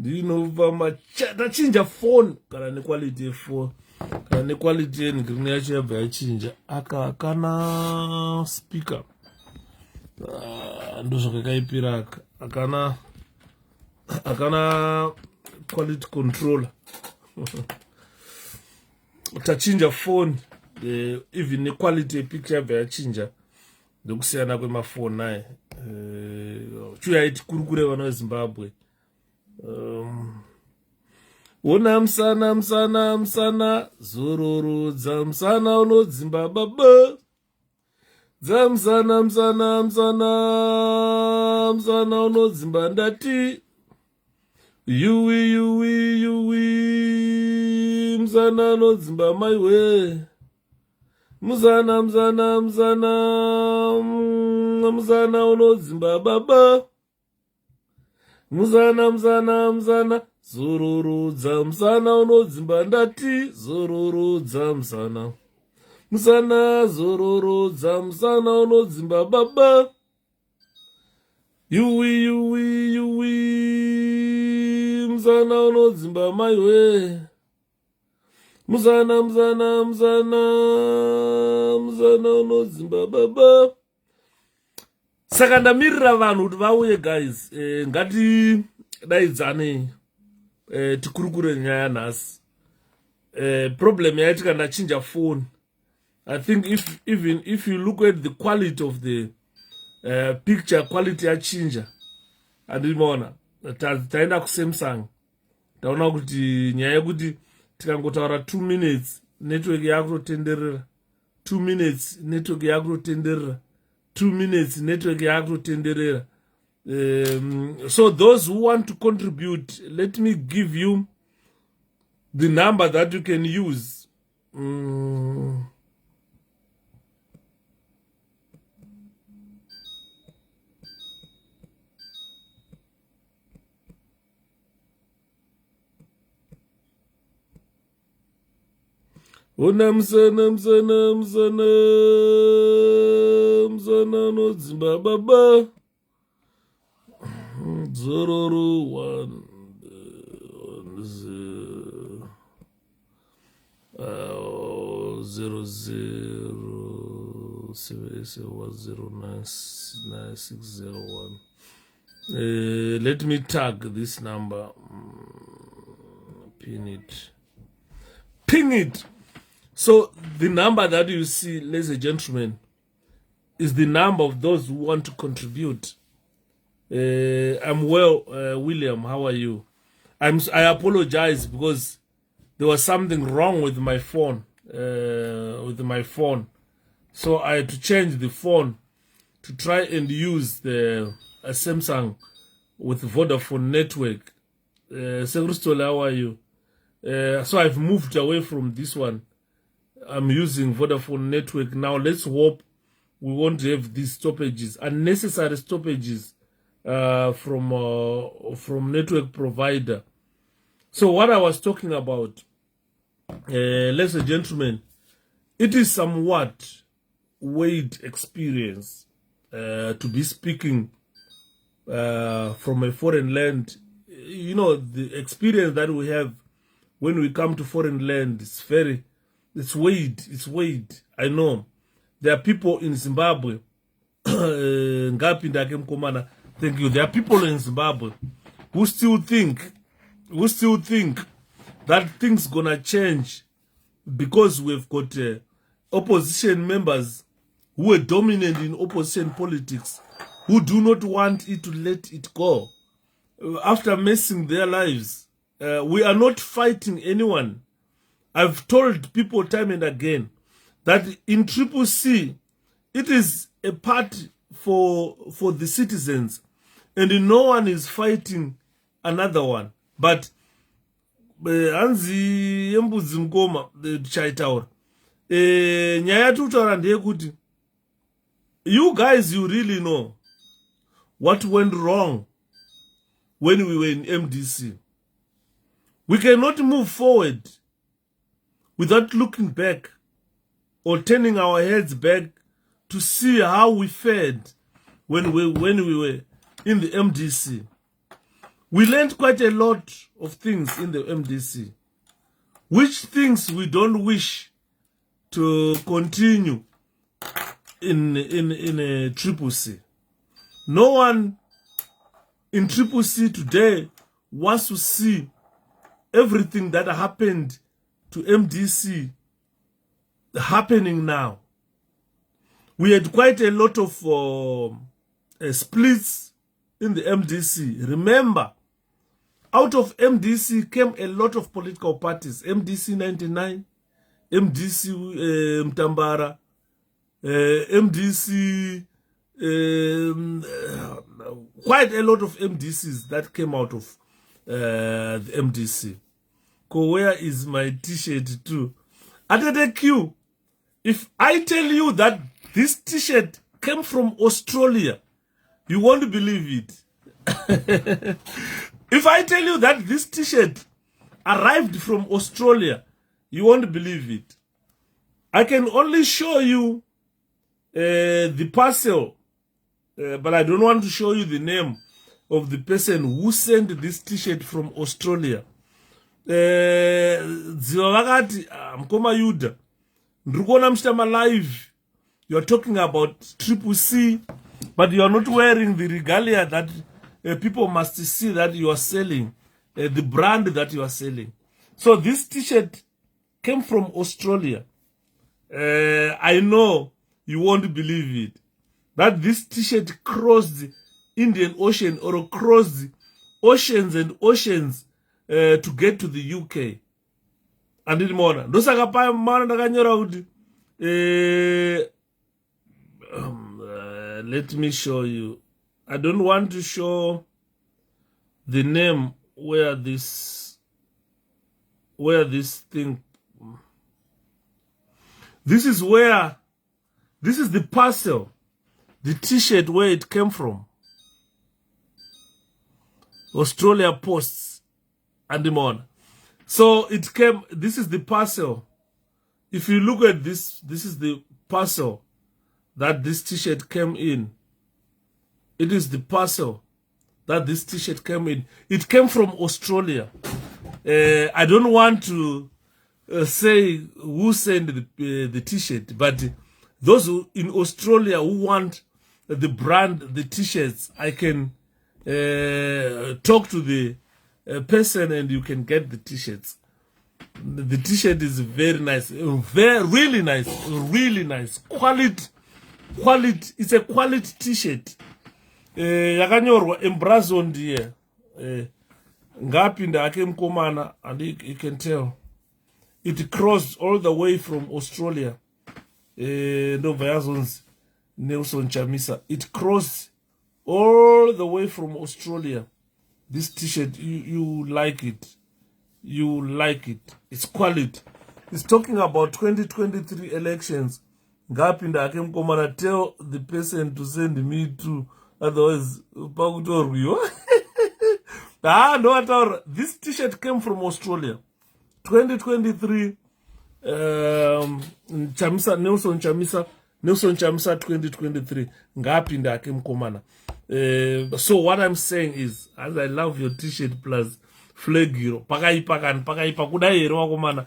ndinobva tachinja phone kana nequality ye4 kana nequality yengreen yacho yabva yachinja akana speaker ndozvakakaipira akana quality controller tachinja phone even nequality yepicture yabva yachinja ndokusiyana kwemafoni aye chuyaiti kurukure vana vezimbabwe ona musana zororo dzamusana unodzimba baba dzamusana musana unodzimba ndati yuwi musana unodzimba maiwe musana unodzimba baba musana zororudza musana unodzimba ndati zororudza musana zororudza musana unodzimba baba yuwi musana unodzimba maiwe musana unodzimba baba. Saka ndamirira vanhu kuti vauye guys, ngati daidzane tikurukure nyaya nhasi. Problem yaitika ndachinja phone. I think if you look at the quality of the picture, quality yachinja andinoona taenda kuSamsung taona kuti nyaya yekuti tikangotaura 2 minutes network yakutotenderera 2 minutes network yakutotenderera 2 minutes network yakutotenderera. So those who want to contribute, let me give you the number that you can use. Ona musana unodzimba baba zororo 0077099601. Let me tag this number. Ping it. So the number that you see, ladies and gentlemen, is the number of those who want to contribute. I'm well, William. How are you? I apologize because there was something wrong with my phone. So I had to change the phone to try and use the Samsung with Vodafone network. Segristole, how are you? So I've moved away from this one. I'm using Vodafone network now. Let's hope we won't have these stoppages, unnecessary stoppages from network provider. So what I was talking about, ladies and gentlemen, it is somewhat weird experience to be speaking from a foreign land. You know, the experience that we have when we come to foreign land is it's weird. I know there are people in Zimbabwe. Thank you. There are people in Zimbabwe who still think that things gonna change because we've got opposition members who are dominant in opposition politics, who do not want it to let it go. After messing their lives, we are not fighting anyone. I've told people time and again that in 𝗶𝗶𝗁, it is a party for the citizens, and no one is fighting another one. But hanzi yembudzi mukoma chaitaura nyaya tutaura ndeyekuti you guys, you really know what went wrong when we were in MDC. We cannot move forward without looking back or turning our heads back to see how we fared when we were in the MDC. We learned quite a lot of things in the MDC, which things we don't wish to continue in 𝗵𝗃𝗃𝗁𝗃. No one in 𝗵𝗃𝗃 today wants to see everything that happened to MDC happening now. We had quite a lot of splits in the MDC. Remember, out of MDC came a lot of political parties. MDC 99, MDC Mtambara, MDC, quite a lot of MDCs that came out of the MDC. Where is my t-shirt too? At the queue, if I tell you that this t-shirt came from Australia, you won't believe it. If I tell you that this t-shirt arrived from Australia, you won't believe it. I can only show you the parcel, but I don't want to show you the name of the person who sent this t-shirt from Australia. 𝗵𝗵𝗃𝗲𝗀𝗃 𝗵𝗵𝗺𝗃 ndikuona mchitama live. You are talking about 𝗵𝗃𝗃, but you are not wearing the regalia that people must see that you are selling, the brand that you are selling. So this t-shirt came from Australia. I know you won't believe it, that this t-shirt crossed the Indian Ocean or crossed oceans and oceans to get to the UK. And in morning, ndosaka pa mana ndakanyora kuti let me show you. I don't want to show the name where this thing. This is the parcel, the t-shirt where it came from. Australia Posts and the morning. So it came, this is the parcel. If you look at this, this is the parcel that this t-shirt came in. It is the parcel that this t-shirt came in. It came from Australia. I don't want to say who sent the t-shirt, but those who in Australia who want the brand, the t-shirts, I can talk to the person and you can get the t-shirts. The t-shirt is very nice, really nice, quality. It's a quality t-shirt. Yakanyorwa emblazoned here. Ngapinda ake mkomana, and you can tell it crossed all the way from Australia. Nelson Chamisa. It crossed all the way from Australia. This t-shirt, you like it. You like it. It's quality. It's talking about 2023 elections. Ngapinda ake mkomana, tell the person to send me to, otherwise pakutorwiwa. No, this t-shirt came from Australia. 2023 Chamisa, Nelson Chamisa 2023 ngapinda ake mkomana. So what I'm saying is, as I love your t-shirt plus flag hero pakaipa kudai hero wakomana.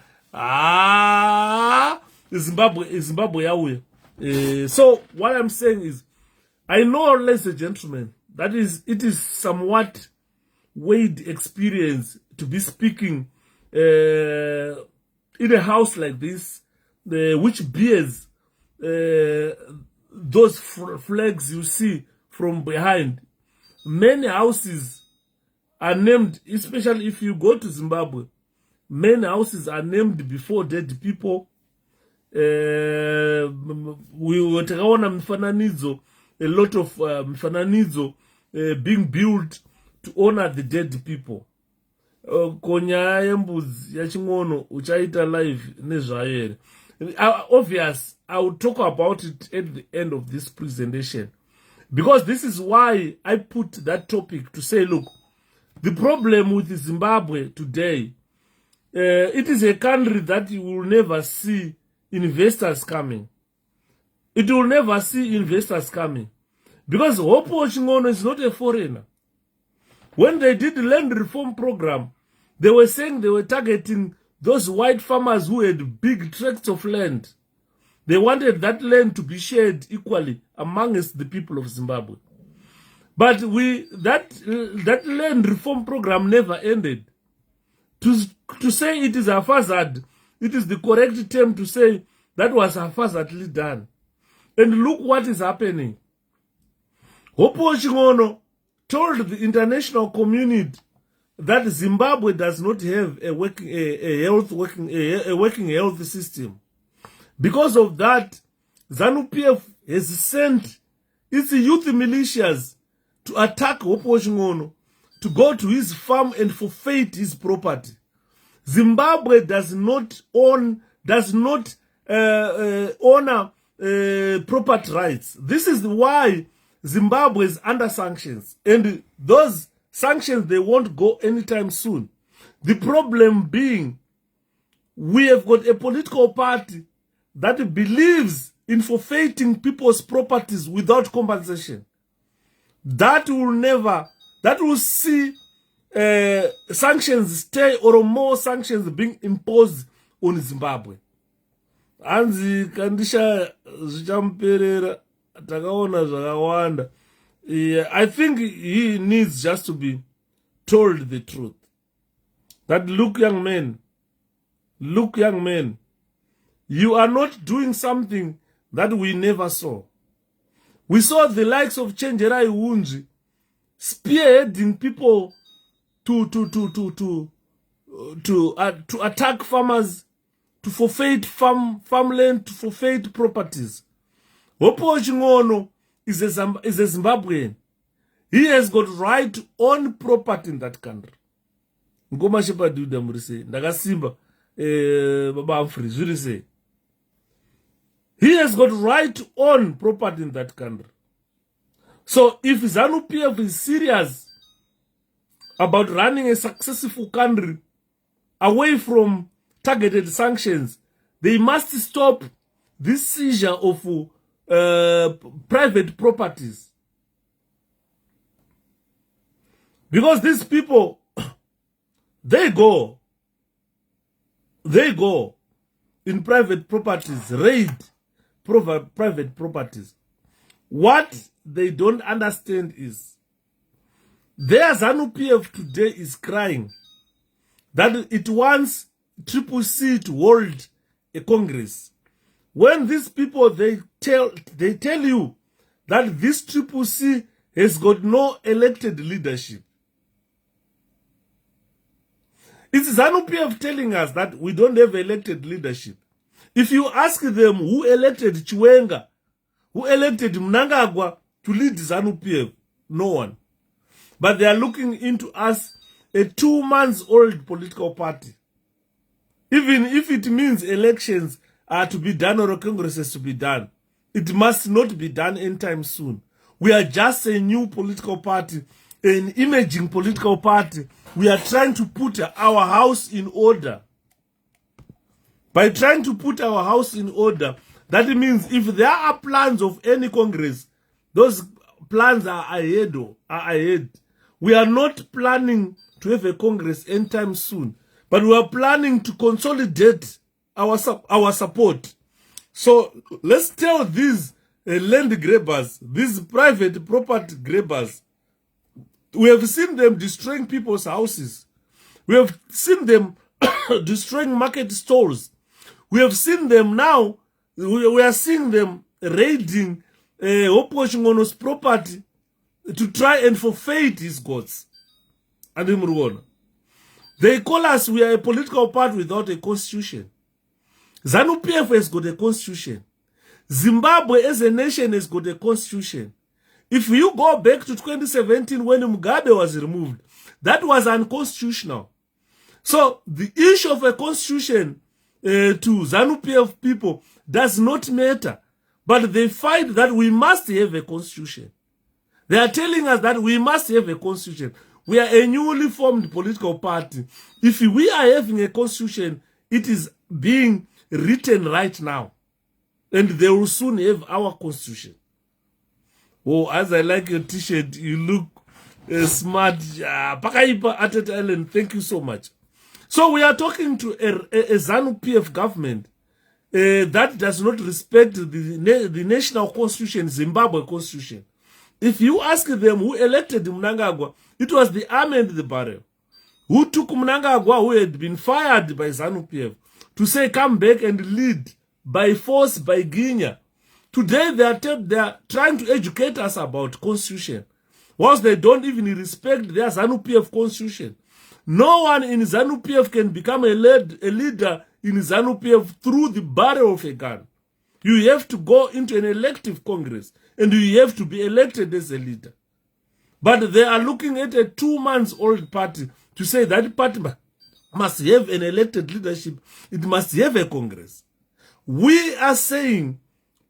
Zimbabwe yauye. So what I'm saying is, I know, ladies and gentlemen, that it is somewhat weird experience to be speaking in a house like this, which bears those flags you see from behind. Many houses are named, especially if you go to Zimbabwe, many houses are named before dead people. We were mifananidzo, a lot of mifananidzo being built to honor the dead people. Konya yembudzi yaching'ono uchaita live nezvayo. Obvious, I will talk about it at the end of this presentation, because this is why I put that topic to say, look, the problem with Zimbabwe today, it is a country that you will never see investors coming. It will never see investors coming, because Hopo Chingono is not a foreigner. When they did the land reform program, they were saying they were targeting those white farmers who had big tracts of land. They wanted that land to be shared equally amongst the people of Zimbabwe. But that land reform program never ended. To say it is haphazard, it is the correct term to say that was haphazardly done. And look what is happening. 𝗏𝗶𝗁𝗀𝗃𝗀 told the international community that Zimbabwe does not have a working health system. Because of that, ZANU-PF has sent its youth militias to attack 𝗏𝗶𝗁𝗀𝗃 to go to his farm and forfeit his property. Zimbabwe does not honor property rights. This is why Zimbabwe is under sanctions, and those sanctions, they won't go anytime soon. The problem being, we have got a political party that believes in forfeiting people's properties without compensation. That will see sanctions stay or more sanctions being imposed on Zimbabwe. Anzi kandisha zvichamperera takaona zvakawanda. I think he needs just to be told the truth. That look young man, you are not doing something that we never saw. We saw the likes of 𝗄𝗶𝗹𝗹𝗁𝗀 spearheading people to attack farmers, to forfeit farmland, to forfeit properties. 𝗏𝗶𝗁𝗀𝗃 is a Zimbabwean. He has got right to own property in that country. 𝗬𝗵𝗺𝗶𝗶𝗶𝗃 murise ndakasimba baba Humphrey zvirise. He has got right to own property in that country. So if ZANU-PF is serious about running a successful country away from targeted sanctions, they must stop this seizure of private properties. Because these people, they go in private properties, raid private properties. What they don't understand is their ZANU-PF today is crying that it wants 𝗶𝗶𝗃 to hold a congress. When these people, they tell you that this 𝗶𝗃 has got no elected leadership. It's ZANU-PF telling us that we don't have elected leadership. If you ask them who elected Chiwenga, who elected Mnangagwa to lead ZANU-PF, no one. But they are looking into us, a 2-month-old political party. Even if it means elections are to be done or congresses to be done, it must not be done anytime soon. We are just a new political party, an emerging political party. We are trying to put our house in order. By trying to put our house in order, that means if there are plans of any congress, those plans are ahead. We are not planning to have a congress anytime soon, but we are planning to consolidate our support. So let's tell these land grabbers, these private property grabbers, we have seen them destroying people's houses. We have seen them destroying market stalls. We have seen them now, we are seeing them raiding 𝗏𝗶𝗁𝗀𝗃𝗀's property to try and forfeit his gods. And they call us, we are a political party without a constitution. ZANU-PF has got a constitution. Zimbabwe as a nation has got a constitution. If you go back to 2017 when Mugabe was removed, that was unconstitutional. So the issue of a constitution to ZANU-PF people does not matter. But they fight that we must have a constitution. They are telling us that we must have a constitution. We are a newly formed political party. If we are having a constitution, it is being written right now. And they will soon have our constitution. Oh, as I like your t-shirt, you look Smart. Pakaipa Atet Ellen, thank you so much. So we are talking to a ZANU-PF government that does not respect the national constitution, Zimbabwe constitution. If you ask them who elected Mnangagwa, it was the army and the barrel who took Mnangagwa, who had been fired by ZANU-PF, to say come back and lead by force, by Guinea. Today they are trying to educate us about constitution, whilst they don't even respect their ZANU-PF constitution. No one in ZANU-PF can become a leader in ZANU-PF through the barrel of a gun. You have to go into an elective Congress and you have to be elected as a leader. But they are looking at a 2-month-old party to say that party must have an elected leadership. It must have a Congress. We are saying,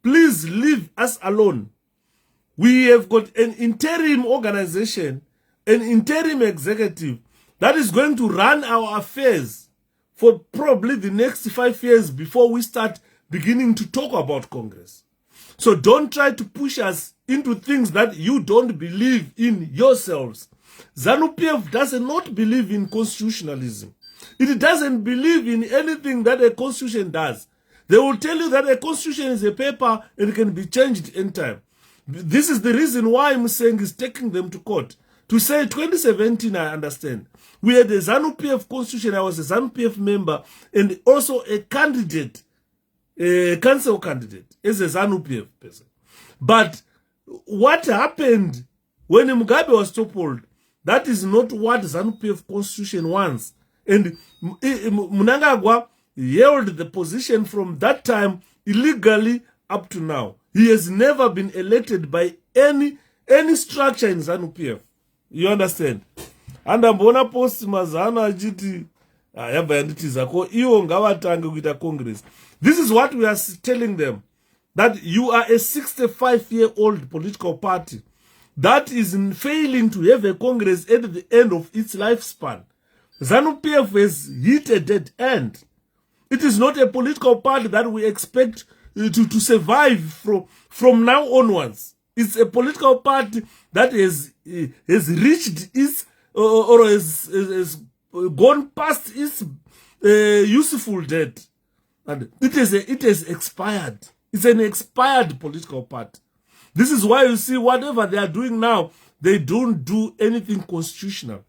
please leave us alone. We have got an interim organization, an interim executive that is going to run our affairs for probably the next 5 years before we start beginning to talk about Congress. So don't try to push us into things that you don't believe in yourselves. ZANU-PF does not believe in constitutionalism. It doesn't believe in anything that a constitution does. They will tell you that a constitution is a paper and can be changed anytime. This is the reason why Museng is taking them to court. To say 2017, I understand. We had a ZANU-PF constitution. I was a ZANU-PF member and also a candidate, a council candidate as a ZANU-PF person. But what happened when Mugabe was toppled, that is not what ZANU-PF constitution wants. And Mnangagwa held the position from that time illegally up to now. He has never been elected by any structure in ZANU-PF. You understand? And ambona post mazana ajiti yabva yanditiza ko iwo ngavatange kuita Congress. This is what we are telling them, that you are a 65-year-old political party that is failing to have a Congress at the end of its lifespan. ZANU-PF has hit a dead end. It is not a political party that we expect to survive from now onwards. It's a political party that has reached its or has gone past its useful date, and it has expired. It's an expired political party. This is why you see whatever they are doing now, they don't do anything constitutional,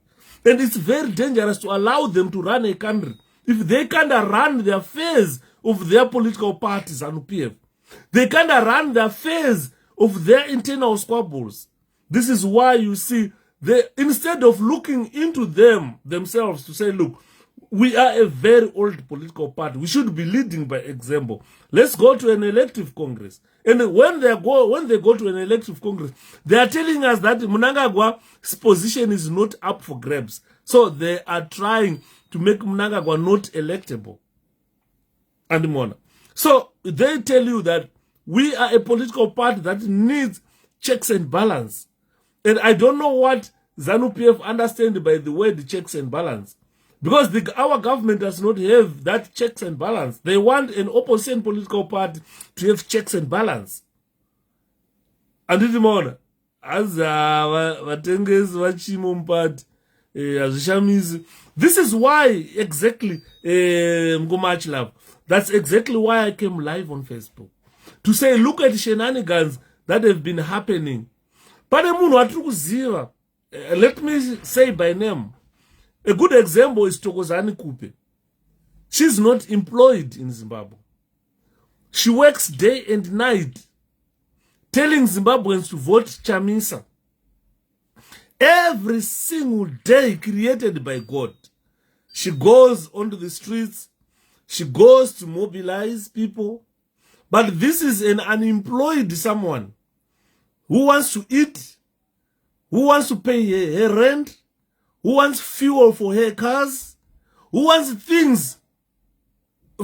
and it's very dangerous to allow them to run a country if they can't run the affairs of their political parties and PF. They can't run the affairs of their internal squabbles. This is why you see they, instead of looking into themselves to say, look, we are a very old political party. We should be leading by example. Let's go to an elective Congress. And when they go to an elective Congress, they are telling us that Mnangagwa's position is not up for grabs. So they are trying to make Mnangagwa not electable. And more. So they tell you that we are a political party that needs checks and balance. And I don't know what ZANU-PF understand by the word checks and balance. Because our government does not have that checks and balance. They want an opposition political party to have checks and balance. And it's more. As this is why exactly 𝗵𝗺𝗺𝗶𝗶. That's exactly why I came live on Facebook. To say, look at the shenanigans that have been happening. Let me say by name. A good example is 𝗄𝗶𝗹𝗹. She's not employed in Zimbabwe. She works day and night, telling Zimbabweans to vote Chamisa. Every single day created by God. She goes onto the streets. She goes to mobilize people. But this is an unemployed someone who wants to eat, who wants to pay her rent, who wants fuel for her cars, who wants things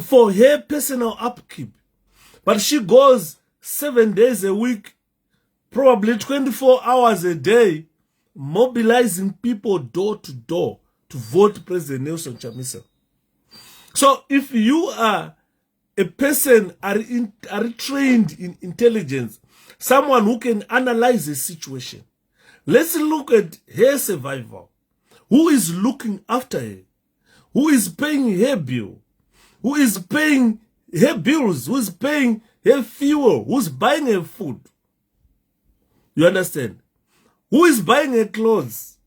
for her personal upkeep. But she goes 7 days a week, probably 24 hours a day, mobilizing people door to door to vote President Nelson Chamisa. So if you are a person are trained in intelligence, someone who can analyze a situation, Let's look at her survival. Who is looking after her? Who is paying her bill? Who is paying her bills? Who is paying her fuel? Who's buying her food? You understand? Who is buying her clothes?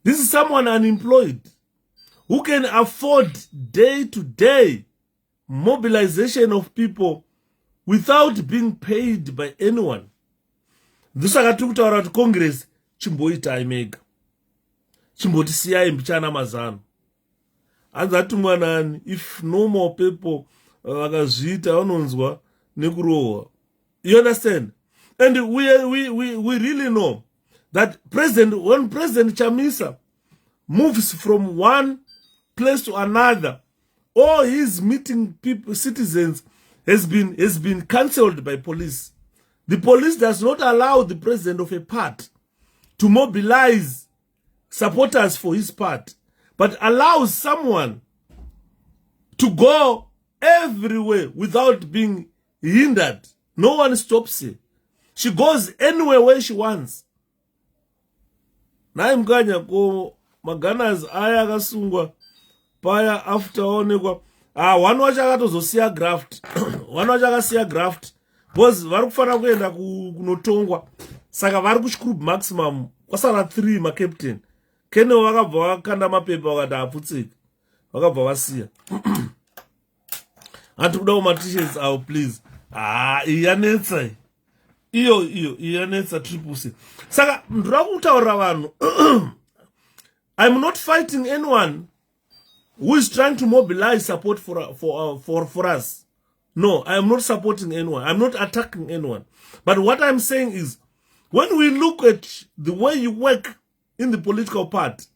This is someone unemployed who can afford day-to-day mobilization of people without being paid by anyone. This is Congress chimboita imega. Chimbotisiyai mbichana mazano. Anzati mwanani, if no more people vakazviita vanonzwa nekurohwa. You understand? And we really know that when President Chamisa moves from one place to another, all his meeting people, citizens, has been cancelled by police. The police does not allow the president of a part to mobilize supporters for his part, but allows someone to go everywhere without being hindered. No one stops her. She goes anywhere where she wants. Naye mkanya ko maganas aya akasungwa paya after onekwa one wacho akatozosiya graft one wacho akasiya graft because vari kufanira kuenda kunotongwa saka vari kuchikuru-maximum kwasara 3 macaptain kenewo vakabva vakanda mapepa vakati aputsika vakabva vasiya hati kuda kumatishets avo please iyanetsa iyo iyanetsa 𝗶𝗶𝗃. Saka ndira kutaurira vanhu I'm not fighting anyone who is trying to mobilize support for us. No, I am not supporting anyone. I'm not attacking anyone. But what I'm saying is, when we look at the way you work in the political part,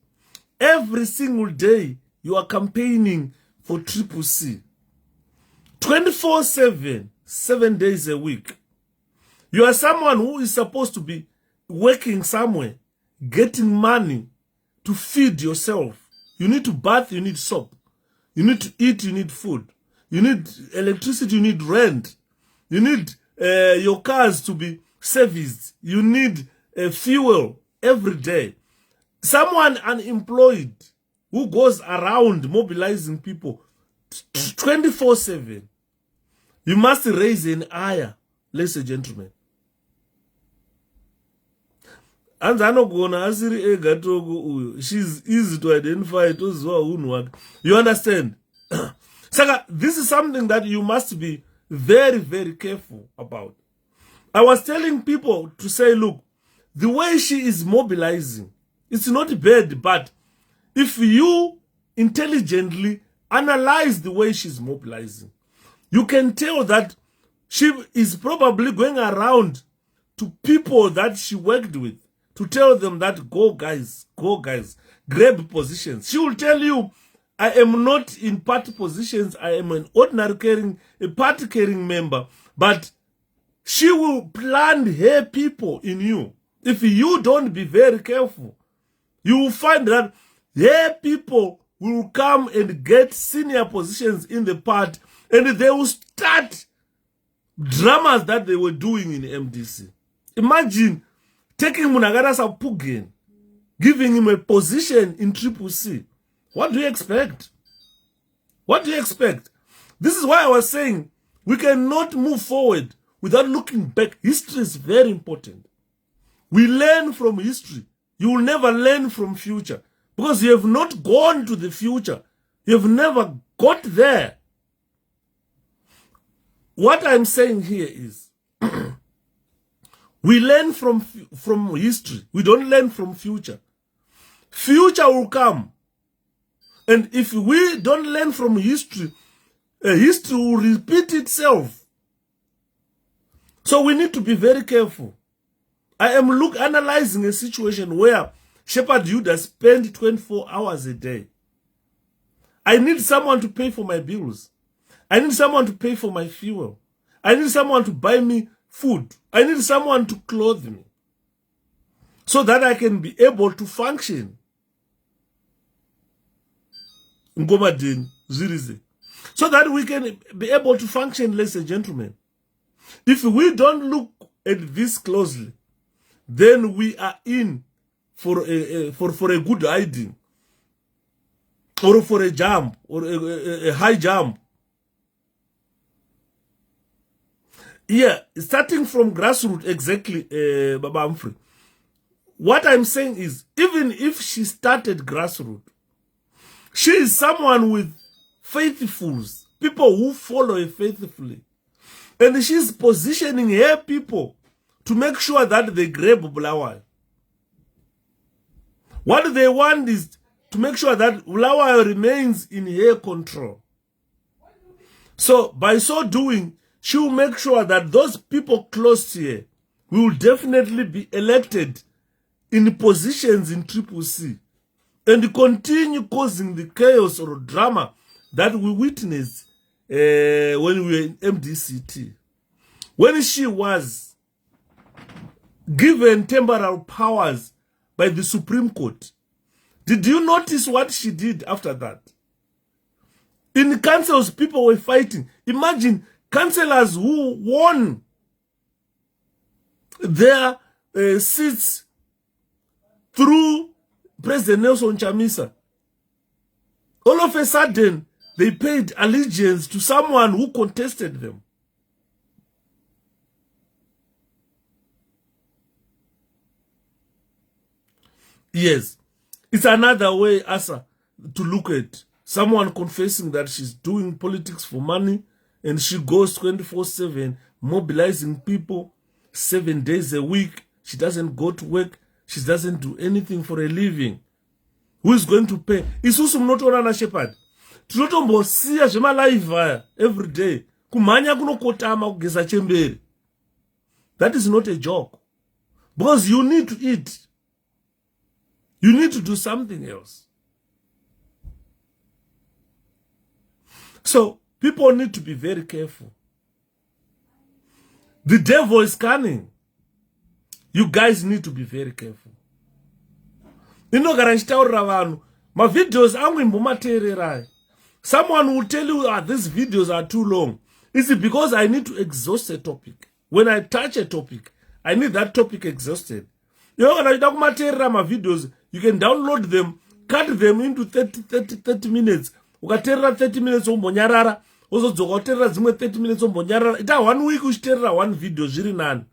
every single day you are campaigning for 𝗶𝗃. 24/7, 7 days a week. You are someone who is supposed to be working somewhere, getting money to feed yourself. You need to bath, you need soap. You need to eat, you need food. You need electricity, you need rent. You need your cars to be serviced. You need fuel every day. Someone unemployed who goes around mobilizing people 24/7. You must raise an ire, ladies and gentlemen. And she's easy to identify. You understand? Saka, this is something that you must be very, very careful about. I was telling people to say, look, the way she is mobilizing, it's not bad, but if you intelligently analyze the way she's mobilizing, you can tell that she is probably going around to people that she worked with to tell them that go guys, grab positions. She will tell you, I am not in party positions, I am an ordinary party carrying member, but she will plant her people in you. If you don't be very careful, you will find that her people will come and get senior positions in the party, and they will start dramas that they were doing in MDC. Imagine taking Munagara Pugen, giving him a position in 𝗶𝗃. What do you expect? What do you expect? This is why I was saying we cannot move forward without looking back. History is very important. We learn from history. You will never learn from future because you have not gone to the future. You have never got there. What I'm saying here is we learn from history. We don't learn from future. Future will come. And if we don't learn from history, history will repeat itself. So we need to be very careful. I am analyzing a situation where Shepherd Yudah spend 24 hours a day. I need someone to pay for my bills. I need someone to pay for my fuel. I need someone to buy me food. I need someone to clothe me so that I can be able to function. So that we can be able to function, ladies and gentlemen. If we don't look at this closely, then we are in for a good hiding, or for a jump, or a high jump. Yeah, starting from grassroots, exactly, Baba Humphrey. What I'm saying is, even if she started grassroots, she is someone with faithfuls, people who follow her faithfully. And she's positioning her people to make sure that they grab Bulawayo. What they want is to make sure that Bulawayo remains in her control. So by so doing, she will make sure that those people close to her will definitely be elected in positions in 𝗶𝗶𝗁 and continue causing the chaos or drama that we witnessed when we were in MDCT. When she was given temporal powers by the Supreme Court, did you notice what she did after that? In councils, people were fighting. Imagine councillors who won their seats through President Nelson Chamisa. All of a sudden, they paid allegiance to someone who contested them. Yes, it's another way, Asa, to look at someone confessing that she's doing politics for money and she goes 24/7 mobilizing people 7 days a week. She doesn't go to work. She doesn't do anything for a living. Who is going to pay? Isusu mnotoona na shepherd. Tinotombosiya zvemalive every day. Kumhanya kunokotama kugeza chemberi. That is not a joke. Because you need to eat. You need to do something else. So, people need to be very careful. The devil is cunning. You guys need to be very careful. Inogara nchitaurira vanhu, my videos angu imbomateererai. Someone will tell you, these videos are too long. Is it because I need to exhaust a topic? When I touch a topic, I need that topic exhausted. You know, my videos, you can download them, cut them into 30 minutes. Ukaterera 30 minutes ombonyarara, ozodzoka uterera dzimwe 30 minutes ombonyarara. Ita 1 week uchiterera one video zviri nani.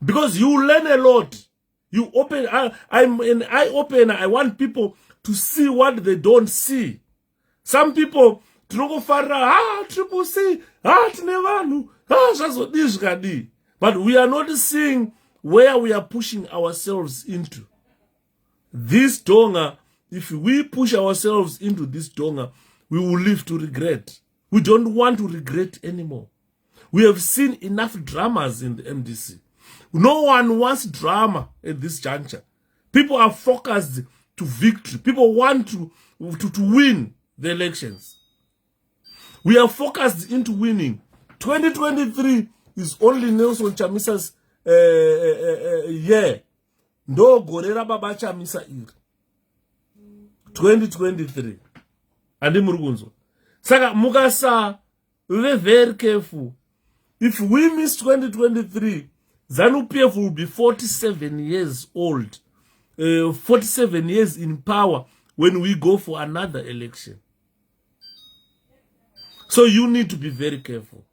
Because you learn a lot. You open, I'm an eye opener. I want people to see what they don't see. Some people, 𝗶𝗶𝗃𝗃, tine vanhu, zvazodii zvikadii. But we are not seeing where we are pushing ourselves into. This donga, if we push ourselves into this donga, we will live to regret. We don't want to regret anymore. We have seen enough dramas in the MDC. No one wants drama at this juncture. People are focused to victory. People want to win the elections. We are focused into winning. 2023 is only Nelson Chamisa's year. No gorera baba Chamisa iri. 2023. Andi murugunzo. Saka mukasa, we be very careful. If we miss 2023, ZANU-PF will be 47 years old. 47 years in power when we go for another election. So you need to be very careful.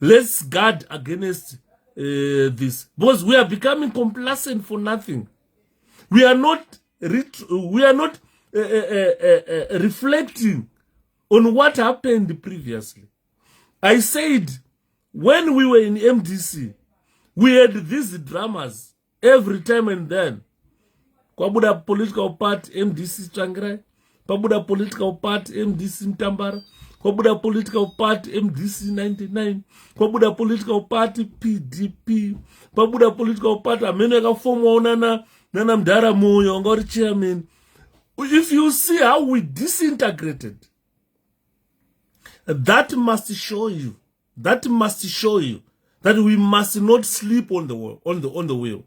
Let's guard against this. Because we are becoming complacent for nothing. We are not reflecting on what happened previously. I said, when we were in MDC, we had these dramas every time and then. Kwabuda political party, MDC Changrai. Kwabuda political party, MDC Mtambara. Kwabuda political party, MDC 99. Kwabuda political party, PDP. Kwabuda political party, ameneka form nana mdara moyo, ngori chairman. If you see how we disintegrated, that must show you that we must not sleep on the wheel.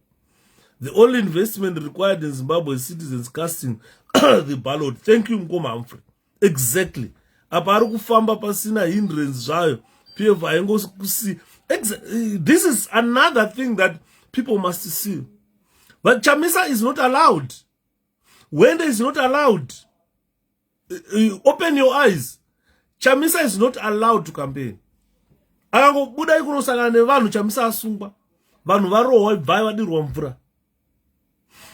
The only investment required in Zimbabwe is citizens casting the ballot. Thank you, 𝗏𝗵𝗺𝗺. Exactly. Apari kufamba pasina hindrance zvayo. PF haingosi. This is another thing that people must see. But Chamisa is not allowed. Wende is not allowed. Open your eyes. Chamisa is not allowed to campaign. Buda ikunosangana nevanhu Chamisa asungwa. Vanhu varohwa ibva vadirwa mvura.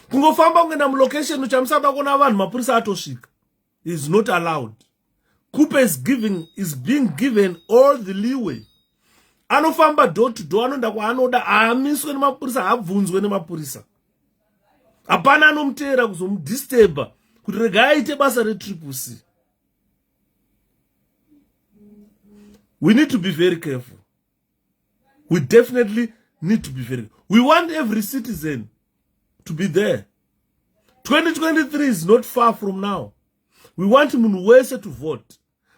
Kungofamba kuenda mulocation Chamisa bakona vanhu mapurisa atosvika. Is not allowed. Kupe is being given all the leeway. Anofamba door to door anoenda kwaanoda aamiswe nemapurisa habvunzwe nemapurisa. Hapana anomutera kuzomudisturba kuti rega aite basa re-𝗶𝗶𝗃. We need to be very careful. We definitely need to be very careful. We want every citizen to be there. 2023 is not far from now. We want munhu wese to vote.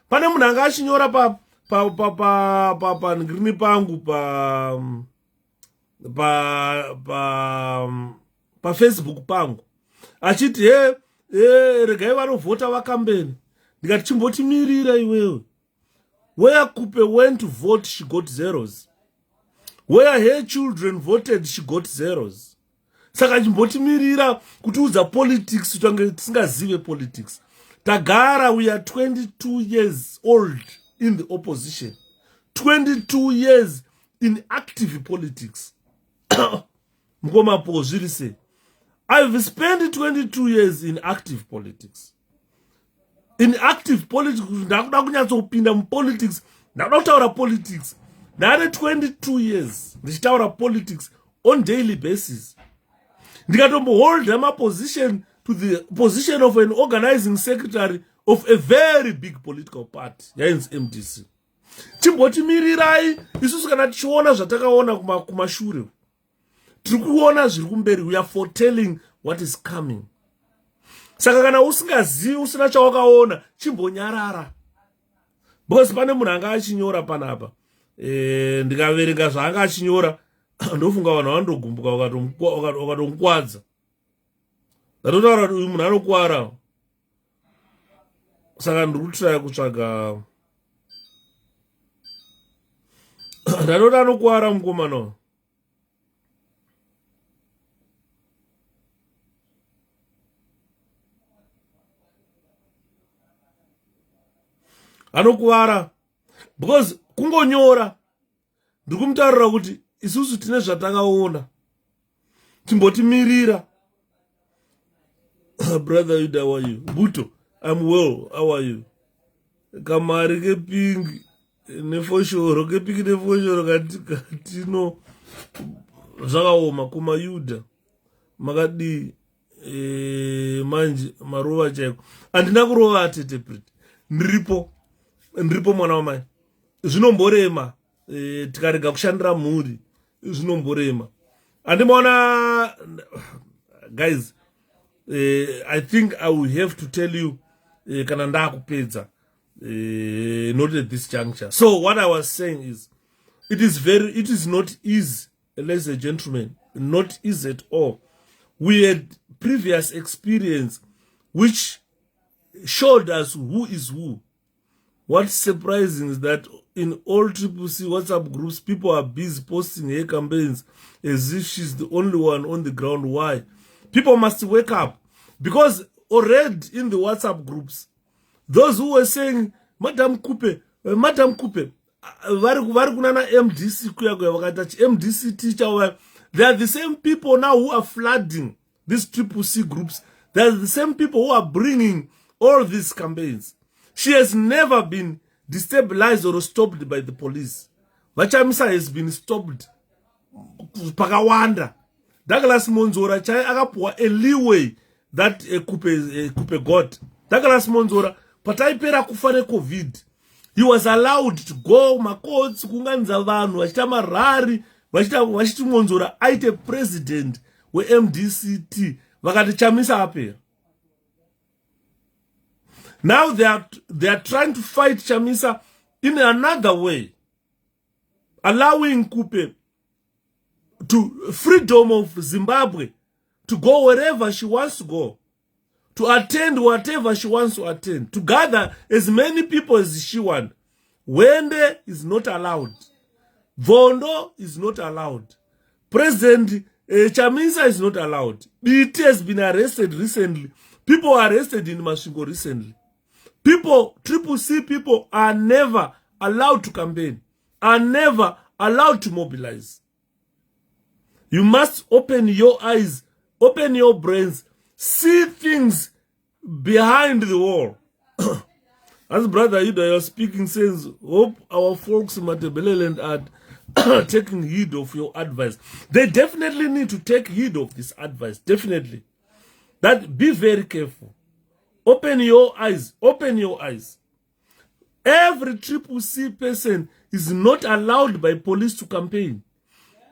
Pane munhu anga achinyora ngrini pangu pa Facebook pangu achiti regai vanovhota vakambeni. Ndikati chimbotimirira iwewe. Where Kupe went to vote, she got zeros. Where her children voted, she got zeros. Saka chimbotimirira kutiudza politics, tutange tisingazive politics. Tagara, we are 22 years old in the opposition. 22 years in active politics. Mkomapo zvirise. I've spent 22 years in active politics. In active politics, ndakuda kunyatsopinda mupolitics, ndakuda kutaura politics. Ndane 22 years ndichitaura politics on daily basis. Ndikatombohold my position to the position of an organizing secretary of a very big political party, yainzi MDC. Chimbotimirai isusu kana tichiona zvatakaona kumashure. Tirikuona zviri kumberi, we are foretelling what is coming. Saka kana usingazivi usina chawakaona chimbonyarara. Because pane munhu anga achinyora panapa. Ndikaverenga zvaanga achinyora ndofunga vanhu vandogumbuka vakatomukwadza. Ndatotaura kuti uyu munhu anokuwara. Saka ndikutraya kutsvaga. Ndatoti anokuwara mukomana. Anokuwara because kungonyora ndikumutaurira kuti isusu tine zvatakaona, timbotimirira. Brother Yuda, how are you? Buto, I'm well, how are you? Kamari kepingi nefoshoro kepingi nefoshoro katino zvakaoma kuma Yuda makadi manje marova chaiko. Andina kurova atete priti. Ndiripo mwana wamai. Zvinomborema tikarega kushandira mhuri. Zvinomborema. Andimaona guys, I think I will have to tell you kana ndakupedza not at this juncture. So what I was saying is it is not easy, ladies and gentlemen, not easy at all. We had previous experience which showed us who is who. What's surprising is that in all 𝗶𝗃𝗃 WhatsApp groups, people are busy posting her campaigns as if she's the only one on the ground. Why? People must wake up. Because already in the WhatsApp groups, those who were saying, Madam Kupe, vari kunana MDC MDC teacher, they are the same people now who are flooding these 𝗶𝗃𝗃 groups. They are the same people who are bringing all these campaigns. She has never been destabilized or stopped by the police. Vachamisa has been stopped. Pakawanda. Douglas Monzora chai akapuwa a leeway that Kupe got. Douglas Monzora pataipera kufane COVID. He was allowed to go makotsi kunganza vanhu vachita marari vachiti Monzora aite president we MDCT vakati Chamisa apera. Now they are trying to fight Chamisa in another way, allowing Kupe to freedom of Zimbabwe to go wherever she wants to go, to attend whatever she wants to attend, to gather as many people as she wants. Wende is not allowed. Vondo is not allowed. President Chamisa is not allowed. BT has been arrested recently. People are arrested in Masvingo recently. People, 𝗶𝗶𝗃 people are never allowed to campaign, are never allowed to mobilize. You must open your eyes, open your brains, see things behind the wall. As Brother Ida, you're speaking, says, hope our folks in 𝗬𝗵𝗺𝗃 are taking heed of your advice. They definitely need to take heed of this advice, definitely. That be very careful. Open your eyes, open your eyes. Every 𝗶𝗃 person is not allowed by police to campaign.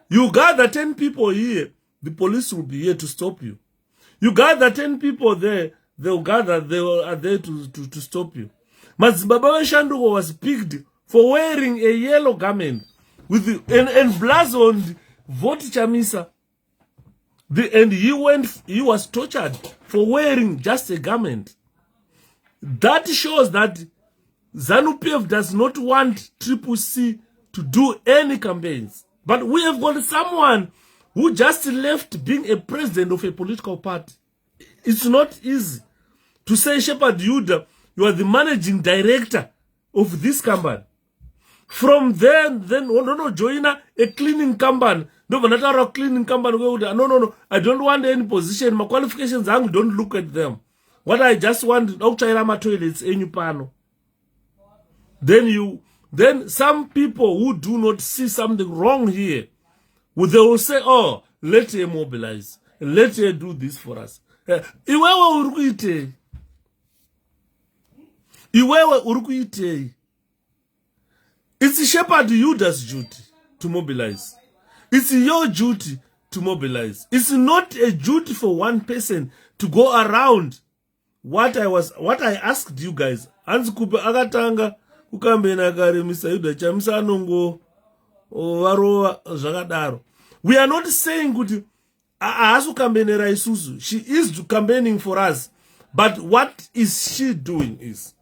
You gather 10 people here, the police will be here to stop you. You gather 10 people there, they are there to stop you. 𝗵𝗵𝗺𝗶𝗶𝗃𝗀𝗃 was picked for wearing a yellow garment with and emblazoned vote Chamisa. And he was tortured for wearing just a garment. That shows that ZANU-PF does not want 𝗶𝗃 to do any campaigns. But we have got someone who just left being a president of a political party. It's not easy to say, 𝗄𝗶𝗹𝗹, you are the managing director of this company. From then join a cleaning company. No, cleaning company. No. I don't want any position. My qualifications, don't look at them. What I just want, toilets, then some people who do not see something wrong here, they will say, oh, let her mobilize. Let her do this for us. It's Shepherd Yuda's duty to mobilize. It's your duty to mobilize. It's not a duty for one person to go around. What I asked you guys, Anzikupe agatanga kukambena kare misayuda chamisa nongo varowa zvakadaro. We are not saying kuti aasukambenera isusu. She is campaigning for us. But what is she doing is,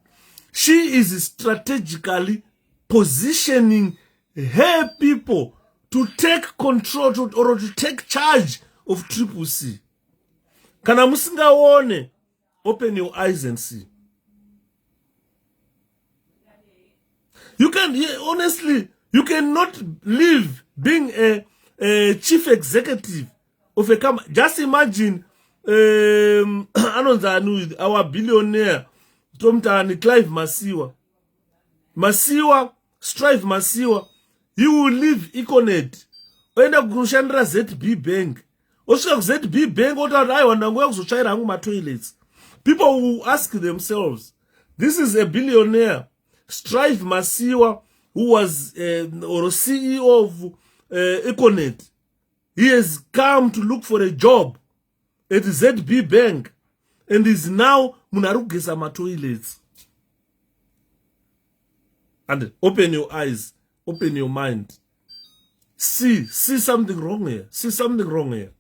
she is strategically positioning her people to take control or to take charge of 𝗶𝗃. Kana musingaone, open your eyes and see. You can, honestly, you cannot live being a chief executive of a company. Just imagine our billionaire Tomtani 𝗲𝗵𝗺𝗃, he will leave Econet oenda kushandira ZB Bank. Osvika ZB Bank toilets. People will ask themselves, this is a billionaire, 𝗲𝗵𝗺𝗃, who was or CEO of Econet. He has come to look for a job at ZB Bank and is now munarugesa toilets. And open your eyes, open your mind. See something wrong here. See something wrong here.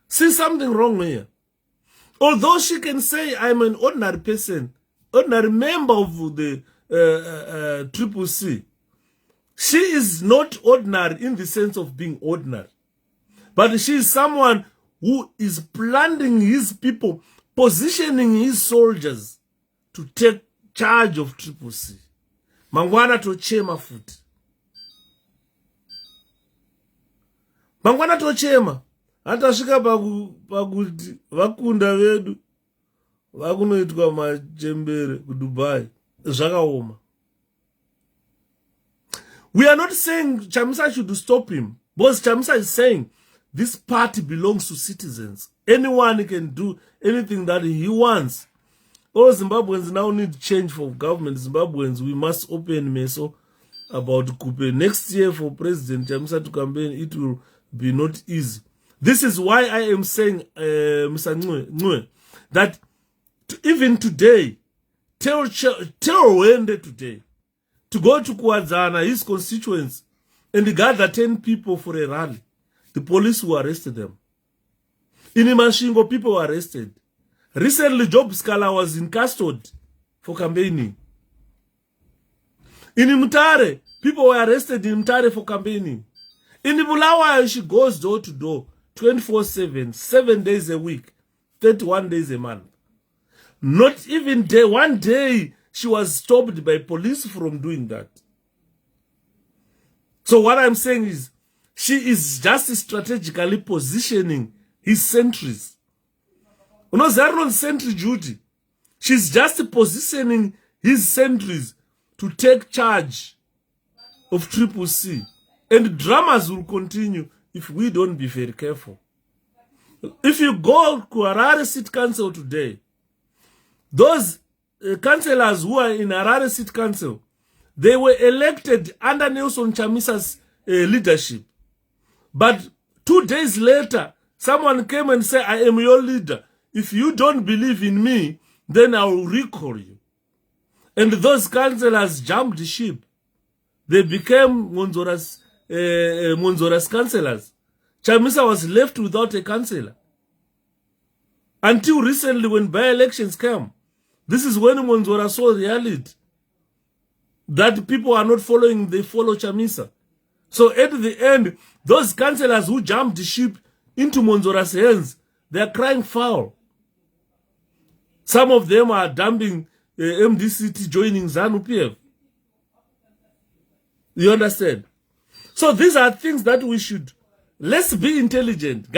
See something wrong here. Although she can say, I'm an ordinary person, ordinary member of the 𝗶𝗃, she is not ordinary in the sense of being ordinary. But she is someone who is planting his people, positioning his soldiers to take charge of 𝗶𝗃. Mangwana tochema futi. Mangwana tochema. Hata shika pakuti vakunda vedu vakunoitwa machembere kuDubai zvakaoma. We are not saying Chamisa should stop him, because Chamisa is saying this party belongs to citizens. Anyone can do anything that he wants. All Zimbabweans now need change for government. Zimbabweans, we must open meso about Kupe. Next year for President Chamisa to campaign, it will be not easy. This is why I am saying, Mr. 𝗬𝗬, that even today, tell Wende today, to go to Kuadzana, his constituents, and gather 10 people for a rally. The police will arrest them. In Masvingo, people were arrested. Recently, 𝗄𝗶𝗃𝗀𝗃 was in custody for campaigning. In Mutare, people were arrested in Mutare for campaigning. In Bulawayo, she goes door to door, 24/7, 7 days a week, 31 days a month. Not even one day she was stopped by police from doing that. So what I'm saying is, she is just strategically positioning his sentries. You know, they're not sentry duty. She's just positioning his sentries to take charge of 𝗶𝗶𝗃. And dramas will continue if we don't be very careful. If you go to Harare City Council today, those councillors who are in Harare City Council, they were elected under Nelson Chamisa's leadership. But 2 days later, someone came and said, I am your leader. If you don't believe in me, then I will recall you. And those councillors jumped ship. They became Monzora's councillors. Chamisa was left without a councillor. Until recently, when by-elections came, this is when Monzora saw reality. That people are not following, they follow Chamisa. So at the end, those councillors who jumped ship into Monzora's hands, they are crying foul. Some of them are dumping MDCT joining ZANU-PF. You understand? So these are things that we should, let's be intelligent.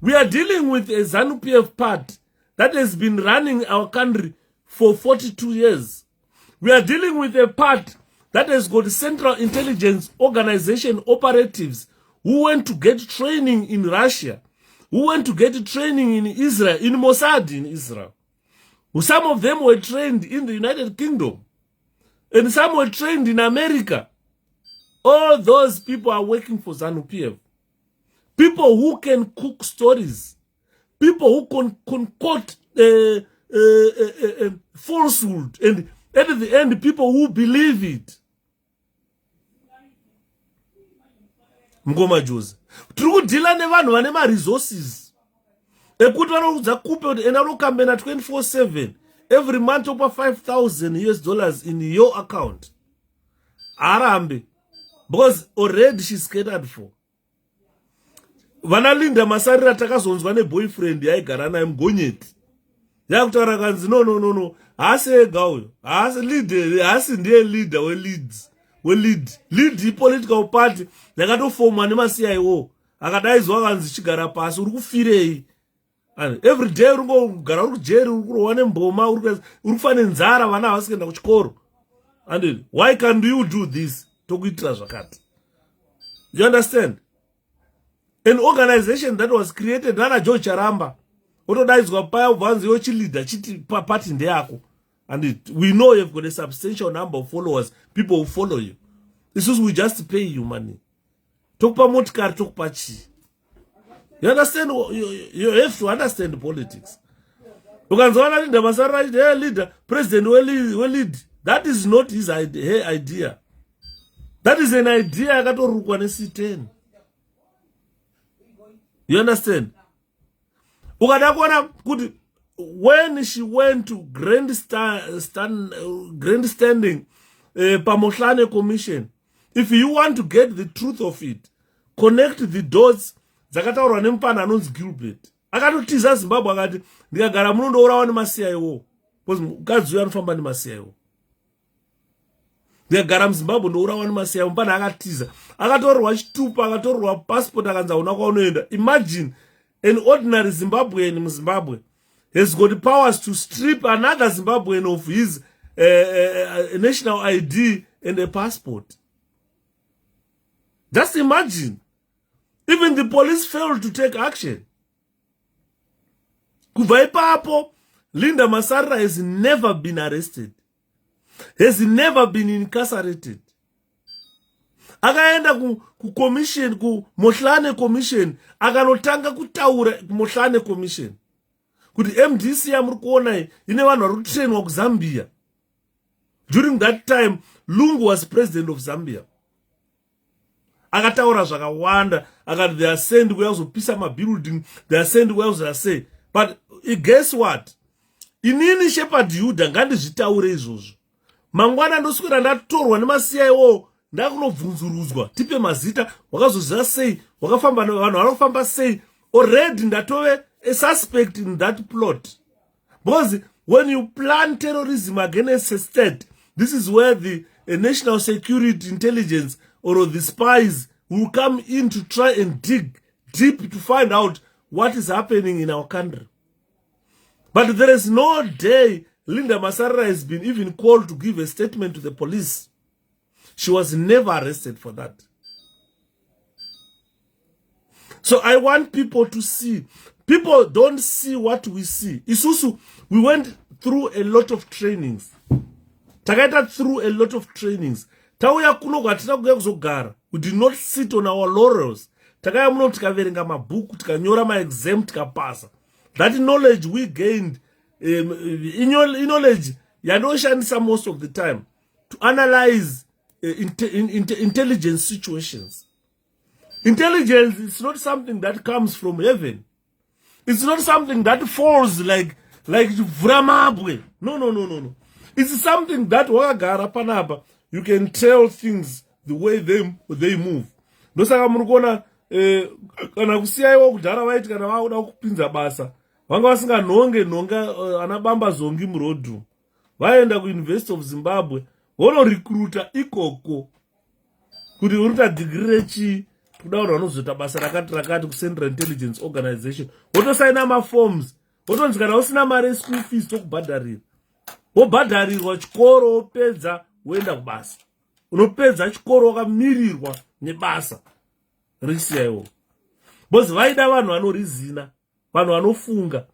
We are dealing with a ZANU-PF part that has been running our country for 42 years. We are dealing with a part that has got Central Intelligence Organization operatives who went to get training in Russia, who went to get training in Israel, in Mossad in Israel. Some of them were trained in the United Kingdom, and some were trained in America. All those people are working for ZANU-PF. People who can cook stories, people who can concoct falsehood, and at the end, people who believe it. Mngoma Jose. True dealer never know any resources. A good one who's a couple and a campaign at 24/7 every month over $5,000 in your account. Arambe. Because already she's catered for. Vanalinda Masarira takazonzwa ne boyfriend yaigara naye mgonyeti. Yakutaura kanzi no. Ase gawo. Ase ndiye leader lead political party yakatofoma neMaCIO. Akadaizwa kanzi chigara pasi uri kufirei. Every day uri kugara uri kujeri uri kurowa nemboma uri kufane nzara vana havasikuenda kuchikoro. And why can't you do this? Tokuitira zvakati. You understand? An organization that was created nana George Charamba. Otodaidzwa paya ubvanzi yochileader chiti party ndeyako. And we know you've got a substantial number of followers, people who follow you. This is we just pay you money. Tokupa motikari tokupa chi. You understand? You have to understand politics. Ukanzwana linda Masarira leader, president will lead. That is not his idea. That is an idea yakatorukwa neC10. You understand? Ukadakwana kuti when she went to grandstanding Pamohlane Commission, if you want to get the truth of it, connect the dots. Zakataurwa nempana anonzi Gilbert. Akatotiza Zimbabwe akati ndikagara munondourawa neMaCIO. Because mukadzi uyu anofamba neMaCIO. Ndikagara muZimbabwe ndourawa neMaCIO. Mpana akatiza. Akatorwa chitupa, akatorwa passport akanza una kwaunoenda. Imagine an ordinary Zimbabwean in Zimbabwe has got the powers to strip another Zimbabwean of his national ID and a passport. Just imagine. Even the police failed to take action. Kubva ipapo, Linda Masarira has never been arrested. Has never been incarcerated. Akaenda ku commission, ku Mohlane Commission, akanotanga kutaura ku Mohlane Commission. Kuti MDC yamuri kuona ine vanhu vari kutrainwa kuZambia. During that time, Lungu was president of Zambia. Akataura zvakawanda, akati they are sent where kuzopisa mabuilding, they are sent where kuzase. But guess what? Inini Shepherd Yuda ngandizvitaure izvozvo. Mangwana ndoswera ndatorwa neMaCIO ndakunobvunzurudzwa tipe mazita wakazoziva sei wakafamba vanhu vanofamba sei already ndatove a suspect in that plot because when you plan terrorism against a state, this is where the national security intelligence or the spies will come in to try and dig deep to find out what is happening in our country. But there is no day Linda Masarara has been even called to give a statement to the police. She was never arrested for that. So I want people to see. People don't see what we see. Isusu, we went through a lot of trainings. Takaita through a lot of trainings. Tauya kuno kwatina kuya kuzogara. We did not sit on our laurels. Takaya muno tikaverenga mabhuku, tikanyora ma-exam, tikapasa. That knowledge we gained, knowledge yanoshandisa most of the time to analyze intelligence situations. Intelligence is not something that comes from heaven. It's not something that falls like Vramabwe. No. It's something that wakagara panapa. You can tell things the way they move. Ndosaka munukona kana kusiyaiwa kudhara vaiti kana vauda kupinza basa vanga vasinganhonge anabamba zongi murodhu vaenda kuUniversity of Zimbabwe vonorekruta ikoko kuti uruta degree rechi kuda kuti vanozoita basa rakati kuCentral Intelligence Organization votosaina maforms votonzi kana usina mari school fees tokubhadharira wobhadharirwa chikoro wopedza woenda kubasa unopedza chikoro wakamirirwa nebasa risiyaiwo because vaida vanhu vanorizina vanhu vanofunga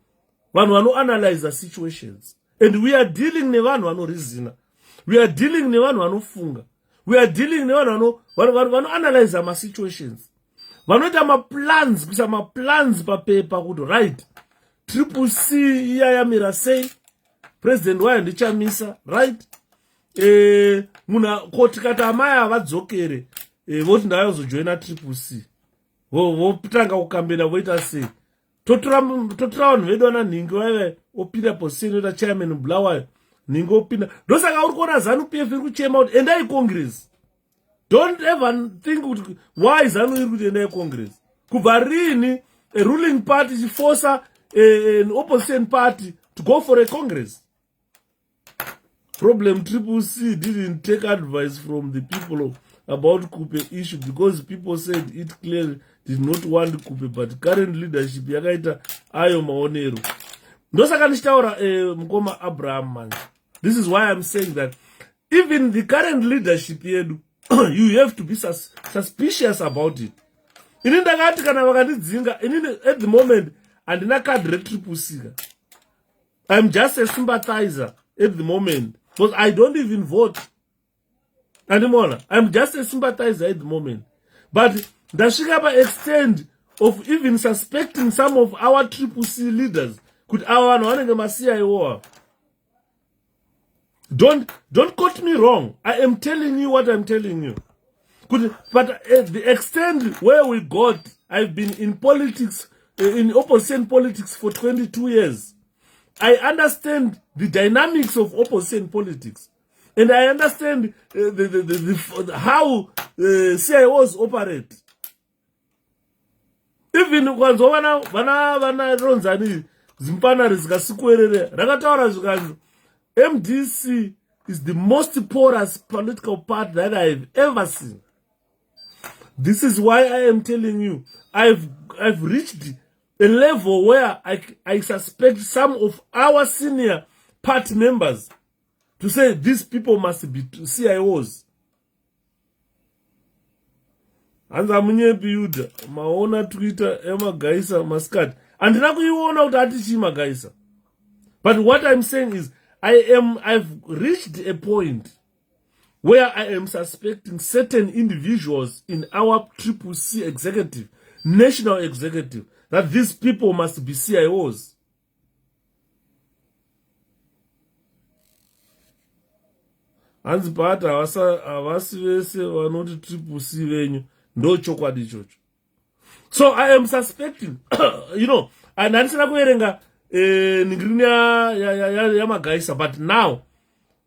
vanhu vanoanalyze situations and we are dealing nevanhu vanorizina we are dealing nevanhu vanofunga we are dealing nevanhu vanoanalyze masituations vanoita maplans kuisa maplans papepa kuti right 𝗵𝗃 iya yamira sei president wayo ndichamisa right munhu tikati amai havadzokere voti ndavazojoina 𝗵𝗃 votanga kukambena voita sei totora vanhu vedu vana nhingi vaive opinda posini oita chairman bulawayo nhingi opinda ndosaka uri kuona ZANU-PF iri kuchema kuti endai congress. Don't ever think why ZANU iri kuti endai congress. Kubva rini a ruling party chiforsa an opposition party to go for a congress. Problem 𝗵𝗃 didn't take advice from the people about Kupe issue because people said it clearly did not want Kupe, but current leadership yakaita ayo maonero. Ndosaka ndichitaura mukoma Abraham manje. This is why I'm saying that even the current leadership yedu you have to be suspicious about it. Ini ndakati kana vakandidzinga inini at the moment andina card retribusiga. I'm just a sympathizer at the moment because I don't even vote. Anymore. I'm just a sympathizer at the moment. But ndasvika pa extent of even suspecting some of our 𝗵𝗃 leaders could our vanenge masiya iwowa. Don't quote me wrong. I am telling you what I'm telling you. But at the extent where we got, I've been in politics, in opposition politics for 22 years. I understand the dynamics of opposition politics. And I understand how CIOs operate. Even vana ronzani zimpana rizikasikuerere rakataura zvikanzi MDC is the most porous political party that I've ever seen. This is why I am telling you, I've reached a level where I suspect some of our senior party members to say these people must be CIOs. Anza munyepi yuda, maona Twitter, emaGaisa, Maskat. And nakuiona kuti atichi maGaisa. But what I'm saying is, I've reached a point where I am suspecting certain individuals in our 𝗵𝗃 executive, national executive, that these people must be CIOs. Hanzi pata havasi vese vanoti 𝗵𝗃 venyu ndo chokwadi ichocho. So I am suspecting, you know, and handisina kuverenga ningirina yamaGaisa, but now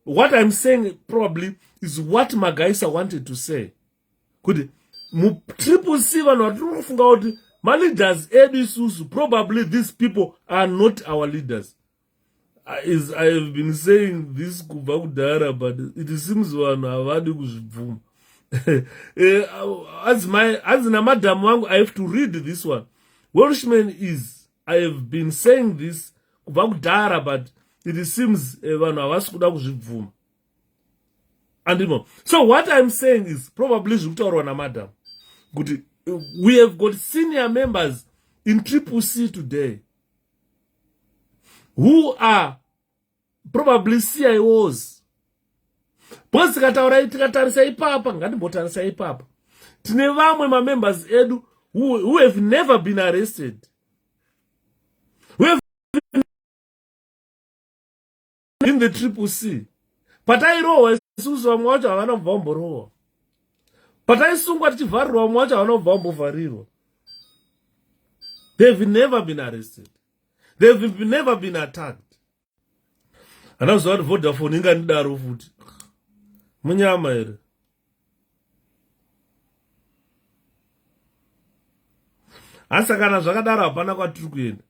what I'm saying probably is what Magaisa wanted to say. Could 𝗵𝗺𝗃 vanhu vatiri kufunga kuti ma-leaders edu isusu, probably these people are not our leaders. I have been saying this kubva kudhara, but it seems vanhu havadi kuzvibvuma. As namadhamu wangu, I have to read this one. Welshman is, I have been saying this kubva kudhara, but it seems vanhu havasi kuda kuzvibvuma. So what I'm saying is probably zvekutaurwa namadhamu kuti we have got senior members in 𝗵𝗃 today who are probably CIOs. Because tikatarisa ipapa, ngatimbotarisa ipapa, tine vamwe ma-members edu who have never been arrested, who have been in the 𝗵𝗃. Patairohwa isusu vamwe vacho havana kubva vamborohwa. Pataisungwa tichivharirwa vamwe vacho havana kubva vambovharirwa. They've never been arrested. They've never been attacked. Anakuziva kuti Vodafone ingandidaro futi. Munyama here. Asa kana zvakadaro hapana kwatiri kuenda.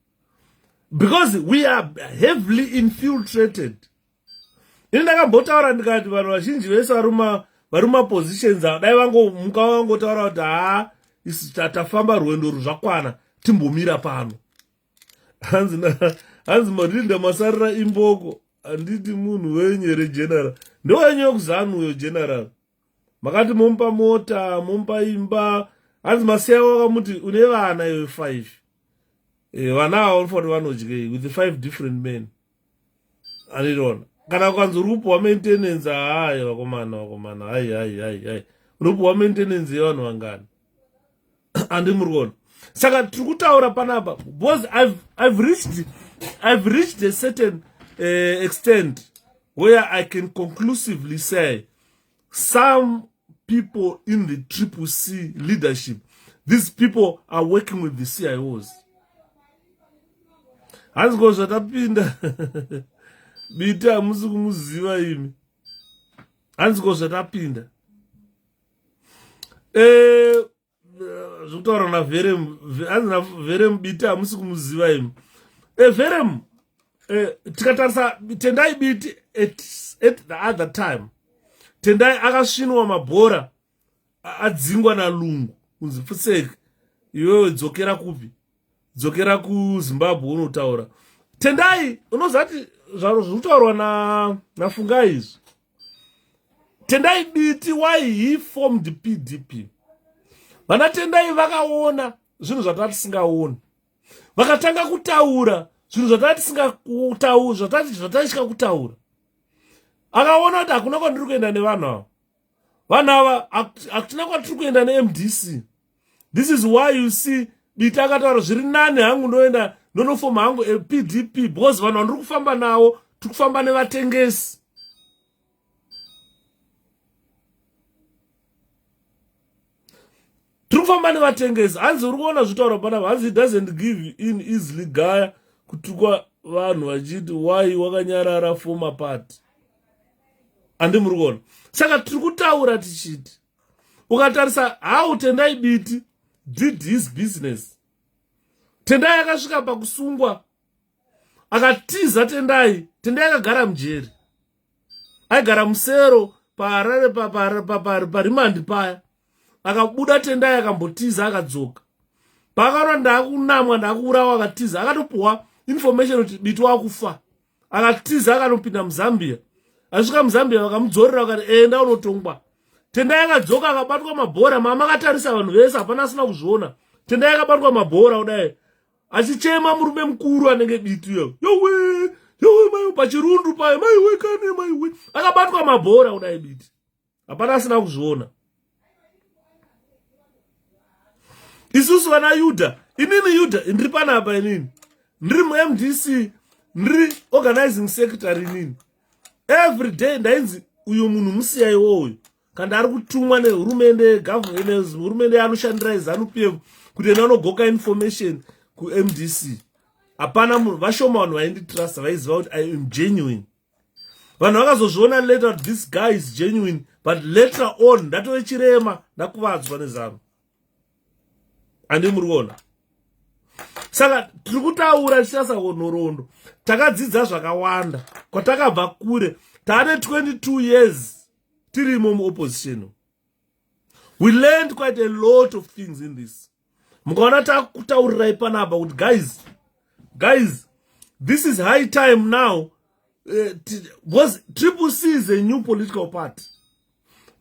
Because we are heavily infiltrated. Ini ndakambotaura ndikati vanhu vazhinji vese vari positions dai muka vangotaura kuti isi tatafamba rwendo rwakwana timbomira pano. Hanzi Marinda Masarira Imboko handiti munhu wenyere general. Ndowenye kuzanu uyo general. Makati mumpa mota, mumpa imba. Hanzi Masiya wakamuti une vana iwe 5. Vana avo vanofana vanodyei with the 5 different men. Andirona. Kana kwanza urupo maintenance vakomana hai urupo maintenance yevanhu vangani andimurikona. Saka tiri kutaura panapa because I've reached a certain extent where I can conclusively say some people in the 𝗵𝗃 leadership, these people are working with the CIOs. Hanzi kozvatapinda biti hamusi kumuziva imi. Hanzi kozvatapinda zvekutaura naVerem biti hamusi kumuziva imi. Verem tikatarisa Tendai biti at the other time, Tendai akasvinwa mabhora adzingwa nalungu kunzi Pfutseke iwewe dzokera kupi, dzokera kuZimbabwe unotaura. Tendai unozati zvaro zvekutaurwa naFungai izvi. Tendai biti why he formed the PDP. Vana Tendai vakaona zvinhu zvatati tisingaoni, vakatanga kutaura zvinhu zvatati tisingatyakusha kutaura. Akaona kuti hakuna kwandiri kuenda nevanhu ava. Vanhu ava hakutina kwatiri kuenda neMDC. This is why you see biti akataura zviri nani hangu ndoenda ndonofoma hangu PDP because vanhu vandiri kufamba navo tiri kufamba nevatengesi. Turufamba nevatengesi. Hanzi uri kuona zvitaura panapa. Hanzi doesn't give in easily gaya kutukwa vanhu vachiti why wakanyarara former party. Andi muri kuona. Saka tiri kutaura tichiti ukatarisa how Tendai biti did his business. Tendai akasvika pakusungwa akatiza Tendai akagara mujeri, aigara musero paHarare parimandi paya. Akabuda Tendai akambotiza akadzoka. Pakarwa ndakunamwa ndakuurawa akatiza akatopuwa information kuti biti wakufa. Akatiza akanopinda muZambia. Asvika muZambia vakamudzorera vakati enda unotongwa. Tendai akadzoka akabatwa mabhora, mama akatarisa vanhu vese hapana asina kuzviona. Tendai akabatwa mabhora kudai achichema murume mukuru anenge biti yo. Yowe mai pachirundu paye maiwe kane maiwe. Akabatwa mabhora kudai biti. Hapana asina kuzviona. Isusu vana Yuda, inini Yuda ndiri panapa inini. Ndiri muMDC, ndiri organizing secretary inini. Every day ndainzi uyo munhu muCIO uyu. Kandi ari kutumwa nehurumende, hurumende anoshandira ZANU-PF kuti anogoka information kuMDC. Hapana munhu vashoma vanhu vainditrust vaiziva kuti I am genuine. Vanhu vakazozviona later that this guy is genuine, but later on ndatove chirema ndakuvadzwa nezano. Handi muri kuona. Saka tiri kutaura tichitasa nhoroondo. Takadzidza zvakawanda kwatakabva kure. Taane 22 years tirimo muopposition. We learned quite a lot of things in this. Mukaona takutaurirai panapa kuti guys, this is high time now. Was 𝗶𝗶𝗃 is a new political party.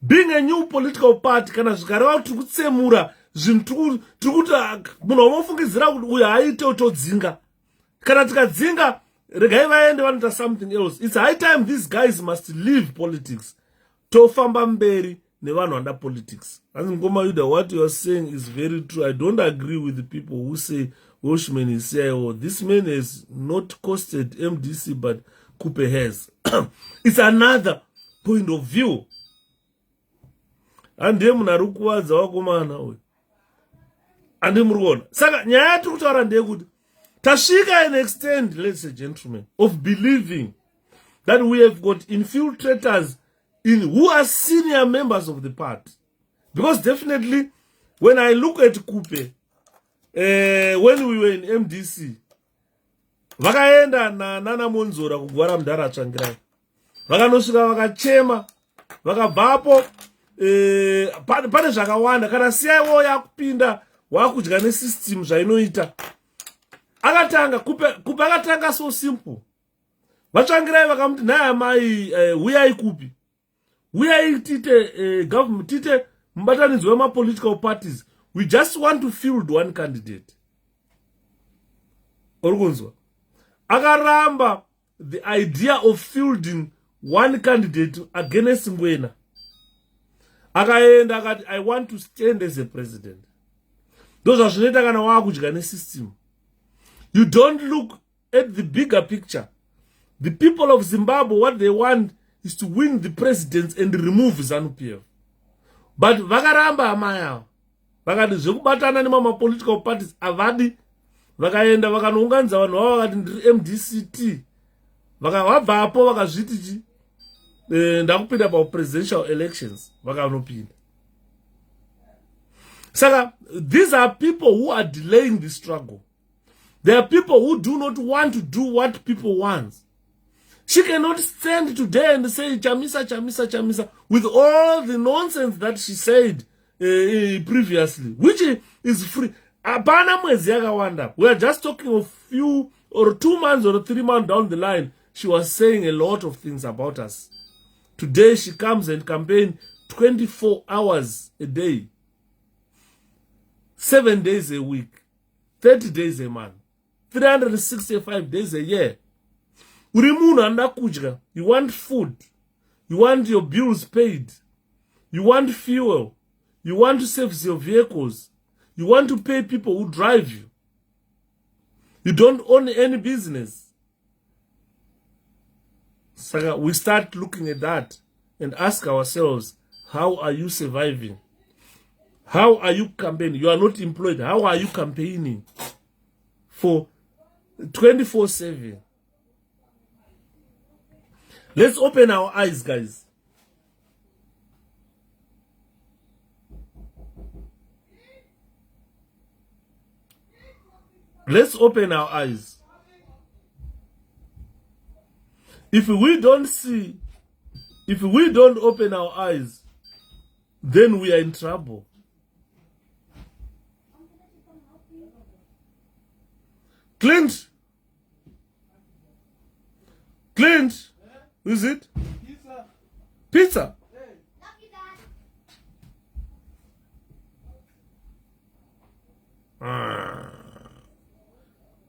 Being a new political party, kana zvikareva kuti kutsemura zvinhu tiri kuti munhu wamofungidzira kuti uyu haaite utodzinga. Kana tikadzinga regai vaende vanoita something else. It's high time these guys must leave politics. Tofamba mberi nevanhu vanda politics. And Ngoma Yuda, what you are saying is very true. I don't agree with the people who say 𝗏𝗵𝗺𝗺𝗃, this man has not costed MDC but 𝗂𝗶 has. It's another point of view. And them narukuwadza wakomana we. And them murikuona. Saka nyaya tiri kutaura ndeyekuti tasvika an extent, ladies and gentlemen, of believing that we have got infiltrators in who are senior members of the party. Because definitely, when I look at 𝗂𝗶, when we were in MDC, vakaenda nana Monzora kugwara mudhara tsvangirai. Vakanosvika vakachema, vakabvapo, pane zvakawanda. Kana siyaiwo yakupinda wakudya nesystem zvainoita. Akatanga 𝗂𝗶 akatanga so simple. Vatsvangirai vakamuti nhai amai uyai 𝗂𝗶. Uyai tite government tite mubatanidzwe wema-political parties. We just want to field one candidate. Orikunzwa. Akaramba the idea of fielding one candidate against Ngwena. Akaenda akati, I want to stand as a president. Those are zvinoita kana wakudya nesystem. You don't look at the bigger picture. The people of Zimbabwe, what they want is to win the president and remove ZANU-PF. But vakaramba amaya. Vakati zvekubatana nemama-political parties avadi. Vakaenda vakanounganidza vanhu vavo vakati ndiri MDCT. Vakabvapo vakazviti ndakupinda pa-presidential elections. Vakanopinda. Saka, these are people who are delaying the struggle. There are people who do not want to do what people want. She cannot stand today and say 𝗵𝗵𝗺𝗵𝗺𝗵𝗵 with all the nonsense that she said previously, which is free. Apana mwezi yakawanda. We are just talking of few or 2 months or 3 months down the line. She was saying a lot of things about us. Today she comes and campaigns 24 hours a day, 7 days a week, 30 days a month, 365 days a year. Uri munhu anoda kudya. You want food. You want your bills paid. You want fuel. You want to service your vehicles. You want to pay people who drive you. You don't own any business. So we start looking at that and ask ourselves, how are you surviving? How are you campaigning? You are not employed. How are you campaigning for 24/7? Let's open our eyes, guys. Let's open our eyes. If we don't see, if we don't open our eyes, then we are in trouble. Clint, who is it? Pizza.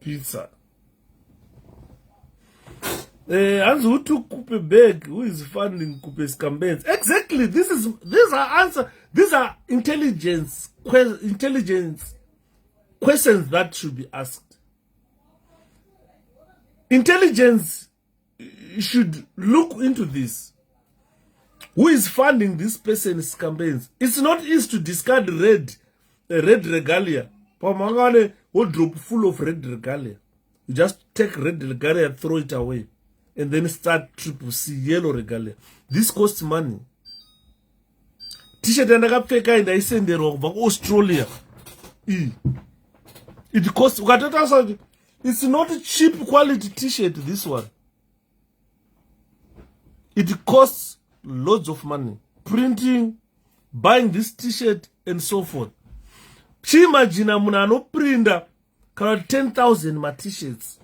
Pizza. And who took 𝗂𝗶 bag? Who is funding 𝗂𝗶's campaigns? Exactly. These are answers. These are intelligence questions that should be asked. Intelligence should look into this. Who is funding this person's campaigns? It's not easy to discard red regalia. Pamangane wardrobe full of red regalia. You just take red regalia and throw it away. and then start 𝗶𝗶𝗃 yellow regalia. This costs money. T-shirt andakapfeka ndaisenderwa kubva kuAustralia. It costs, it's not a cheap quality t-shirt, this one. It costs loads of money. Printing, buying this t-shirt, and so forth. Chimagina muna anoprinda kana 10,000 ma t-shirts.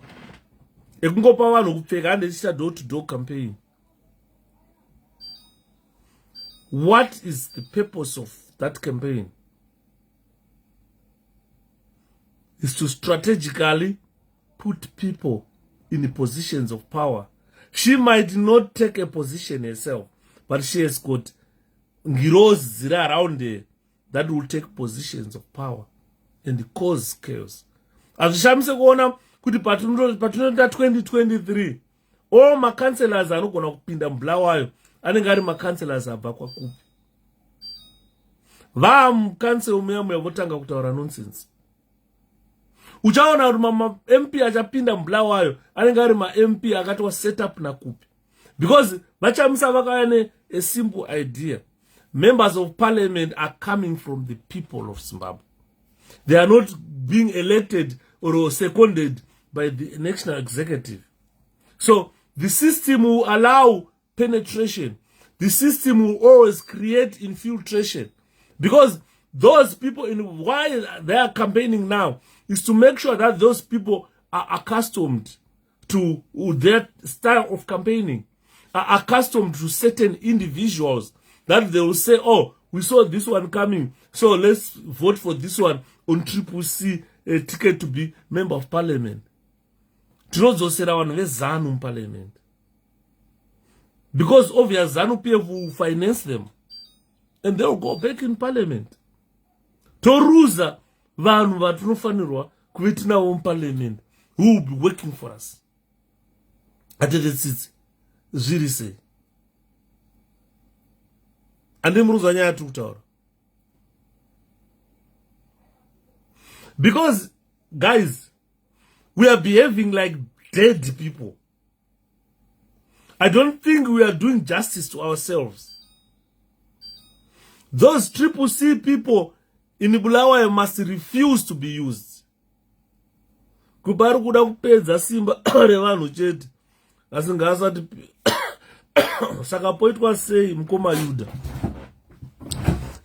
Ekungopa vanhu kupfeka andichita door-to-door campaign. What is the purpose of that campaign? Is to strategically put people in positions of power. She might not take a position herself, but she has got heroes around her that will take positions of power and cause chaos. Azvishamise kuona kuti patinoita 2023 all makancelors anogona kupinda mubulawayo anenge ari makancelors abva kwakupi. Vamukansel muya votanga kutaura nonsense. Uchaona kuti ma-MP achapinda mubulawayo anenge ari ma-MP akati set up nakupi. Because vachamisa vakauya a simple idea. Members of parliament are coming from the people of Zimbabwe. They are not being elected or seconded by the national executive. So the system will allow penetration. The system will always create infiltration. Because those people, why they are campaigning now, is to make sure that those people are accustomed to their style of campaigning, are accustomed to certain individuals, that they will say, oh, we saw this one coming, so let's vote for this one on 𝗶𝗶𝗃 a ticket to be member of parliament. Tinozosera vanhu veZANU parliament. Because obviously ZANU PF will finance them. And they will go back in parliament. Toruza vanhu vatinofanirwa kuve tinavo muparliament who will be working for us. Atete zviri sei. Andimuruzwa nyaya yatiri kutaura. Because, guys, we are behaving like dead people. I don't think we are doing justice to ourselves. Those 𝗶𝗃𝗃 people in Bulawayo must refuse to be used. Kupari kuda kupedza simba revanhu chete. Asi ngaasati saka poitwa sei mukoma Yuda.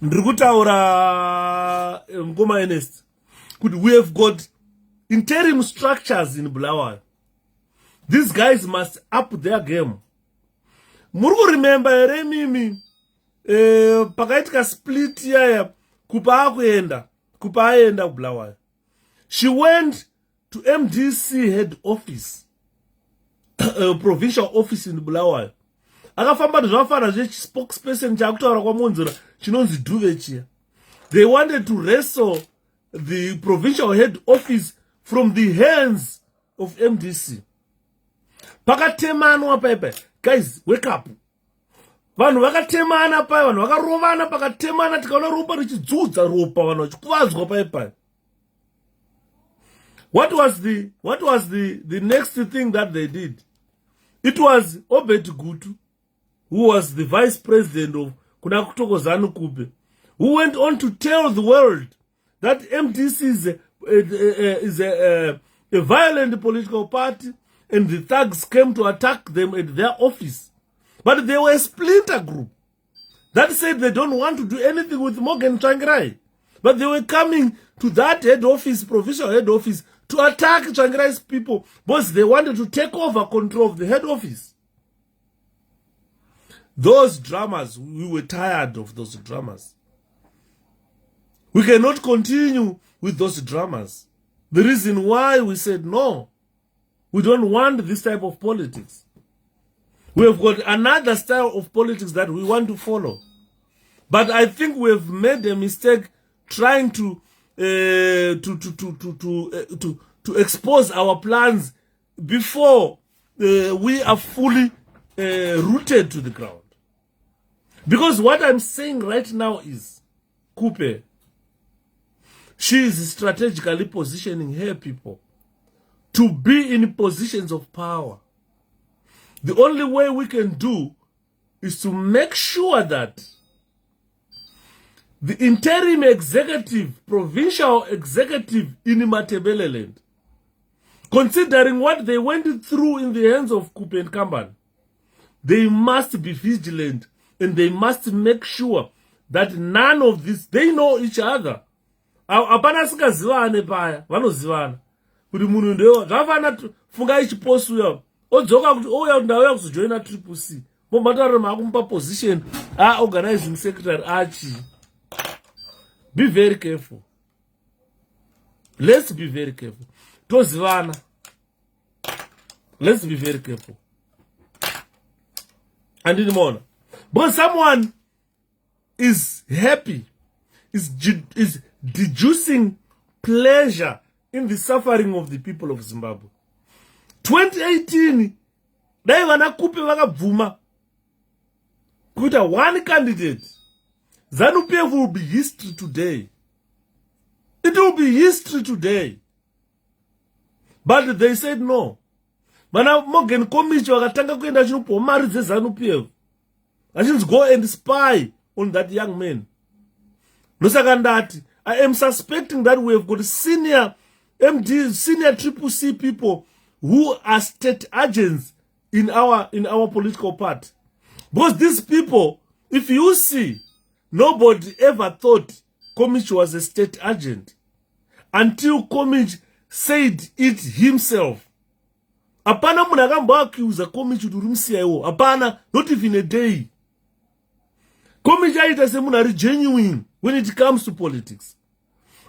Ndiri kutaura mukoma Ernest. We have got interim structures in Bulawayo. These guys must up their game. Muri remember ere mimi pakaitika split yaya kupa aenda kuBulawayo. She went to MDC head office, provincial office in Bulawayo. Akafamba zvafana spokesperson chakutaura kwamonzera chinonzi 𝗵𝘃𝗲𝗃. They wanted to wrestle the provincial head office from the hands of MDC. Pakatemanwa paipai. Guys, wake up. Vanhu vakatemana pai, vanhu vakarovana pakatemana, tikaona ropa richidzudza ropa, vanhu vachikuvadzwa paipai. What was the next thing that they did? It was 𝗵𝘃𝗲𝗀, who was the vice president of 𝗂𝗃𝗃𝗀𝗃, who went on to tell the world that MDC is a violent political party, and the thugs came to attack them at their office. But they were a splinter group that said they don't want to do anything with Morgan Tsvangirai. But they were coming to that head office, provincial head office, to attack Tsvangirai's people because they wanted to take over control of the head office. Those dramas, we were tired of those dramas. We cannot continue with those dramas. The reason why we said no, we don't want this type of politics. We have got another style of politics that we want to follow. But I think we have made a mistake trying to expose our plans before we are fully rooted to the ground. Because what I'm saying right now is, Kupe, she is strategically positioning her people to be in positions of power. The only way we can do is to make sure that the interim executive, provincial executive in 𝗵𝗵𝗺𝗃, considering what they went through in the hands of 𝗄𝗶𝗃𝗀𝗃, they must be vigilant and they must make sure that none of this, they know each other. Apana sikazivane paya, vanozivana. Kuti munhu ndewo, zvafana funga ichiposi uya, odzoka kuti ouya ndauya kuzojoina 𝗵𝗶𝗃. Mombatara makumpa position, organizing secretary achi. Be very careful. Let's be very careful. Tozivana. Let's be very careful. And in the morning. But someone is happy, is deducing pleasure in the suffering of the people of Zimbabwe. 2018, dai 𝗏𝗵𝗶𝗃𝗃𝗀 kuita one candidate. ZANU-PF will be history today. It will be history today. But they said no. Mana Morgan Commission wakatanga kuenda chinopuwa mari dzeZANU-PF. Achinzi go and spy on that young man. Nosaka ndati, I am suspecting that we have got senior MD, senior 𝗶𝗶𝗃 people who are state agents in our political party. Because these people, if you see, nobody ever thought Komich was a state agent until Komich said it himself. Apana munhu akamboaccuse Komich kuti uri muCIO. Apana, not even a day. Komich aita semunhu ari genuine when it comes to politics.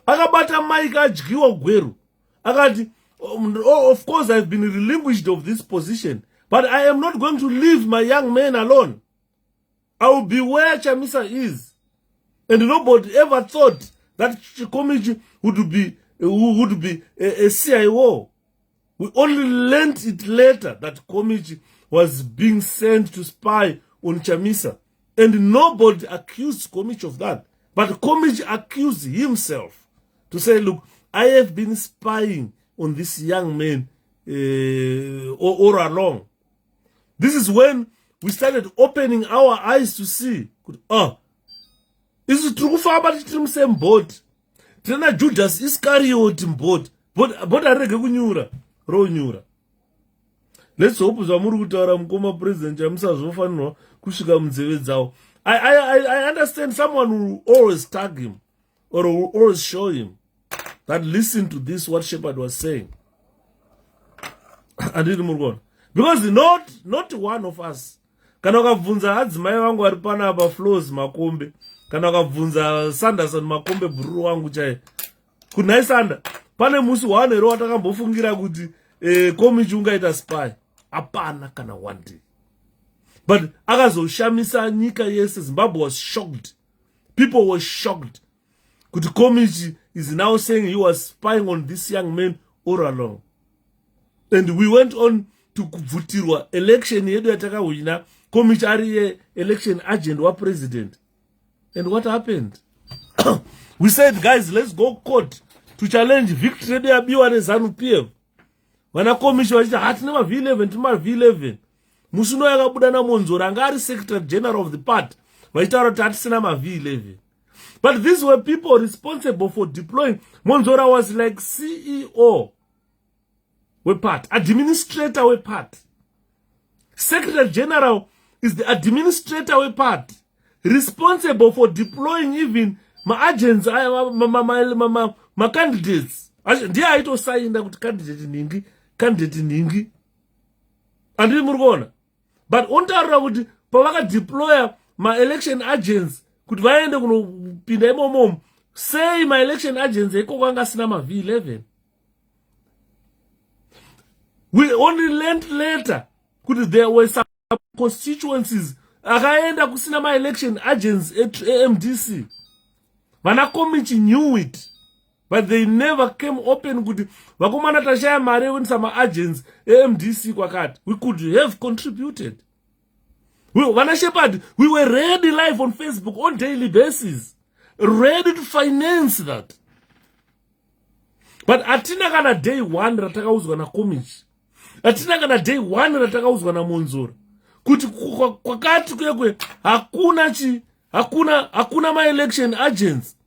Akabata mic adyiwa gwero. Akati, of course I've been relinquished of this position, but I am not going to leave my young men alone. I will be where Chamisa is. And nobody ever thought that Komich would be a CIO. We only learned it later that Komich was being sent to spy on Chamisa. And nobody accused Komich of that. But Komich accused himself to say, look, I have been spying on this young man all along. This is when we started opening our eyes to see, is it true for about the same boat? Tena Judas Iscariot boat. But arege kunyura. Ro nyura. Let's hope zamuri kutaura mukoma president chamusazofanirwa kusvika munzeve dzawo. I understand someone will always tag him or will always show him that listen to this what Shepherd was saying. And it murgona. Because not one of us. Kana ukabvunza adzimai vangu vari pana apa flows Makombe. Kana ukabvunza Sanderson Makombe bhururu wangu chaiye. Kunhai Sanda, pane musi waanero watakambofungira kuti Komich ungaita spy. Apana kana one day. But akazoshamisa nyika yese. Zimbabwe was shocked. People were shocked. Kuti Komich is now saying he was spying on this young man all along. And we went on to kubvutirwa election yedu yatakawina. Komich ari election agent wa president. And what happened? We said, guys, let's go court to challenge victory yedu yabiwa neZANU-PF. Wana Komich vachiti hatina 𝗵𝗶𝗃 tima 𝗵𝗶. Musuno yakabudana Monzora anga ari secretary general of the party. Vachitaura kuti hatisina 𝗵𝗶. But these were people responsible for deploying. Monzora was like CEO part, administrator part. Secretary General is the administrator part, responsible for deploying even my agents, my candidates. Ndiye aitosainda kuti candidate ningi. Andiri murikuona. But ontaura kuti pavaka deploya my election agents kuti vaende kunopinda imomo, say my election agents eko kwanga sina 𝗵𝗶. We only learned later that there were some constituencies akaenda kusina ma-election agents at MDC. Vana Komich knew it, but they never came open kuti vakomana tashaya mari when ma-agents MDC kwakati. We could have contributed. Vana Shepherd, we were ready live on Facebook on daily basis, ready to finance that. But atina kana day one ratakauzwa na Komich. Hatina kana day 1 ratakauzwa naMonzora kuti kwakati kuyekwe hakuna ma-election agents.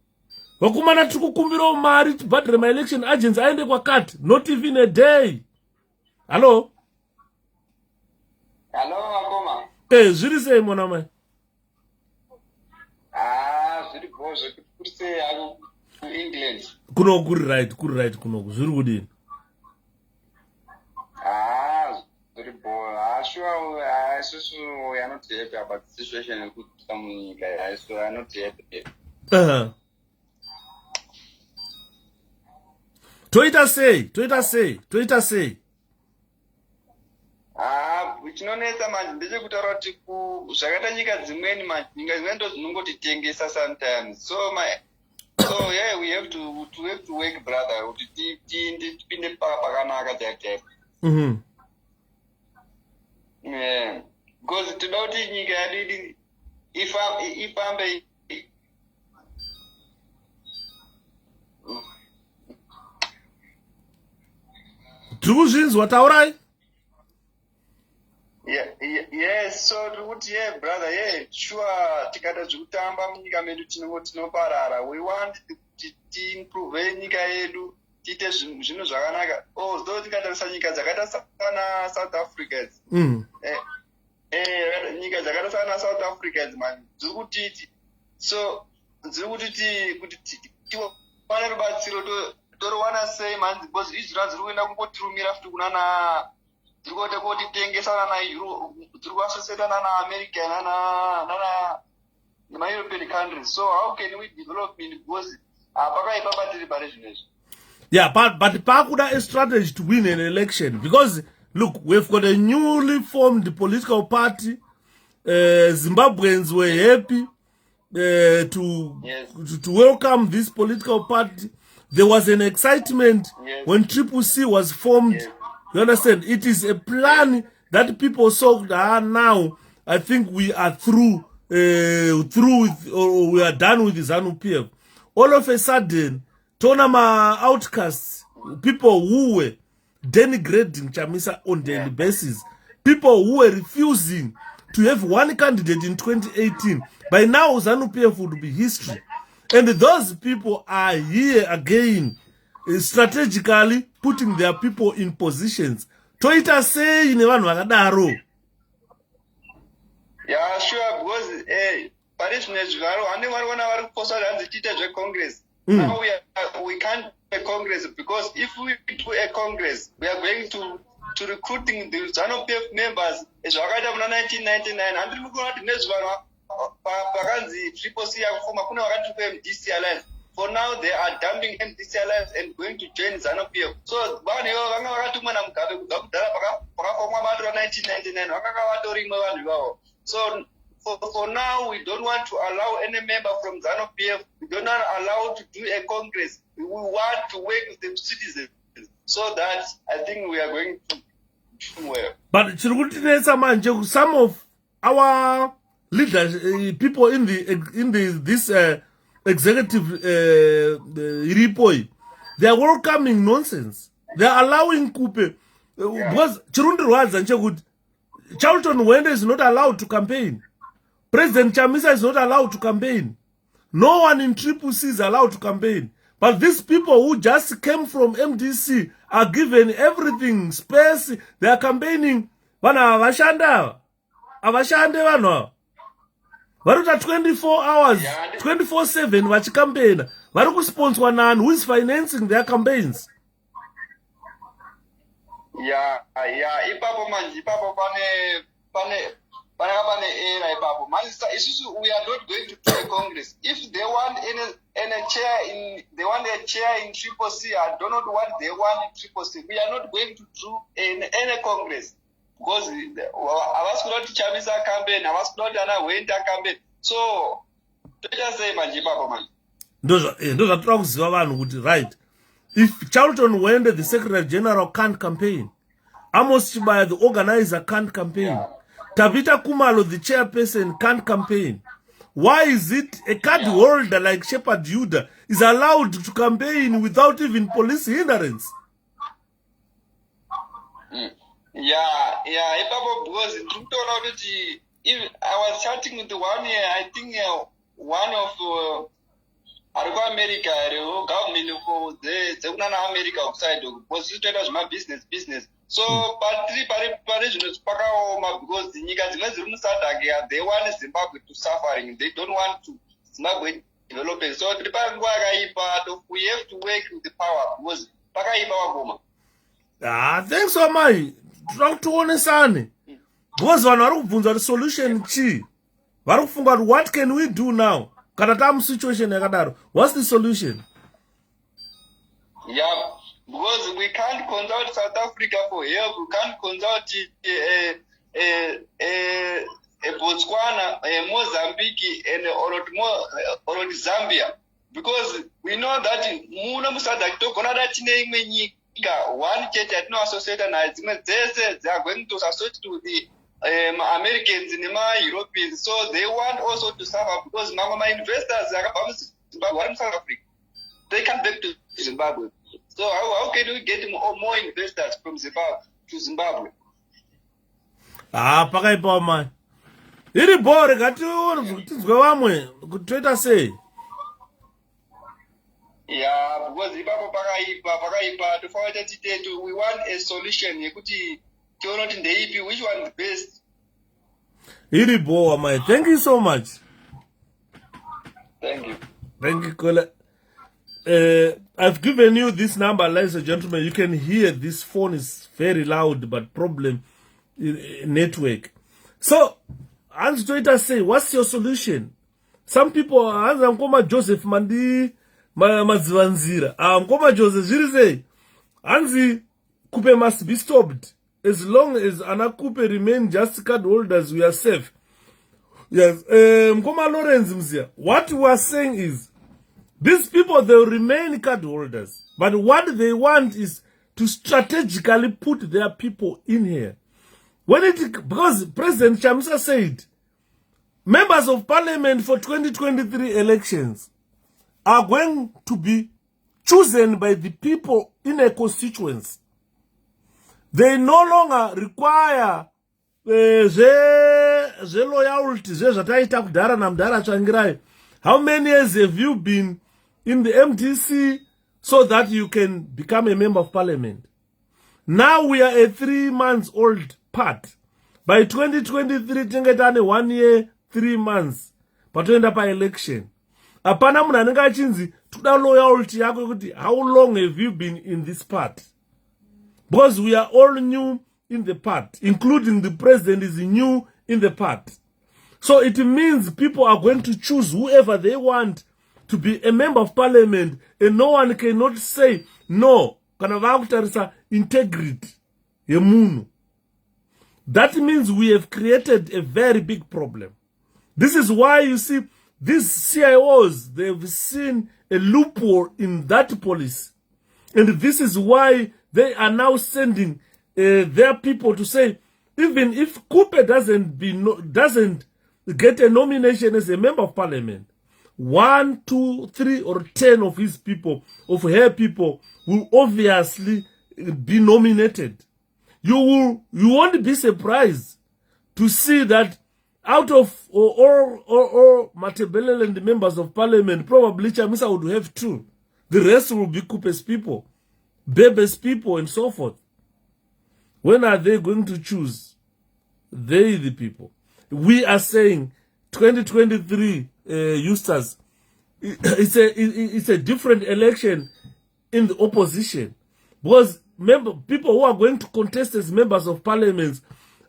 Vakumana tiri kukumbirawo mari tibhadhire ma-election agents aende kwakati, not even a day. Hello? Hello, Akoma. Zviri sei mwana mai? Zviri bhozvo kuti sei aku England. Kuno kuri right kuno zviri kudini? Zviri bhozvo. Sure, isusu we are not happy about the situation yekuita munyika. So we are not happy. Toita sei. Chinonetsa manje ndechekutaura kuti zvakaita nyika dzimweni nyika dzimweni ndo dzinongotitengesa sometimes. So yeah, we have to work, brother, kuti tipinde pakanaka type. Yeah, because toda kuti nyika yedu ifambe Druzhinzwa taurai? Yes, so yeah, brother, yeah, sure, tikada zvekutamba munyika medu tinoparara. We want to improve nyika yedu, tiite zvinhu zvakanaka. Though tikatarisa nyika dzakaita sana South Africans. Nyika dzakaita sana South Africans, man, dziri kutiti. So dziri kuti tiwane rubatsiro toriwana sei, man, because Israel dziri kuenda kungotirumira futi kunana tiri kuenda kotitengesana naEuro, tiri kuasosiyetana naAmerica nana-European countries. So how can we develop in because pakaipa patiri pari zvinezvi? Yeah, but pakuda a strategy to win an election, because look, we've got a newly formed political party. Zimbabweans were happy to welcome this political party. There was an excitement when _C was formed. You understand? It is a plan that people saw. Now I think we are through with, or we are done with ZANU-PF. All of a sudden, Tonama outcasts, people who were denigrating Chamisa on daily basis, people who were refusing to have one candidate in 2018. By now, ZANU-PF would be history. And those people are here again, strategically putting their people in positions. Toita say in one wakadaro. Yeah, sure, because Paris Nezvaro, and one our post and the teachers Congress. Now we can't do a Congress, because if we do a Congress, we are going to recruiting the ZANU-PF members. It's 1999, and we go to Nezvaro. For now, they are dumping MDC Alliance and going to join ZANU-PF. So, so for now, we don't want to allow any member from ZANU-PF. We do not allow to do a Congress. We want to work with the citizens. So that I think we are going to do well. But some of our leaders, people in this executive report, they are welcoming nonsense. They are allowing Kupe because Charlton Wende is not allowed to campaign. President Chamisa is not allowed to campaign. No one in _C is allowed to campaign. But these people who just came from MDC are given everything, space. They are campaigning. Avashande vano. Varuta 24 hours, 24/7 vachicampaign. Varuku sponsor none. Who is financing their campaigns? Yeah. Ipapo manje, ipapo pane era ipapo. We are not going to do a Congress. If they want any chair they want a chair in _C, I don't know what they want in _C. We are not going to do any Congress. Because I was not Chamisa campaign, I was not Anna Winter campaign. So, just say Majipa man. Those are talks right. If Charlton Wende, the Secretary General, can't campaign, Amos Chibaya, the organizer, can't campaign, Tabitha Kumalo, the chairperson, can't campaign. Why is it a card holder like 𝗄𝗶𝗹𝗹 is allowed to campaign without even police hindrance? Yeah, ipapo because ndikutoona kuti I was chatting with one, I think one of ari kuamerica government for dzekunana america outside because zvitoita zvemabusiness so patiri pari zvino pakaoma because nyika dzimwe dziri musadhak they want Zimbabwe to suffering, they don't want to Zimbabwe developing, so tiri panguva yakaipa, we have to work with the power because pakaipa wakoma. Thanks so much. Tinokuonesane because vanhu vari kubvunza kuti solution chi, vari kufunga kuti what can we do now kana tamu situation yakadaro, what's the solution? Yeah, because we can't consult South Africa for help, we can't consult Botswana, Mozambique, and or Zambia, because we know that muna musadhak togona chine imwe nyika one church atinoassociate nayo, dzimwe dzese they are going to associate to the Americans nema-Europeans, so they want also to suffer because mamwe ma-investors akabva muZimbabwe vari muSouth Africa, they come back to Zimbabwe. So how can we get more investors from Zimbabwe to Zimbabwe? Pakaipa mai. Iri bhore tidzwe vamwe kuti toita sei? Yeah, because ipapo pakaipa tofanira titetu, we want a solution yekuti tione kuti ndeipi, which one is best. Iri bhore mai. Thank you so much. Thank you. Thank you, Kola. I've given you this number, ladies and gentlemen. You can hear this phone is very loud, but problem network. So, Hans Twitter say, what's your solution? Some people, Hans Ankoma Joseph Mandi Madzivanzira. Ankoma Joseph, Jiri say, Hansi Kupe must be stopped. As long as Anakupe remain just card holders, we are safe. Yes, Mkoma Lawrence Mzia. What we are saying is, these people, they will remain card holders. But what they want is to strategically put their people in here. Because President Chamisa said, members of parliament for 2023 elections are going to be chosen by the people in a constituency. They no longer require loyalty. How many years have you been in the MDC so that you can become a member of parliament? Now we are a 3 months old part. By 2023, tingetane 1 year, 3 months. Patoenda pa election. Apana muna nenga chinzi, tuda loyalty yako kuti, how long have you been in this part? Because we are all new in the part, including the president is new in the part. So it means people are going to choose whoever they want to be a member of parliament, and no one cannot say no. Kana vakutarisa integrity yemunhu. That means we have created a very big problem. This is why you see these CIOs, they've seen a loophole in that policy. And this is why they are now sending their people to say, even if Kupe doesn't get a nomination as a member of parliament, 1, 2, 3, or 10 of his people, of her people, will obviously be nominated. You won't be surprised to see that out of all Matebele and the members of parliament, probably Chamisa would have 2. The rest will be Kupe's people, Bebe's people, and so forth. When are they going to choose? They, the people. We are saying 2023 Eustace, it's a different election in the opposition, because people who are going to contest as members of parliament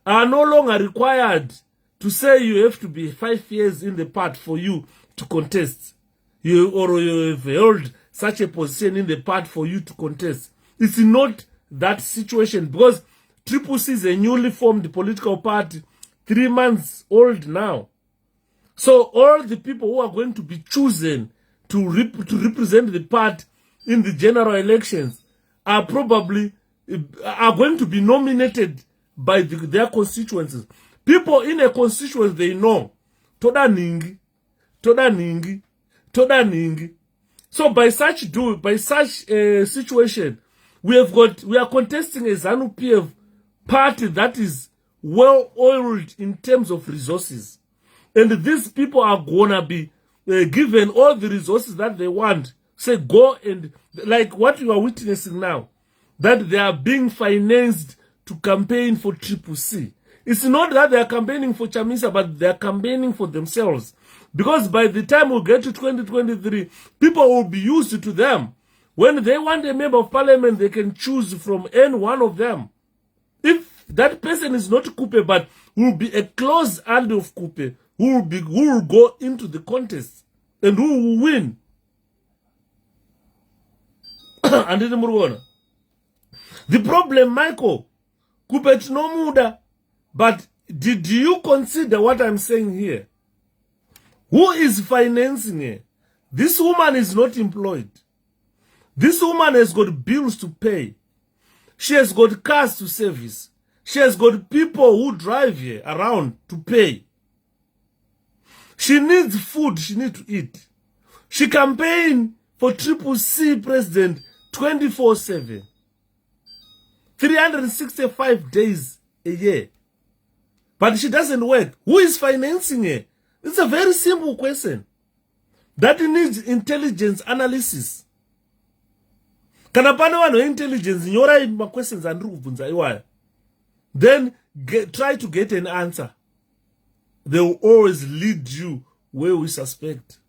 are no longer required to say you have to be 5 years in the part for you to contest, or you have held such a position in the part for you to contest. It's not that situation, because 𝗏𝗏C is a newly formed political party, 3 months old now. So all the people who are going to be chosen to represent the party in the general elections are probably going to be nominated by their constituencies. People in a constituency, they know toda ningi. So by such situation, we are contesting a ZANU-PF party that is well oiled in terms of resources. And these people are gonna be given all the resources that they want. Say, go and, like what you are witnessing now, that they are being financed to campaign for 𝗶𝗶𝗃. It's not that they are campaigning for Chamisa, but they are campaigning for themselves. Because by the time we get to 2023, people will be used to them. When they want a member of parliament, they can choose from any one of them. If that person is not 𝗂𝗶, but will be a close ally of 𝗂𝗶, who will go into the contest and who will win. And the problem, Michael, 𝗂𝗶 tinomuda, but did you consider what I'm saying here? Who is financing her? This woman is not employed. This woman has got bills to pay. She has got cars to service. She has got people who drive her around to pay. She needs food. She needs to eat. She campaigned for 𝗶𝗃𝗃 president 24/7. 365 days a year. But she doesn't work. Who is financing her? It's a very simple question that needs intelligence analysis. Kana pane vanhu intelligence, nyorai ma questions andiri kubvunza iwaya. Then try to get an answer. They will always lead you where we suspect.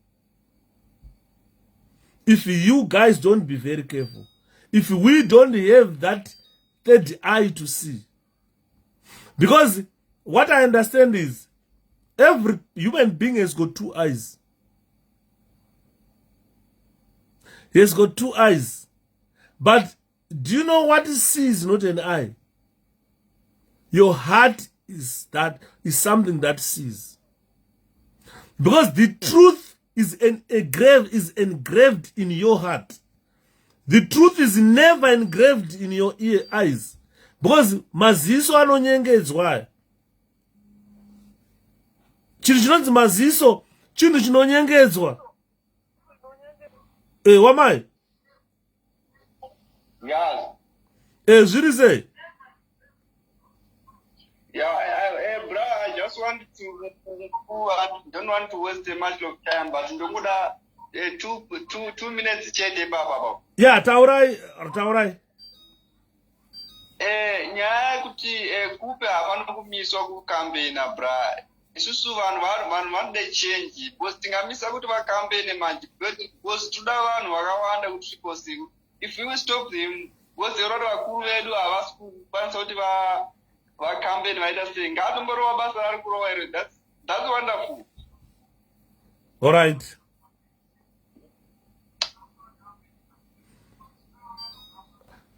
If you guys don't be very careful, if we don't have that third eye to see, because what I understand is every human being has got two eyes. He has got two eyes. But do you know what sees, not an eye? Your heart is something that sees. Because the truth is engraved in your heart. The truth is never engraved in your eyes. Because maziso anonyengedzwa. Chinhu chinonzi maziso chinhu chinonyengedzwa. Wamai? Yes. Zviri sei? Yeah, bro, I just want to, I don't want to waste much of time, but ndokuda 2 minutes chete baba. Yeah, taurai. Nyaya yekuti 𝗂𝗶 hapana kumiswa kukampena bra. Isusu vanhu vanode change. Because tingamisa kuti vakampene manje. Because toda vanhu vakawanda kuti zvikosiku. If we stop them, because they already vakuru vedu havasi kukwanisa kuti vakampene vaita sei. Ngatomborowa basa rari kurova iro. That's wonderful. All right.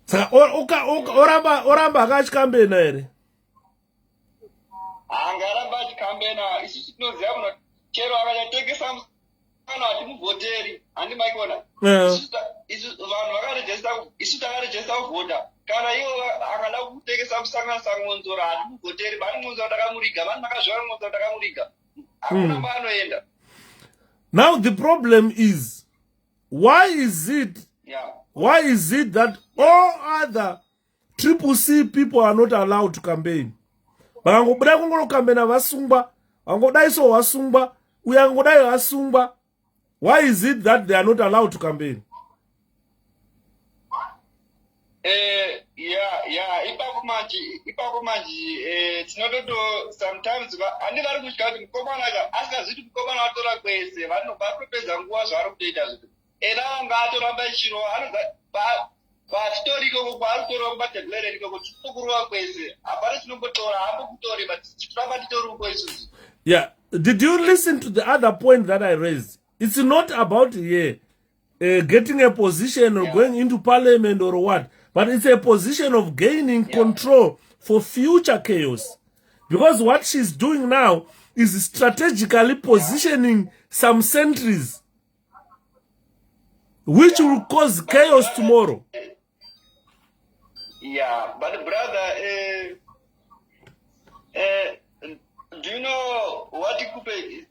Saka oramba akachikambena here. Angaramba achikambena isusu tinoziva kuti chero akachatengesa musana hatimuvhoteri handi maikona. Vanhu vakarejesta isu takarejesta kuvhota. Kana iwo akada kutengesa musangonzora hatimuvhoteri. Vanongonzora takamuriga. Vanhu vakazviva vanongonzora takamuriga. Hakuna paanoenda. Now the problem is, why is it that all other 𝗶𝗃𝗃 people are not allowed to campaign? Vakangobuda kungorokambena vasungwa, vangodaiso vasungwa, uyangodai vasungwa. Why is it that they are not allowed to campaign? Ipapo manje tinototo sometimes handi vari kutya kuti mukomana asingazviti mukomana watora kwese vanopedza nguva zvavari kutoita zvito ena ngaatoramba ichirova pasitori ikoko kwaari kutorova kumadeclarate ikoko titokurova kwese hapana tinombotora hambokutori but titoramba titoriuko isusu. Yeah, did you listen to the other point that I raised? It's not about getting a position or going into parliament or what, but it's a position of gaining control for future chaos. Because what she's doing now is strategically positioning some sentries which will cause chaos tomorrow. Yeah, but brother, do you know what 𝗂𝗶 is?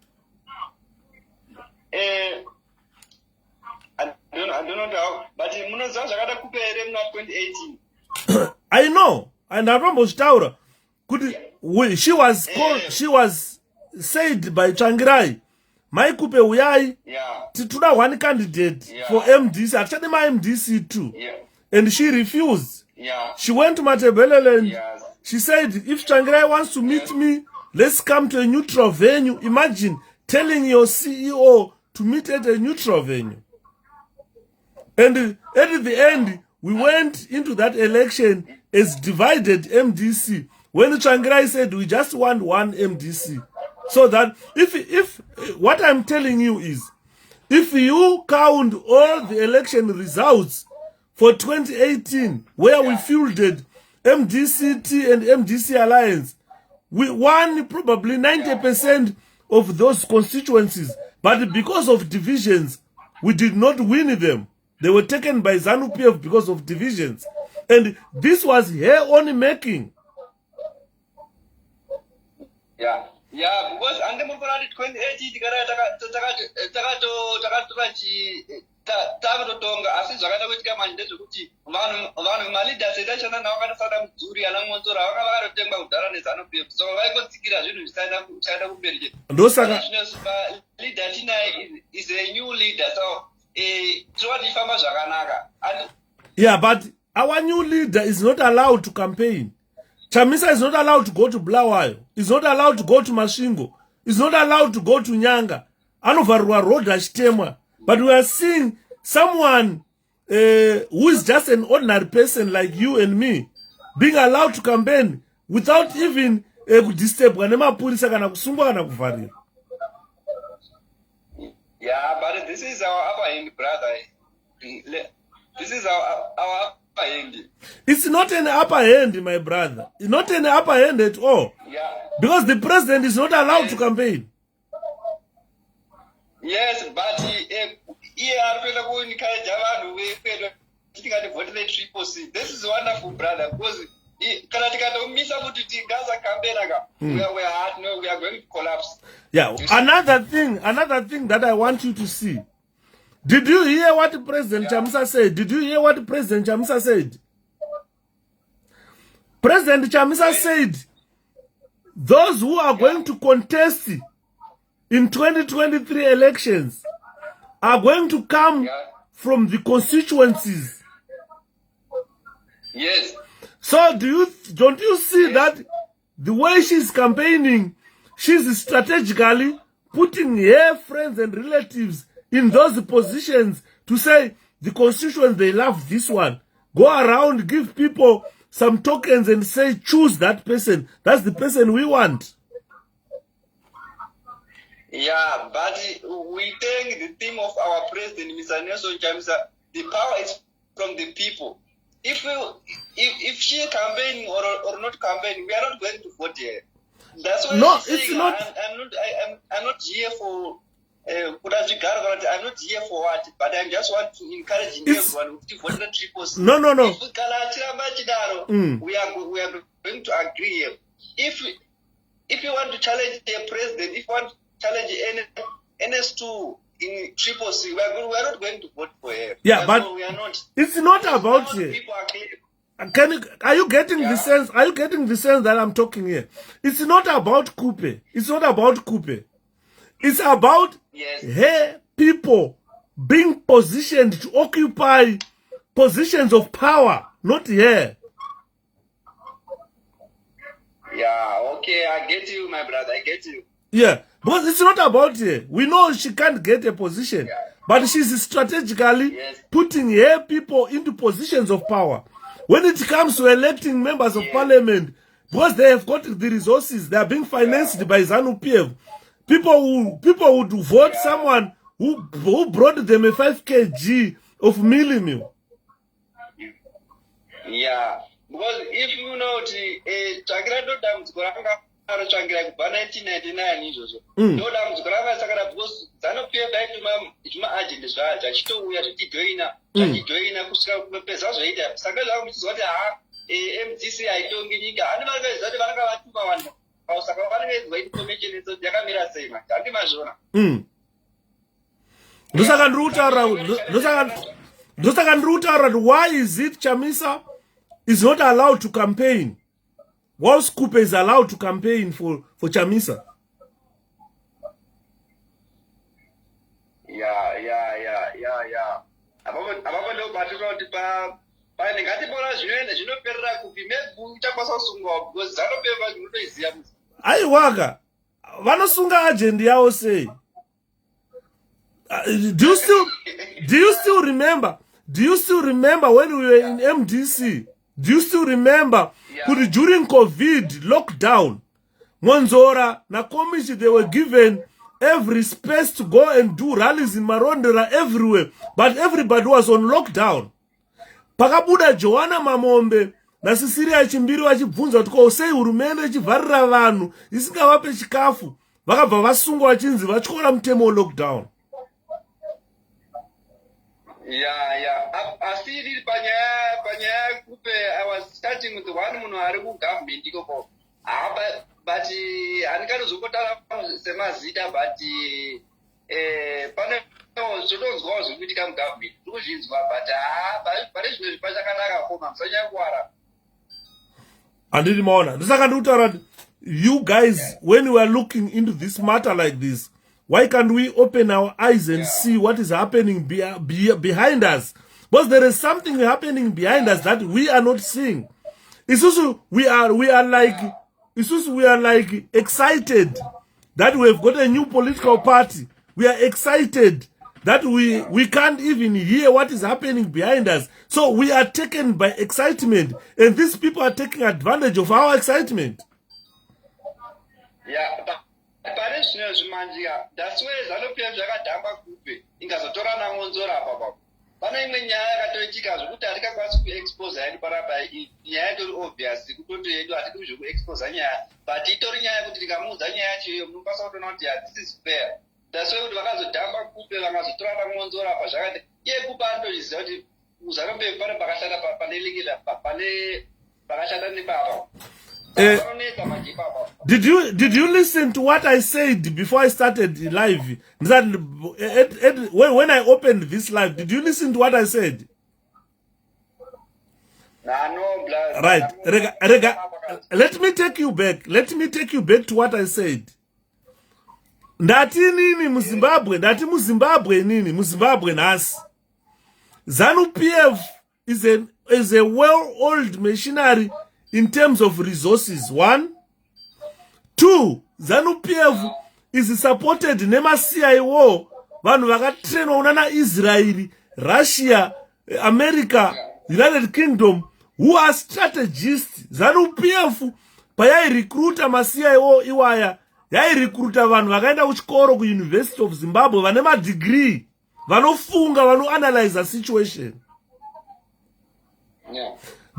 I don't know how, but munoziva zvakada 𝗂𝗶 here muna 2018. I know. and Taura, she was called, she was said by Tsvangirai, Maikupe uyai, tituda one candidate for MDC, actually my MDC too. And she refused. She went to Matebele and she said, if Tsvangirai wants to meet me, let's come to a neutral venue. Imagine telling your CEO to meet at a neutral venue. And at the end, we went into that election as divided MDC. When Tsvangirai said, we just want one MDC. So that if what I'm telling you is, if you count all the election results for 2018, where we fielded MDC-T and MDC Alliance, we won probably 90% of those constituencies. But because of divisions, we did not win them. They were taken by ZANU-PF because of divisions. And this was her own making. Yeah, because and the 2018 takatonga asi zvakatoitika manje zvekuti vanhu maleaders edachana nawo kanofanira mudzuri anamonsora vakatengwa kudhara nezANU-PF so vaikotsikira zvinhu zvichaenda kumberi chete ndosaka leader tinaye is a new leader so tinoda ifamba zvakanaka. Yeah, but our new leader is not allowed to campaign. Chamisa is not allowed to go to Bulawayo. Is not allowed to go to Masvingo. Is not allowed to go to Nyanga. Anovarwa road achitemwa. But we are seeing someone who is just an ordinary person like you and me being allowed to campaign without even kudistebwa nemapurisa kana kusungwa kana kuvharirwa. Yeah, but this is our upper hand, brother. This is our upper hand. It's not an upper hand, my brother. It's not an upper hand at all. Yeah. Because the president is not allowed to campaign. Yes, but this is wonderful, brother, because we are going to collapse. Yeah, another thing that I want you to see. Did you hear what President Chamisa said? Did you hear what President Chamisa said? President Chamisa said, those who are going to contest in 2023 elections are going to come from the constituencies. Yes. So don't you see that the way she's campaigning, she's strategically putting her friends and relatives in those positions to say the constituents, they love this one. Go around, give people some tokens and say, choose that person. That's the person we want. Yeah, but we take the theme of our president, Mr. Nelson Chamisa, the power is from the people. If she campaigning or not campaigning, we are not going to vote here. That's why no, it's saying, not. I'm not here for I'm not here for what, but I just want to encourage everyone to vote the 𝗏𝗏𝗏. No. We are going to agree here. If you want to challenge a president, if you want to challenge NS2 in 𝗏𝗏𝗏, we are not going to vote for her. Yeah, but we are not. It's not about it. Are you getting the sense? Are you getting the sense that I'm talking here? It's not about 𝗏𝗏𝗏. It's not about 𝗏𝗏𝗏. It's about her people being positioned to occupy positions of power, not her. Yeah, okay, I get you, my brother, I get you. Yeah, because it's not about her. We know she can't get a position, but she's strategically putting her people into positions of power. When it comes to electing members of parliament, because they have got the resources, they are being financed by ZANU-PF. People would vote someone who brought them a 5 kg of 𝗏𝗵𝗺. Yeah, because if you know Tsvangirai ndodambudziko tsvangirai kubva 1999 izvozvo ndodambudziko rakasakara because ZANU-PF daituma agent zvacho achitouya tichijoina kusvika kupedza zvoita saka zvava muchiziva kuti MDC haitongi nyika ani vakaziva kuti vanenge vatuma vanhu saka vanenge information idzo yakamira sei manje handi mazvona. Ndosaka ndiri kutaura, why is it Chamisa is not allowed to campaign whilst 𝗂𝗶𝗹 is allowed to campaign for Chamisa. Apapo ndo patinoda kuti pane ngatibona zvinoperera kupi maybe uchakwanisa kusungwa because ZANU-PF zvinotoiziva. Aiwaka vanosunga agent yavo sei? Do you still remember when we were in MDC? Do you still remember during COVID lockdown, Monzora na Komichi, they were given every space to go and do rallies in Marondera everywhere, but everybody was on lockdown. Pakabuda Joanna Mamombe na Cecilia Chimbiri vachibvunza kuti sei hurumende ichivharira vanhu isingavape chikafu, vakabva vasungwa vachinzi vatyora mutemo lockdown. Asi panyaya 𝗂𝗶𝗹, I was starting with one munhu ari kugovernment ikoko. But andikatozongotara semazita, but pane zvotonzwawo zviri kuitika mugovernment, ndikuzvinzwa, but pane zvimwe zvipachakanaka koma musanyangwara. Andiri maona ndisaka ndikutaura kuti you guys, when we are looking into this matter like this, why can't we open our eyes and see what is happening behind us? Because there is something happening behind us that we are not seeing. It's also we are like excited that we have got a new political party. We are excited that we can't even hear what is happening behind us. So we are taken by excitement, and these people are taking advantage of our excitement. Pane zvimwe zvimanjira, that's why ZANU-PF zvakadhamba 𝗂𝗶𝗹 ingazotora naMonzora apapo. Pane imwe nyaya yakatoitika zvokuti hatikakwanisi kuexpose yedu parapa, nyaya itori obvious kutoti yedu hatidi zvekuexpose nyaya, but itori nyaya yekuti tikamuudza nyaya yacho iyo munokwanisa kutoona kuti this is fair. That's why kuti vakazodhamba 𝗂𝗶𝗹 vakazotora naMonzora apa zvakati iye 𝗂𝗶𝗹 anotoziva kuti ZANU-PF pane pakashata pane pakashata nepapa. Did you listen to what I said before I started live? When I opened this live, did you listen to what I said? No, right. Let me take you back. Let me take you back to what I said. Ndati nini muZimbabwe? Ndati muZimbabwe nini? muZimbabwe nasi. ZANU-PF is a well-oiled machinery in terms of resources. 1. 2, ZANU-PF is supported nema-CIO, vanhu vakatrainwa unana Israel, Russia, America, United Kingdom, who are strategists. ZANU-PF payairecruita ma-CIO iwaya, yairecruita vanhu vakaenda kuchikoro kuUniversity of Zimbabwe vane madegree, vanofunga, vanoanalyze a situation.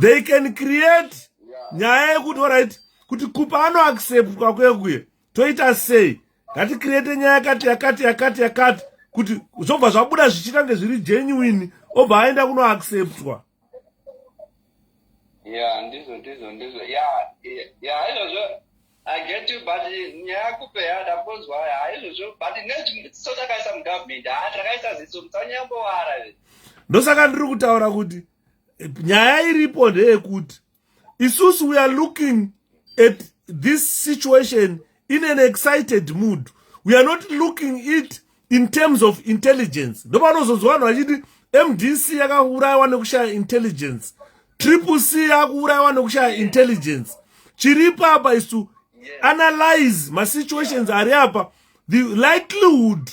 They can create nyaya yekuti alright kuti 𝗂𝗶𝗹 anoacceptwa kwekuye toita sei, ngaticreate nyaya yakati kuti zvobva zvabuda zvichita ngezviri genuine obva aenda kunoacceptwa. Ndizvo izvozvo I get you, but nyaya 𝗂𝗶𝗹 ndaponzwa izvozvo, but neziso takaisa mugovernment takaisa ziso musanyambowara. Ndosaka ndiri kutaura kuti nyaya iripo ndeyekuti isusu we are looking at this situation in an excited mood. We are not looking it in terms of intelligence. Ndopanozonzwa vanhu vachiti MDC yakaurayiwa nekushaya intelligence, 𝗶𝗶𝗃 yakaurayiwa nekushaya intelligence. Chiripo apa is to analyze ma situations ari apa, the likelihood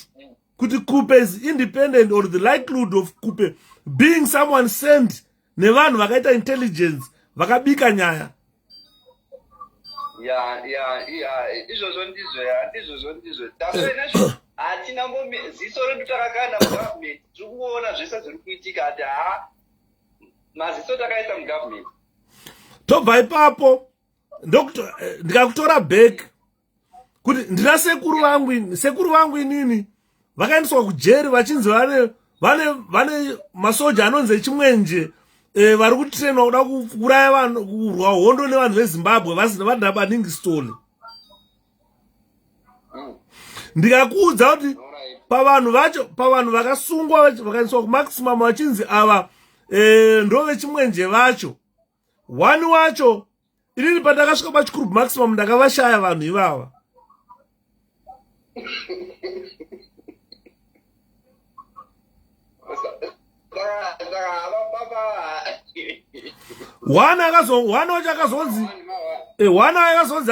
kuti 𝗂𝗶𝗹 is independent, or the likelihood of 𝗂𝗶𝗹 being someone sent nevanhu vakaita intelligence vakabika nyaya. Izvozvo ndizvo. Taswena hatina ziso redu takakanda mugovernment, tiri kuona zvese zviri kuitika ati maziso takaisa mugovernment. Tobva ipapo ndikakutora back kuti ndina sekuru vangu inini vakaendeswa kujeri vachinzi vane masoja anonzi echimwenje, vari kutrainwa kuda kuuraya vanhu, kurwa hondo nevanhu veZimbabwe vasina maningi story. Ndikakuudza kuti pavanhu vakasungwa vakaendeswa kumaximum vachinzi ava ndo vechimwenje vacho, one wacho inini pandakasvika pachikrub maximum ndakavashaya vanhu ivava. One wacho akazonzi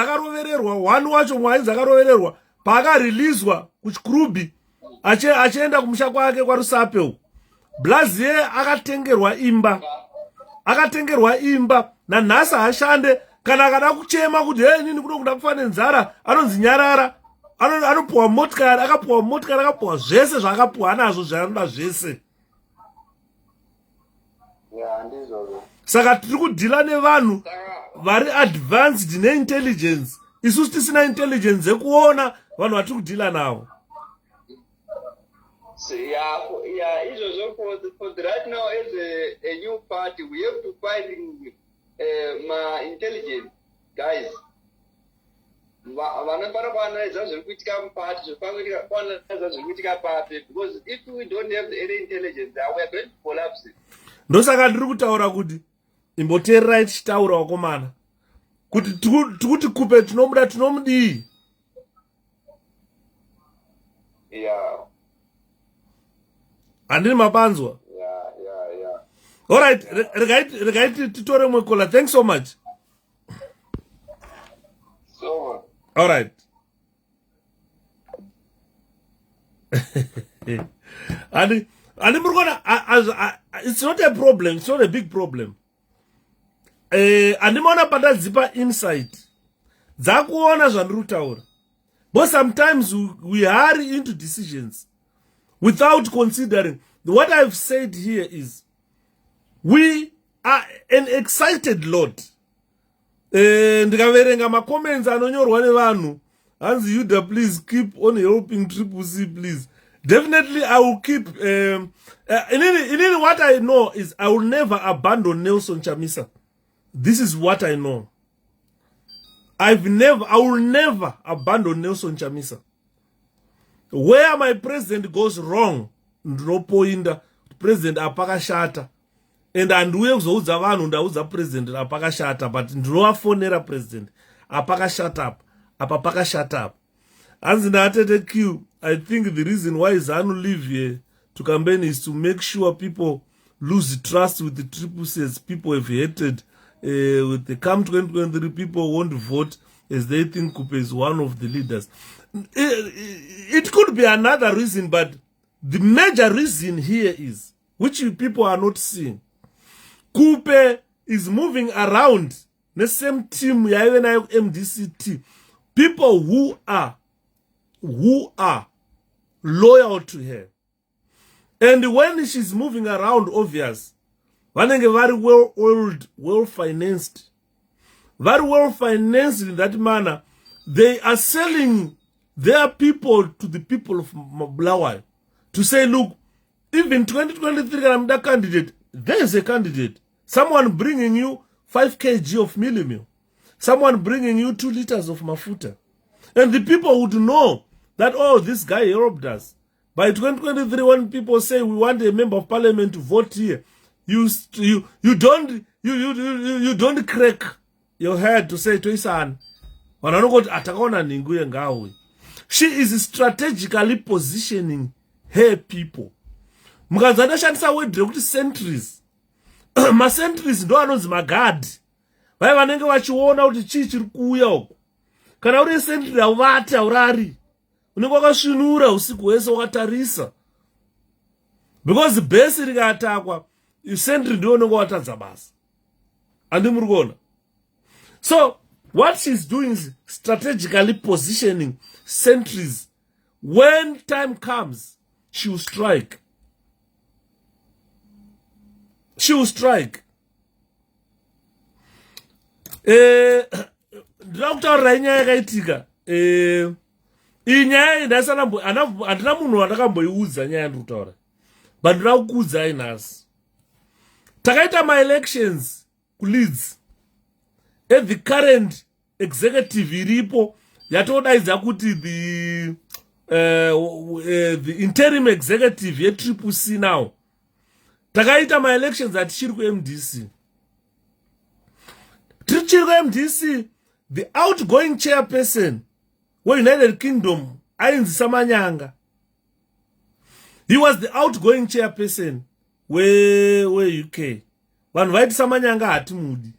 akarovererwa, one wacho mwainzi akarovererwa paakarilizwa kuchikrubi achienda kumusha kwake kwaRusape uko. Blazier akatengerwa imba nanhasi ashande kana akada kuchema kuti hey nini kuno kuda kufa nenzara anonzi nyarara, anopuwa motikari, akapuwa zvese zvaakapuwa nazvo zvaanoda zvese. Saka tiri kudhila nevanhu vari advanced neintelligence, isusu tisina intelligence yekuona vanhu vatiri kudhila navo. So, for the right now, as a new party, we have to find my intelligence, guys. Because if we don't have any intelligence, we are going to collapse. Ndosaka ndiri kutaura kuti imboteererai tichitaura wakomana kuti tikuti kupe tinomuda tinomudii. Yeah. Handini mapanzwa. Yeah. All right, regaiti titore mwekola. Thanks so much. So. All right. And it's not a problem. It's not a big problem. Andimona padadzipa insight. Dzakuona zvandiri kutaura. But sometimes we hurry into decisions without considering. What I've said here is we are an excited lot. Ndikaverenga macomments anonyorwa nevanhu hanzi Yuda, please keep on helping 𝗶𝗶𝗃, please. Definitely I will keep what I know is I will never abandon Nelson Chamisa. This is what I know. I will never abandon Nelson Chamisa. Where my president goes wrong, ndinopoinda president apakashata. And anduye kuzoudza vanhu ndaudza president apakashata, but ndinovafonera president apakashata up, apa pakashata up. Hanzi naatete Q, I think the reason why Zanu live here to campaign is to make sure people lose trust with the 𝗶𝗃𝗃. People have hated with the come 2023, people won't vote as they think 𝗂𝗶𝗃 is one of the leaders. It could be another reason, but the major reason here is, which people are not seeing, 𝗂𝗶𝗃 is moving around the same team, MDCT, people who are loyal to her. And when she's moving around, obvious, vanenge very well-oiled, well-financed. Very well-financed in that manner. They are selling their people to the people of Bulawayo to say, look, even 2023 I'm candidate, there is a candidate. Someone bringing you 5 kg of meal. Someone bringing you 2 liters of mafuta. And the people would know that, oh, this guy helped us. By 2023, when people say we want a member of parliament to vote here, you don't crack your head to say to Isan, she is strategically positioning her people. Centuries. Ma centuries ndo anonzi magadi. Vai vanenge vachiona kuti chii chiri kuuya uko. Kana uri century auvati aurari. Unenge wakasvinura usiku hwese wakatarisa. Because bhesi rikatakwa, century ndio unenge watadza basa. Andi muri kuona. So what she's doing is strategically positioning centuries. When time comes, she will strike. She will strike. Ndakutaurira nyaya yakaitika. Iyi nyaya handina munhu wandakamboiudza nyaya yandiri kutaura. But ndinoda kukuudzai nhasi. Takaita ma-elections kuLeeds. The current executive iripo yatodaidza kuti the interim executive 𝗶𝗃𝗃 now. Takaita ma-elections atichiri kuMDC. Trichirwa MDC, the outgoing chairperson, United Kingdom, Ainzi Samanyanga. He was the outgoing chairperson where UK. Van White Samanyanga Atimudi.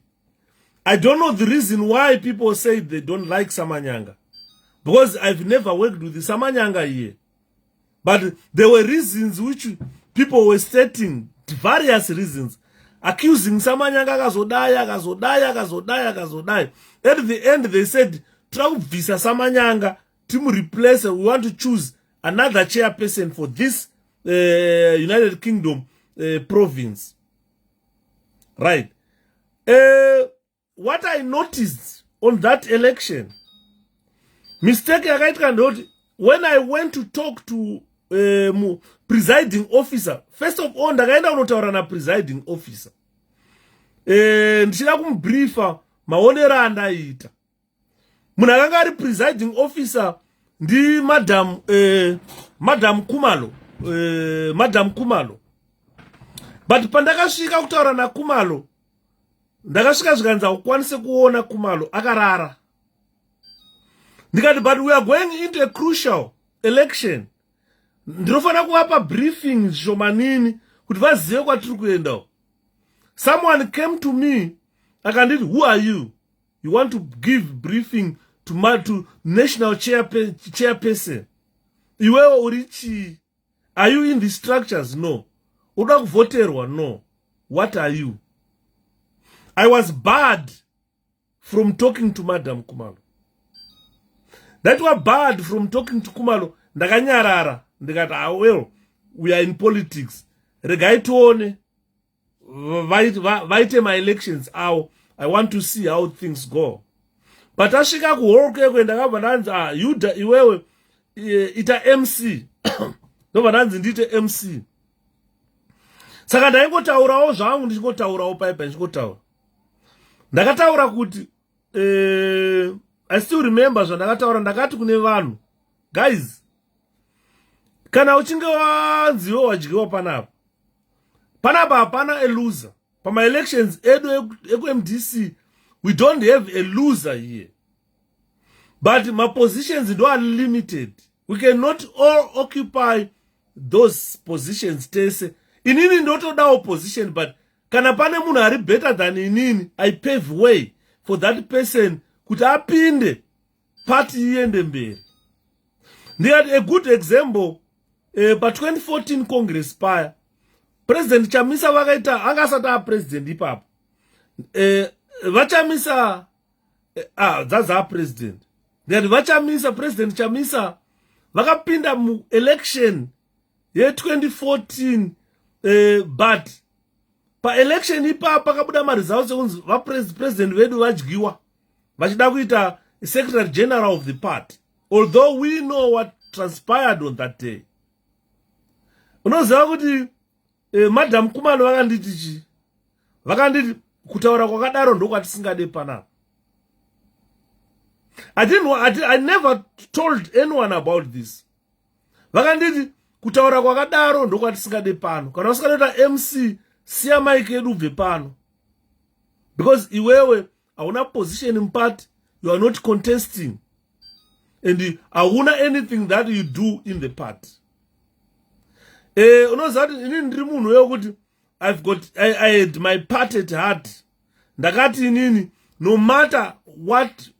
I don't know the reason why people say they don't like Samanyanga. Because I've never worked with the Samanyanga here. But there were reasons which people were stating, various reasons, accusing Samanyanga kazodaya. At the end they said, 𝗏𝗶𝗶𝗁 Samanyanga, to replace, we want to choose another chairperson for this United Kingdom province. Right. What I noticed on that election, mistake when I went to talk to presiding officer, first of all, ndakaenda unotaura na presiding officer. Ndichida kumbriefa maonero andaita. Munhu akanga ari presiding officer ndi Madam Khumalo. But pandakasvika kutaura na Khumalo, ndakasvika zvikanzi ukwanise kuona Khumalo akarara. Ndikati, but we are going into a crucial election. Ndinofana kuvapa briefing zvishomanini kuti vazive kwatiri kuenda. Someone came to me akanditi, who are you? You want to give briefing to national chairperson? Iwewe urichi? Are you in the structures? No. Uda kuvoterwa? No. What are you? I was barred from talking to Madam Khumalo. That was barred from talking to Khumalo. Ndakanyarara. Ndikati, well, we are in politics. Regai tuone. Vaite my elections. I want to see how things go. But ashika kuholke kwendakabva ndanzi, iwewe ita MC. Ndobva ndanzi ndite MC. Saka ndaingotaurawo zvangu ndichingotaurawo paipa ndichingotaura. Ndakataura kuti I still remember zvandakataura, ndakati kune vanhu, guys, kana uchinge wanziwa wadyiwa panapa hapana a loser. Pama elections edu MDC, we don't have a loser here. But my positions are limited. We cannot all occupy those positions. Inini ndotoda opposition, but kana pane munhu ari better than inini, I pave way for that person kuti apinde party iende mberi. Ndiyati a good example, pa 2014 Congress paya, President Chamisa vakaita, angasata president ipapo. Vachamisa, zaza president. Ndiyati vachamisa, President Chamisa, vakapinda mu election ye 2014, but pa election ipapo pakabuda results ekunzi president vedu vadyiwa. Vachida kuita Secretary General of the party. Although we know what transpired on that day. Unoziva kuti Madam Khumalo vakanditi kutaura kwakadaro ndokwatisingadei panapa. I never told anyone about this. Vakanditi kutaura kwakadaro ndokwatisingadei pano. Kana usikatoita MC, siya mic yedu ubve pano. Because iwewe hauna position in party, you are not contesting. And hauna anything that you do in the party. Unoziva kuti inini ndiri munhu wekuti I had my part at heart. Ndakati inini, no matter what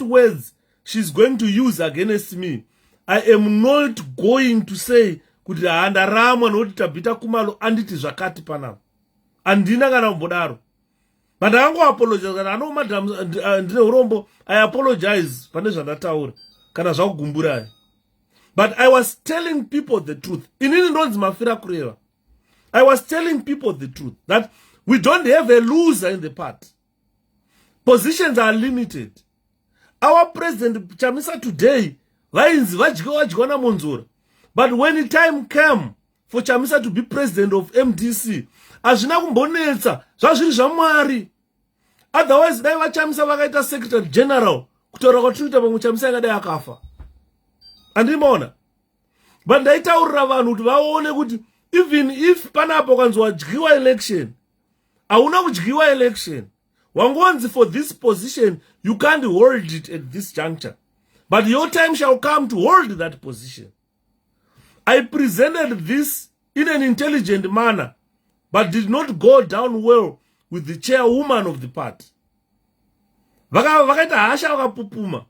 words she's going to use against me, I am not going to say kuti handaramwa nokuti tabvita Khumalo anditi zvakati panapa. Andina kana kumbodaro. But I apologize. I know Madam ndine urombo. I apologize pane zvandataura kana zvakugumbura. But I was telling people the truth. Inini ndonzi mafira kureva. I was telling people the truth that we don't have a loser in the party. Positions are limited. Our President Chamisa today, vainzi vadyiwa na Monzora. But when the time came for Chamisa to be president of MDC, hazvina kumbonetsa, zvazviri zvaMwari. Otherwise, dai vaChamisa vakaita Secretary General, kutaura kwatiriita pamwe Chamisa yakadai akafa. Andimona. But ndaitaurira vanhu kuti vaone kuti even if panapo kanzi wadyiwa election, hauna kudyiwa election. Wangonzi, for this position, you can't hold it at this juncture. But your time shall come to hold that position. I presented this in an intelligent manner, but did not go down well with the chairwoman of the party. Vakaita hasha vakapupuma.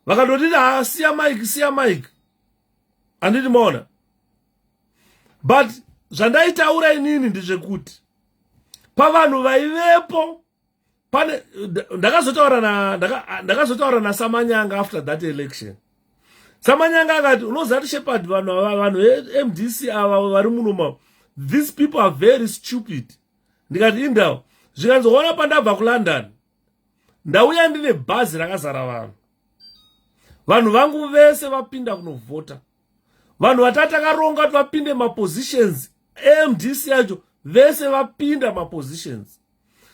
Vakatotita siya Mike. Anditi maona. But zvandaitaura inini ndezvekuti pavanhu vaivepo pane ndakazotaura naSamanyanga after that election. Samanyanga akati unoziva kuti Shepherd vanhu MDC ava vari muno, these people are very stupid. Ndikati indau zvikanzoona pandabva kuLondon ndauya ndine bhazi rakazara vanhu vangu vese vapinda kunovhota. Vanhu vatatu akaronga kuti vapinde mapositions MDC yacho vese vapinda mapositions.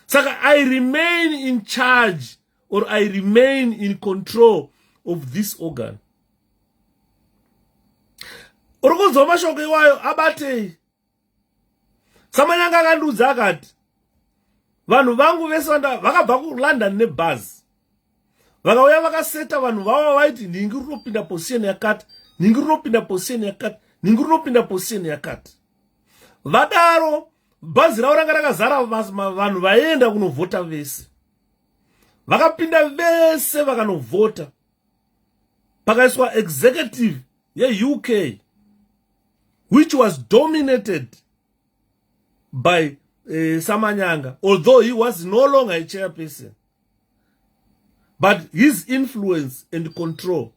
Saka I remain in charge, or I remain in control of this organ. Urikuzwa mashoko iwayo abatei. Samanyanga akandudza akati vanhu vangu vese vakabva kuLondon nebhazi. Vakauya vakaseta vanhu vavo vaiti ningi rinopinda position yakati, ningi rinopinda position yakati, ningi rinopinda position yakati. Vadaro bhazi ravo ranga rakazara vanhu vaenda kunovhota vese. Vakapinda vese vakanovhota. Pakaiswa executive yeUK, which was dominated by Samanyanga, although he was no longer a chairperson. But his influence and control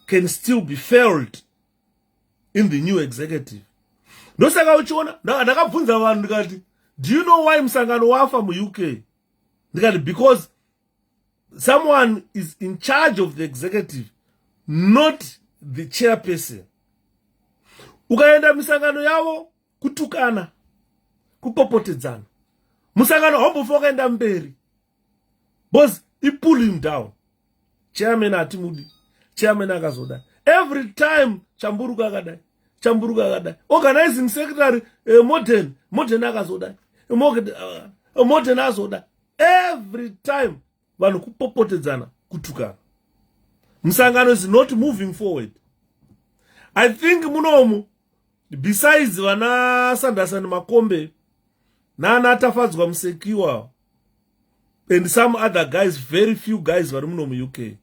can still be felt in the new executive. Ndosaka uchiona ndakabvunza vanhu ndikati, do you know why musangano wafa muUK? Ndikati because someone is in charge of the executive, not the chairperson. Ukaenda misangano yavo kutukana, kupopotedzana. Musangano hombofa ukaenda mberi. Boss, he pull him down. Chairman atimudi, chairman akazoda. Every time chamburuka akadai. Organizing secretary modern akazoda. Modern azoda. Every time vanhu kupopotedzana kutukana. Musangano is not moving forward. I think munomu, besides vana Sanderson Makombe, nana Tafadzwa Msekiwa, and some other guys, very few guys vari muno muUK.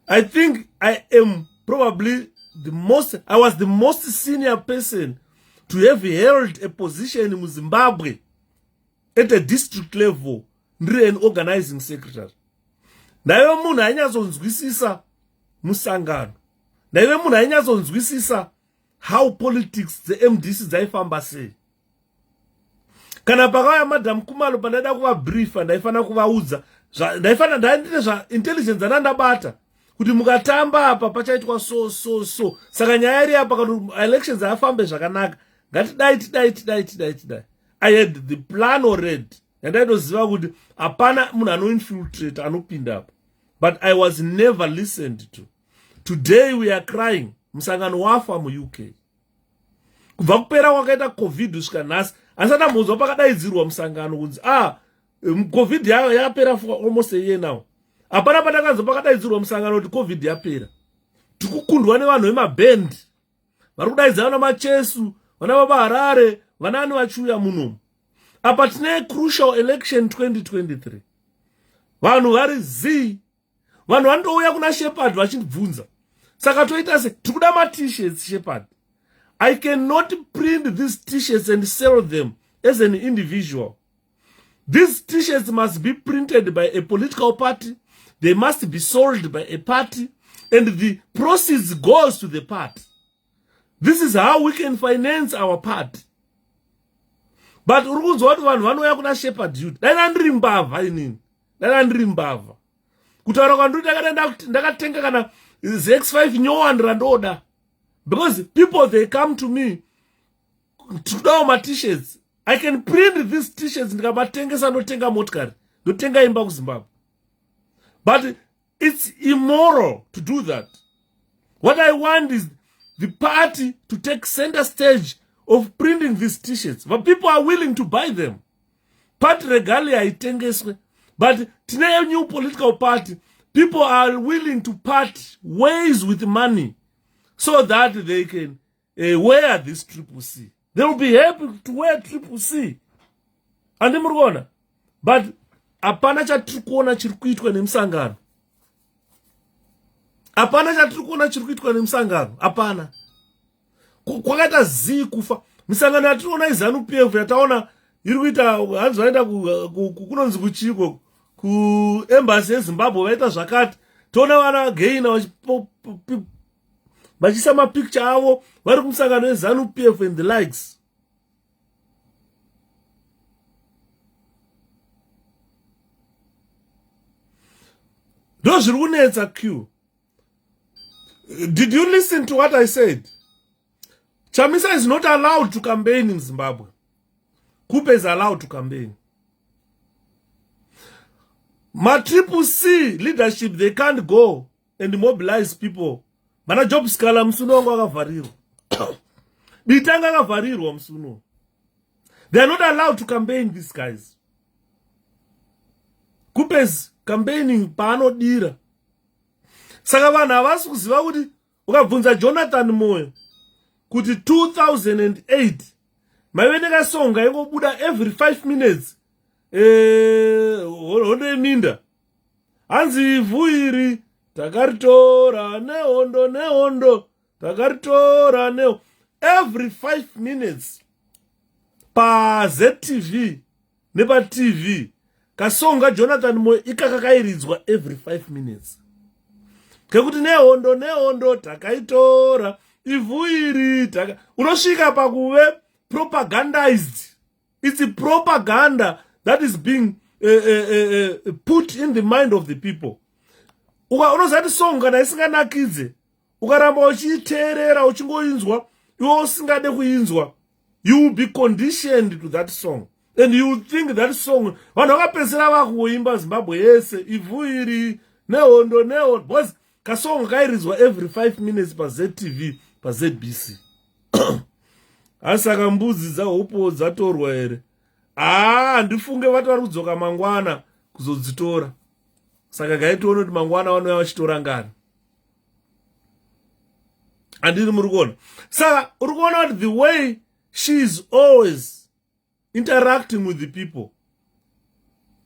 I think I am probably I was the most senior person to have held a position in Zimbabwe at a district level, ndiri an organizing secretary. Ndaive munhu ainyazonzwisisa musangano. Ndaive munhu ainyazonzwisisa how politics MDC dzaifamba sei. Kana pakauya Madam Khumalo pandaida kuvabriefa ndaifana kuvaudza ndaitire intelligence ndandabata kuti mukatamba apa pachaitwa so. Saka nyaya iri apa kuti elections afambe zvakanaka. Ngatidai. I had the plan already. Ndaitoziva kuti hapana munhu anoinfiltrate anopinda apa. But I was never listened to. Today we are crying. Musangano wafa muUK. Kubva kupera kwakaita COVID kusvika nhasi, asana muzwa pakadaidzirwa musangano kunzi COVID yapera for almost a year now. Hapana patakanzwa pakadaidzirwa musangano kuti COVID yapera. Tikukundwa nevanhu vemabhendi. Vari kudaidzana namachesu, vana baba Harare, vanani vachiuya munomu. Apa tine crucial election 2023. Vanhu vari zii. Vanhu vanotouya kuna Shepherd vachibvunza. Saka toita se tikuda ma-t-shirts Shepherd. I cannot print these t-shirts and sell them as an individual. These t-shirts must be printed by a political party. They must be sold by a party, and the proceeds goes to the party. This is how we can finance our party. But urunzwa kuti vanhu vanouya kuna Shepherd youth. Dai ndiri mbavha. Kutaura kwandiri ndakatenga kana X5 nyowani randoda. Because people, they come to me to know my t-shirts. I can print these t-shirts ndikabatengesa notenga motikari, notenga imba kuZimbabwe. But it's immoral to do that. What I want is the party to take center stage of printing these t-shirts. But people are willing to buy them. Party regalia itengeswe. But today, a new political party, people are willing to part ways with money so that they can wear this 𝗶𝗶𝗃. They will be happy to wear 𝗶𝗶𝗃. And murikuona. But apana chatiri kuona chiri kuitwa nemusangano. Apana chatiri kuona chiri kuitwa nemusangano. Apana. Kwakaita zii kufa. Misangano yatiriona iZANU-PF yataona iri kuita hanzi vaenda kunonzi kuchiko kuembassy yeZimbabwe vaita zvakati. Toona vana gaina vachisa mapicture avo vari kumusangano weZANU-PF and the likes. Ndo zviri kunetsa Q. Did you listen to what I said? Chamisa is not allowed to campaign in Zimbabwe. 𝗶𝗶𝗃 is allowed to campaign. 𝗵𝗵𝗺𝗃𝗃 leadership, they can't go and mobilize people. Mana 𝗄𝗶𝗃𝗲𝗃 musuno wangu akavharirwa. Bitanga akavharirwa musuno. They are not allowed to campaign, these guys. 𝗶𝗶𝗃 campaigning paanodira. Saka vanhu havasi kuziva kuti ukabvunza Jonathan Moyo kuti 2008 maive nekasonga ingobuda every 5 minutes hondo minda hanzi ivhu takaritora nehondo takaritora nehondo every 5 minutes paZTV nepaTV kasonga Jonathan Moyo ikakakairidzwa every 5 minutes kekuti nehondo takaitora ivhu unosvika pakuve propagandized. It's a propaganda that is being put in the mind of the people. Unozati songa naisinganakidze ukaramba uchiteerera uchingoinzwa iwe usingade kuinzwa, you will be conditioned to that song and you will think that song vanhu vakapedzisira vakuimba Zimbabwe yese ivhu nehondo because kasonga kairidzwa every 5 minutes paZTV paZBC. Asaka mbudzi dzahopo dzatorwa here. Ndifunge vati vari kudzoka mangwana kuzodzitora. Saka gaitiona kuti mangwana vanouya vachitora ngani. Andiri muri kuona. Saka uri kuona kuti the way she is always interacting with the people,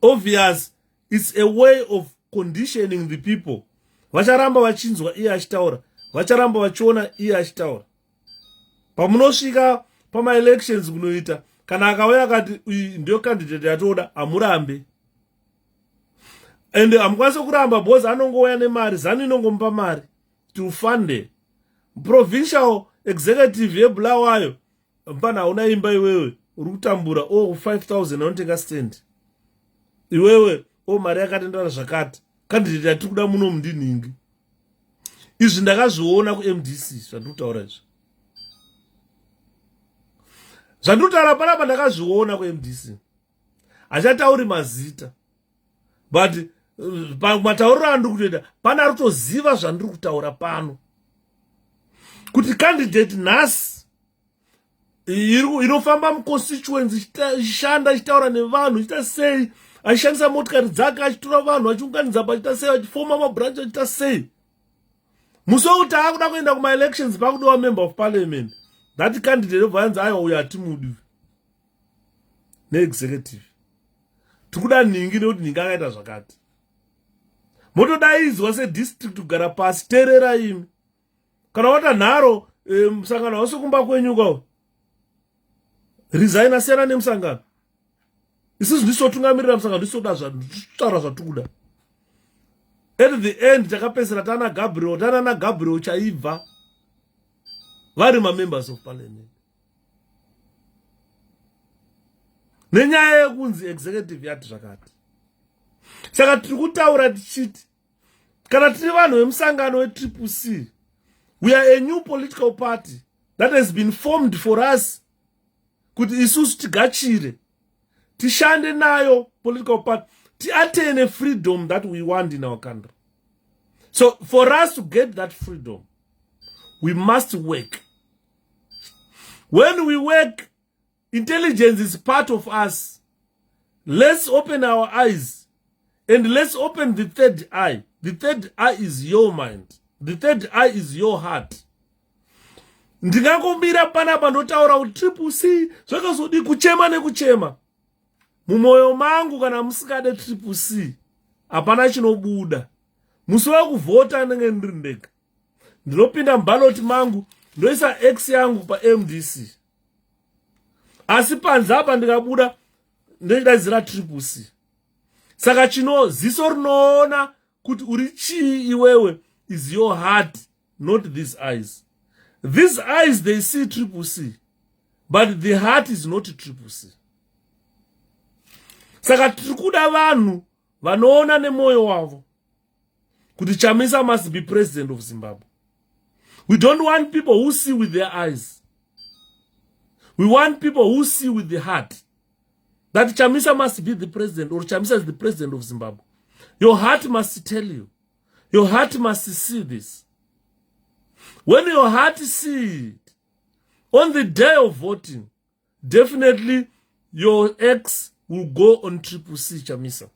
obvious, it's a way of conditioning the people. Vacharamba vachinzwa iye achitaura, vacharamba vachiona iye achitaura. Pamunosvika pama-elections kunoita, kana akauya akati ndio candidate yatoda, hamurambe. And hamukwanisi kuramba because anongouya nemari, ZANU inongomupa mari to fund provincial executive yeBulawayo. Mpana hauna imba iwewe, uri kutambura 5,000 anotenga stand. Iwewe mari yakatendera zvakati. Candidate yatiri kuda muno mundiningi. Izvi ndakazviona kuMDC zvandikutaura izvi. Zvandikutaura panapa ndakazviona kuMDC. Hachatauri mazita. But matauriro andiri kutoita pana ari kutoziva zvandiri kutaura pano. Kuti candidate nhasi inofamba muconstituency ichishanda ichitaura nevanhu ichita sei, achishandisa motikari dzake achitora vanhu achiunganidza pachiita sei, achifoma mabranch achiita sei. Musi wekuti akuda kuenda kuma-elections pakudiwa member of parliament, that candidate obvanzi aiwa uyo hatimudi neexecutive. Tikuda ningi nekuti ningi akaita zvakati. Motodaidzwa sedistrict kugara pasi, terera imi. Kana wata nharo musangano hausi kumba kwenyu kwawo, resign asiyana nemusangano. Isusu ndisotungamirira musangano, ndisoda zvataura zvatikuda. At the end takapedzera tana Gabriel chaibva vari ma-members of parliament. Nenyaya yekunzi executive yati zvakati. Saka tiri kutaura tichiti kana tiri vanhu vemusangano weCCC, we are a new political party that has been formed for us kuti isusu tigachire, tishande nayo political party, tiatene freedom that we want in our country. So for us to get that freedom, we must work. When we work, intelligence is part of us. Let's open our eyes And let's open the third eye. The third eye is your mind. The third eye is your heart. Ndingangombira panapa ndotaura kuti 𝗶𝗶𝐶 zvakazodi kuchema nekuchema. Mumoyo mangu kana musikade 𝗶𝗶𝐶 hapana chinobuda. Musi wakuvhota ndenge ndiri ndega. Ndinopinda mubhaloti mangu ndoisa X yangu paMDC. Asi panze apa ndikabuda ndochidaidzira 𝗶𝗶𝐶. Saka ziso rinoona kuti uri chii iwewe is your heart, not these eyes. These eyes, they see 𝗶𝗶𝐶, but the heart is not 𝗶𝗶𝐶. Saka tirikuda vanhu vanoona nemoyo wavo kuti Chamisa must be president of Zimbabwe. We don't want people who see with their eyes. We want people who see with the heart. That Chamisa must be the president, or Chamisa is the president of Zimbabwe. Your heart must tell you. Your heart must see this. When your heart sees it, on the day of voting, definitely your X will go on 𝗶𝗶𝐶 Chamisa.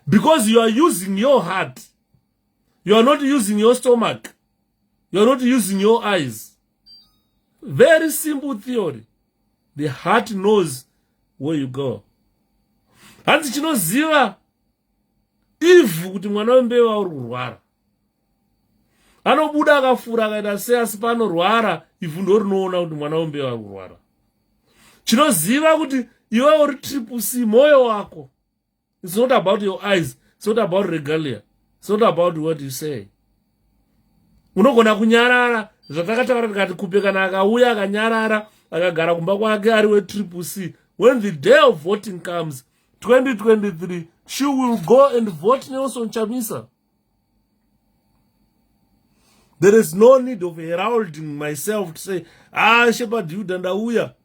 Because you are using your heart. You are not using your stomach. You are not using your eyes. Very simple theory. The heart knows where you go. Hanzi chinoziva if kuti mwana wembeva uri kurwara. Anobuda akafura akaita sei asi panorwara ivhu ndorinoona kuti mwana wembeva uri kurwara. Chinoziva kuti iwe uri 𝗶𝗶𝐶 moyo wako. It's not about your eyes. It's not about regalia. It's not about what you say. Unogona kunyarara zvatakataura tikati kupe kana akauya akanyarara akagara kumba kwake ari weTCC. When the day of voting comes, 2023, she will go and vote Nelson Chamisa. There is no need of heralding myself to say, 𝗫𝗵𝗵𝗫 ndauya.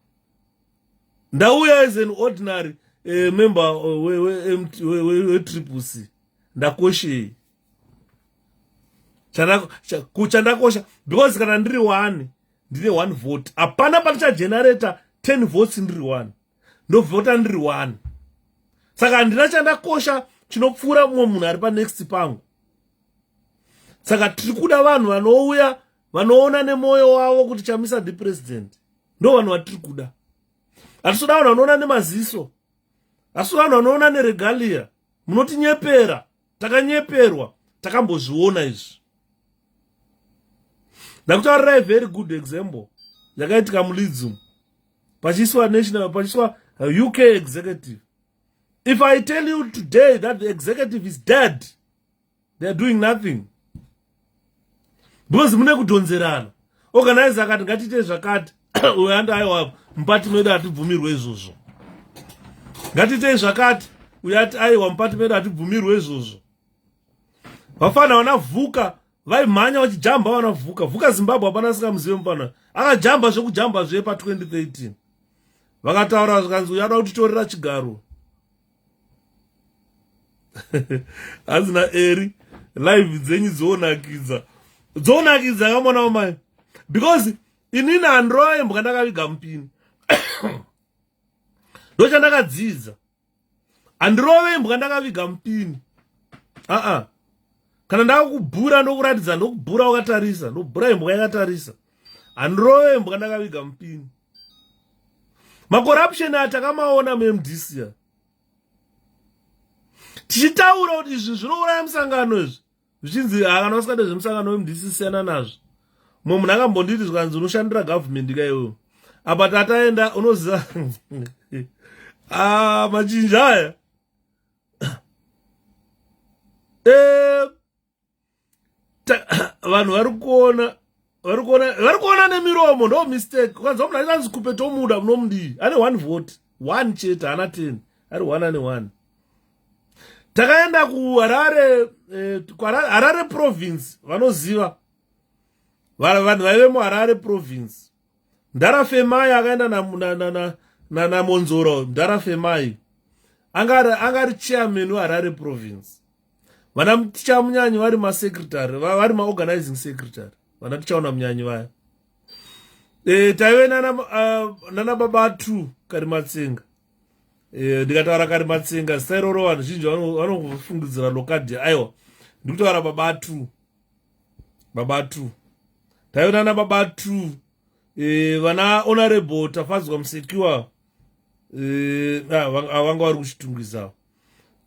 Ndauya is an ordinary member weTCC. Ndakoshe. Kuchandakosha. Because kana ndiri one, ndine one vote. Apana paticha generator 10 votes ndiri one. No vote ndiri one. Saka ndina chandakosha chinopfura mumwe munhu ari pa next pangu. Saka tirikuda vanhu vanouya vanoona nemoyo wavo kuti Chamisa ndi president. Ndo vanhu vatiri kuda. Hatisoda vanhu vanoona nemaziso. Hatisoda vanhu vanoona neregalia. Munotinyepera. Takanyeperwa. Takambozviona izvi. Ndakutaurirai very good example. Yakaitika muLeeds. Pachiswa national, pachiswa UK executive. If I tell you today that the executive is dead, they are doing nothing. Because mune kudonzerana. Organize akati ngatite zvakati. Uyanda aiwa mpati medu atibvumirwe izvozvo. Ngatite zvakati. Uyati aiwa mpati medu atibvumirwe izvozvo. Vafana vanavhuka, vaimhanya vachijamba vanavhuka. Vhuka Zimbabwe hapana sikamuzive mufana. Akajamba zvekujamba zve pa 2013. Vakataura zvikanzi uyada kutitorera chigaro. Hazina eri live dzenyu dzonakidza. Dzonakidza kamona wamai. Because inini handroye mbwandakaviga mupini. Ndochandakadzidza. Handirove mbwandakaviga mupini. Kana ndakubhura ndokuratidza ndokubhura wakatarisa, ndobhura imbwa yakatarisa. Handirove mbwandakaviga mupini. Macorruption atakamaona muMDC. Tichitaura kuti izvi zvinouraya musangano izvi. Zvichinzi kana usikade zvemusangano weMDC siyana nazvo. Mumwe munhu akambonditi zvikanzi unoshandira government ikaiwewe. Apa tataenda unoziva. Machinja aya. Vanhu vari kuona nemiromo ndo mistake. Kwanza munhu achanzi 𝗶𝗶𝗶𝗁 munomudii. Ane one vote. One chete hana 10. Ari one ane one. Takaenda kuHarare province vanoziva. Vanhu vaive muHarare province. 𝗵𝗵𝗵𝗁 akaenda na Monzoro. 𝗵𝗵𝗵𝗁 angari chairman weHarare province. Vana ticha munyanyi vari masecretary, vari maorganizing secretary. Vana tichaona munyanyi vaya. Taive nana baba 2 kari matsenga. ndikataura kari matsenga zita iroro vanhu zhinji vanofungidzira lokadhi. Aiwa, ndikutaura baba 2 taionana baba 2 vana honorable tafadzwa musekiwa vanga vari kuchitungisa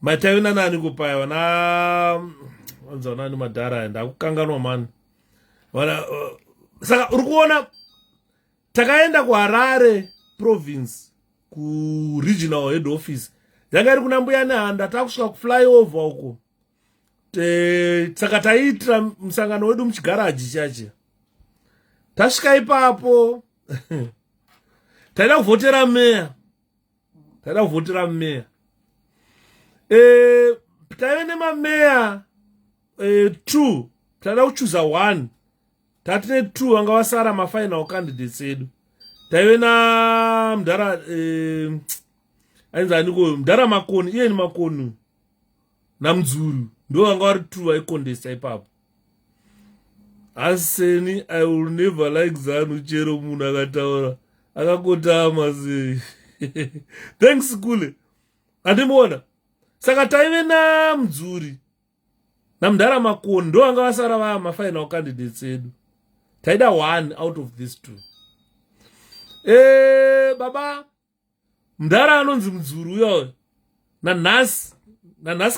mataionana aniko paya vanza vanani madhara ndakukanganwa mani saka uri kuona takaenda kuHarare province ku-regional head office yanga iri kuna mbuya nehanda takusvika kuflyover uko saka taiitira musangano wedu muchigaraji chache tasvika ipapo taida kuvhotera meya taive nemameya 2 taida kuchuza 1 tatine 2 vanga vasara mafinal candidates edu taive na mudhara ainzaniko mudhara makoni iyeni makoni namudzuru ndo vanga vari 2 vaikondesta ipapo. Aseni, I will never like Zanu chero munhu akataura akakotama sei. Thanks kule andimuona. Saka taive na mudzuri namudhara makoni ndo vanga vasara vamafinal candidates edu taida 1 out of these 2. Baba mudhara anonzi mudzuri uyo nanhasi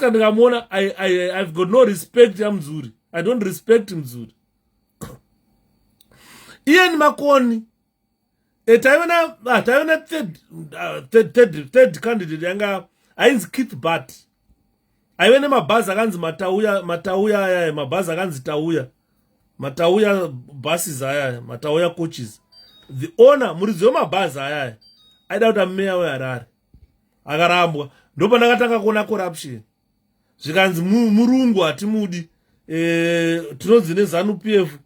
kandikamuona I've got no respect yamudzuri. I don't respect mudzuri. Iye ni makoni taiona third candidate yanga ainzi 𝗵𝗃𝗏𝗃 aive nemabhazi akanzi matauya aya mabhazi akanzi matauya buses aya matauya coaches. The owner muridzi wemabhazi aya aida kuti ameya weHarare akarambwa. Ndo pandakatanga kuona corruption zvikanzi murungu hatimudi tinonzi neZANU-PF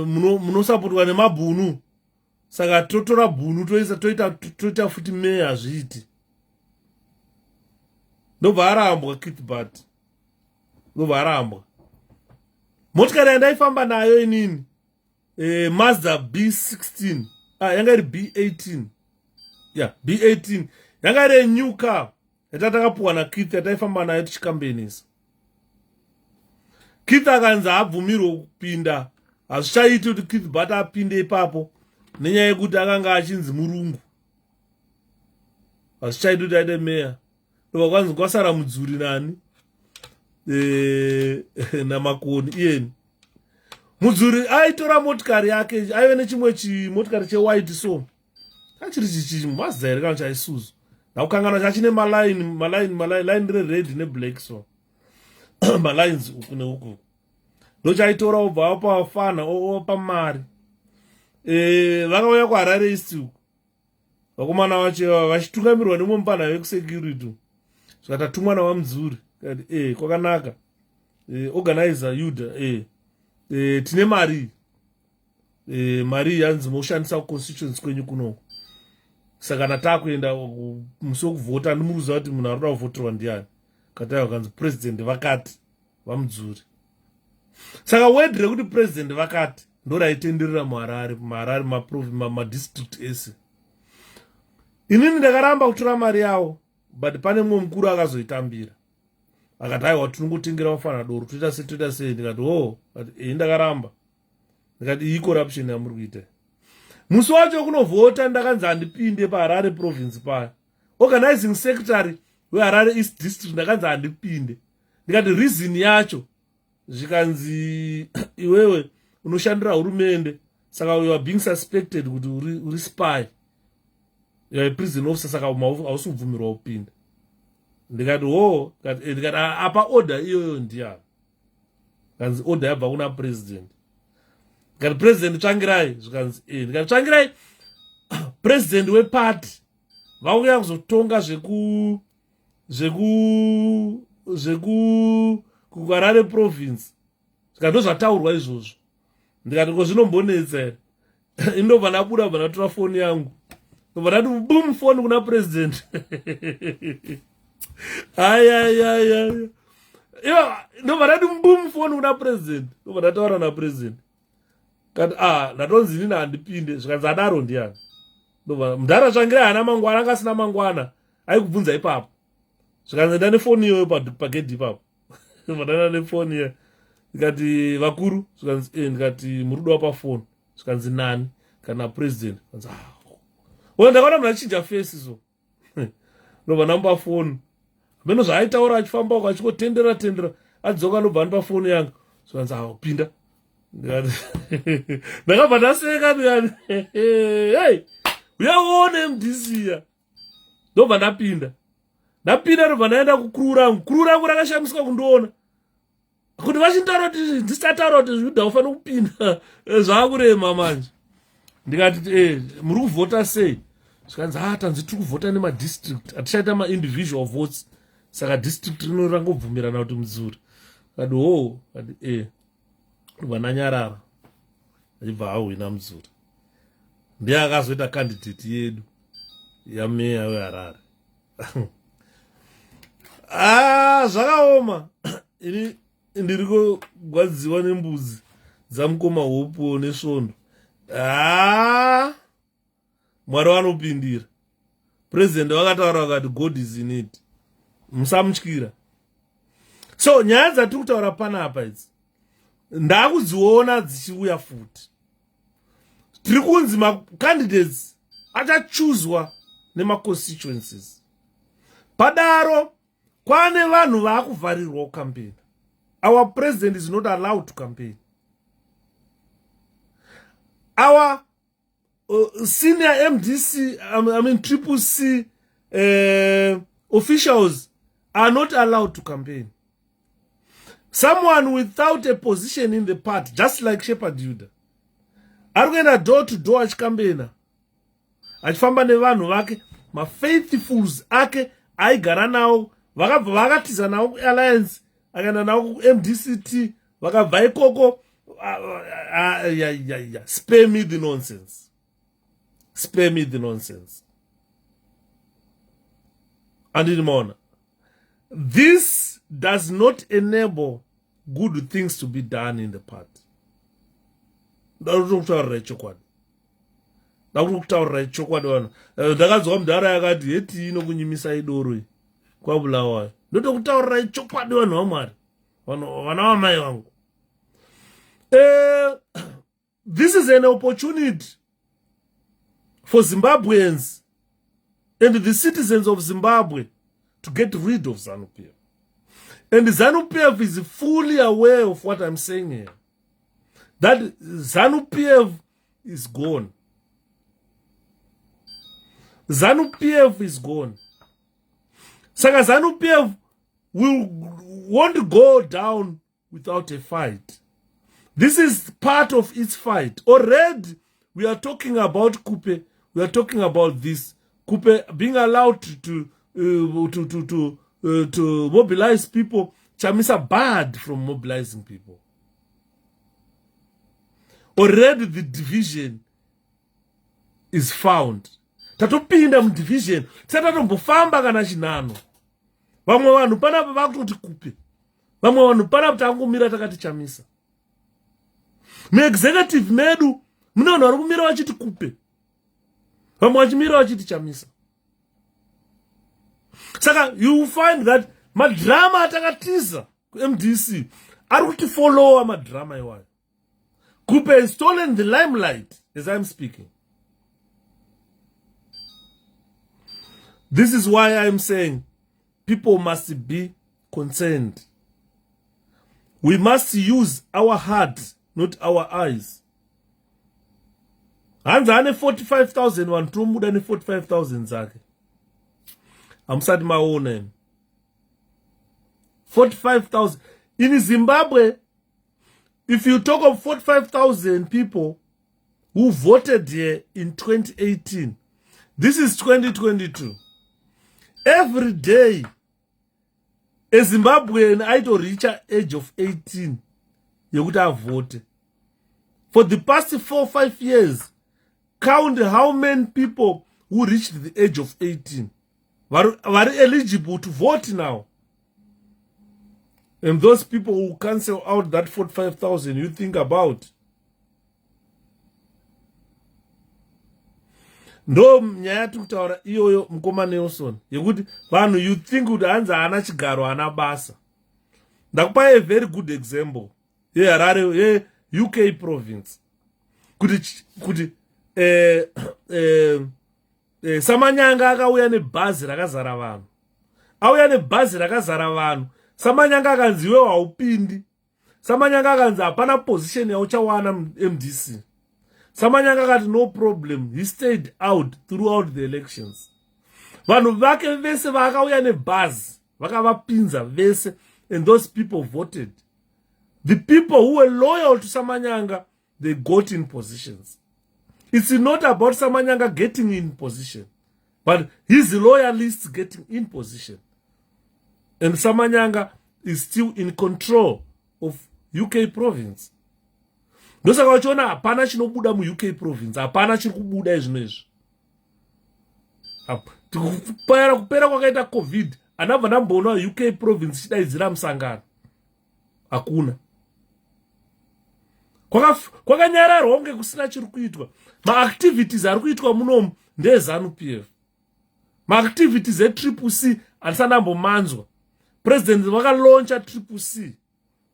munosapotwa nemabhunu saka totora bhunu toita futi meya hazviiti. Ndobva arambwa 𝗵𝗃𝗏𝗃 ndobva arambwa. Motikari yandaifamba nayo inini Mazda B16 yanga iri B18 B18 yanga iri new car yatatakapuwa naKithi yataifamba nayo tichikambenisa. Kithi akanzi haabvumirwe kupinda hazvichaiti kuti 𝗵𝗃𝗏𝗃 apinde ipapo nenyaya yekuti akanga achinzi murungu hazvichaiti kuti aide meya. Ndobva kwanzi kwasara mudzuri nani namakoni iyeni. Mudzuri aitora motikari yake aive nechimwe chimotikari cheWhite achiri chichimazda here kana chaisuzu ndakukanganwa chachine maline rered neblack malines uku neuku ndo chaitora ubva pafana pamari. Vakauya kuHarare East uku vakomana vacho vachitungamirirwa nemwe mupana wekusecurity zvatatumwa navamudzuri kati kwakanaka organizer Yuda tine mari yanzi moshandisa constituency kwenyu kunoku saka natakuenda musi wekuvhota ndimuruza kuti munhu arikuda kuvhoterwa ndiani kataiwa kanzi president vakati vamudzuri. Saka word rekuti president vakati ndo raitenderera muHarare madistrict ese. Inini ndakaramba kutora mari yawo but pane mumwe mukuru akazoitambira akati aiwa tinongotengera vafana doro toita sei ndikati ndakaramba ndikati iyi corruption yamuri kuita. Musi wacho kunovhota ndakanzi handipinde paHarare province paya organizing secretary weHarare East district ndakanzi handipinde ndikati reason yacho zvikanzi iwewe unoshandira hurumende saka you are being suspected kuti uri spy you are a prison officer saka hausi kubvumirwa kupinda. Ndikati ndikati apa order iyoyo ndiyani kanzi order yabva kuna president. Ndikati president tsvangirai zvikanzi ndikati tsvangirai president weparty vauya kuzotonga kuHarare province zvika ndo zvataurwa izvozvo. Ndikati ko zvinombonetsa here indobva ndabuda bva ndatora foni yangu ndobva ndati boom foni kuna president ndobva ndati boom foni kuna president ndobva ndataura napresident kati ndatonzi inini handipinde zvikanzi adaro ndiani. Ndobva mudhara tsvangirai hana mangwana anga asina mangwana aikubvunza ipapo zvikanzi ndane foni iyoyo pagedhi ipapo vandana nefoni iye ndikati vakuru zvikanzi ndikati murudo wapafoni zvikanzi nani kana president kanzi ndakaona munhu achinja fesi so ndobva ndamba foni meno zvaaitaura achifamba uko achingotendera adzoka ndobva ndipa foni yangu zvikanzi pinda ndakabva ndaseka ndikati hey uyaone mdisiya ndobva ndapinda ndobva ndaenda kukuru rangu rakashamiswa kundiona kuti vachintaura kuti ndisataura kuti zvidha ufanira kupinda zvaakurema manje ndikati muri kuvhota sei zvikanzi tanzi tiri kuvhota nemadistrict hatichaita maindividual votes saka district rino rangobvumirana kuti mudzuri kati kati ndobva ndanyarara achibva ahwina mudzuri ndiye akazoita candidate yedu yameya weharare zvakaoma ini ndiri kugwadziwa nembudzi dzamukoma hopo nesvondo mwari vanopindira president vakataura vakati god is in it musamutyira so nyaya dzatiri kutaura panapa idzi ndakudziona dzichiuya futi tiri kunzi macandidates achachuzwa nemaconstituencies padaro kwane vanhu vaakuvharirwa kucampaign. Our president is not allowed to campaign. Our senior MDC, 𝗵𝗵𝗺𝗶𝗶 officials are not allowed to campaign. Someone without a position in the party, just like 𝗄𝗶𝗹𝗹, arikuenda door to door achikampena, achifamba nevanhu vake, mafaithfuls ake aigara nawo, vakabva vakatiza nawo kualliance, akaenda nawo kuMDCT, vakabva ikoko. Spare me the nonsense. Spare me the nonsense. And this does not enable good things to be done in the party. Ndakutaurira chokwadi. Ndakazwa mudhara yakati heti inokunyimisa idoro kwabulawayo. Ndotokutaurira chokwadi vanhu vaMwari. Vana vamai vangu. This is an opportunity for Zimbabweans and the citizens of Zimbabwe to get rid of ZANU-PF. And ZANU-PF is fully aware of what I'm saying here. That ZANU-PF is gone. ZANU-PF is gone. Saka ZANU-PF won't go down without a fight. This is part of its fight. Already, we are talking about 𝗂𝗶. We are talking about this 𝗂𝗶 being allowed to mobilize people. Chamisa barred from mobilizing people. Already, the division is found. Tatopinda division. Tatatombofamba kana chinano. Vamwe vanhu panapa vakutoti 𝗂𝗶. Vamwe vanhu panapa tangomira takati Chamisa. Executive medu muna vanhu vari kumira vachiti 𝗂𝗶, vamwe vachimira vachiti Chamisa. Saka you will find that madrama atakatiza kuMDC ari kuti follow madrama iwayo. 𝗂𝗶 has stolen the limelight as I'm speaking. This is why I'm saying people must be concerned. We must use our heart, not our eyes. Hanza ane 45,000 vanhu tomuda ne 45,000 zake. Amusati maona imi. 45,000 in Zimbabwe. If you talk of 45,000 people who voted here in 2018, this is 2022. Every day, a Zimbabwean idol reach age of 18. You would have voted. For the past 4 or 5 years, count how many people who reached the age of 18 were eligible to vote now. And those people who cancel out that 45,000, you think about. ndo nyaya tikutaura iyoyo mukoma Nelson yekuti vanhu you think kuti hanzi haana chigaro haana basa. Ndakupa a very good example yeHarare UK province kuti Samanyanga akauya nebhazi rakazara vanhu. Auya nebhazi rakazara vanhu. Samanyanga akanzi iwe haupindi. Samanyanga akanzi hapana position yauchawana MDC. Samanyanga akati no problem. He stayed out throughout the elections. Vanhu vake vese vakauya nebhazi vakavapinza vese, and those people voted. The people who were loyal to Samanyanga, they got in positions. It's not about Samanyanga getting in position, but his loyalists getting in position. And Samanyanga is still in control of UK province. Ndosaka wachiona hapana chinobuda mu UK province, hapana chiri kubuda izvinezvi. Kupera kwakaita COVID, anabva ndamboona UK province chidaidzira musangano. Hakuna. Kwakanyararwa kunge kusina chiri kuitwa. Ma-activities ari kuitwa munomu ndeZANU-PF. Ma-activities 𝗏𝗶𝗃 handisandambomanzwa. President vakalauncha 𝗏𝗶𝗃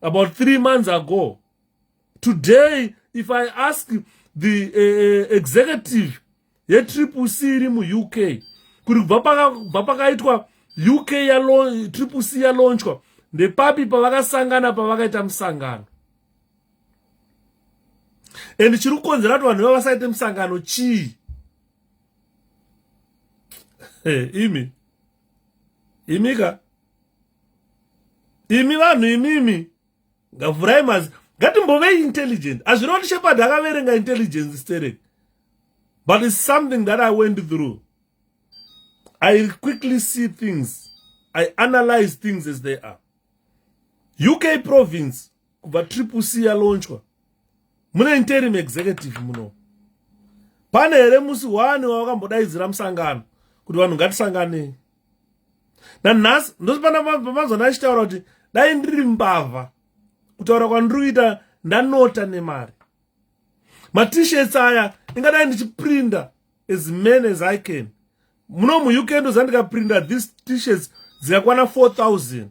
about 3 months ago. Today, if I ask the executive yeTRIPC iri mu-UK, kuti kubva pakaitwa UK 𝗏𝗶𝗃 yalaunchwa, ndepapi pavakasangana pavakaita musangano. And chiri kukonzera kuti vanhu vasaite musangano chii? Imi vanhu imimi ngavurai mazi ngatimbovei intelligent. Hazvina kuti Shepherd akaverenga intelligence stereki, but it's something that I went through. I quickly see things. I analyze things as they are. UK province kubva 𝗏𝗶𝗃 yalaunchwa, mune interim executive muno. Pane here musi wani wavakambodaidzira musangano kuti vanhu ngatisanganei. Nanhasi ndosipana pamazwana achitaura kuti dai ndiri mbavha kutaura kwandiri kuita ndanota nemari. Ma-t-shirts aya ingadai ndichiprinda as many as I can. Muno mu-UK ndozandikaprinda these t-shirts dzikakwana 4,000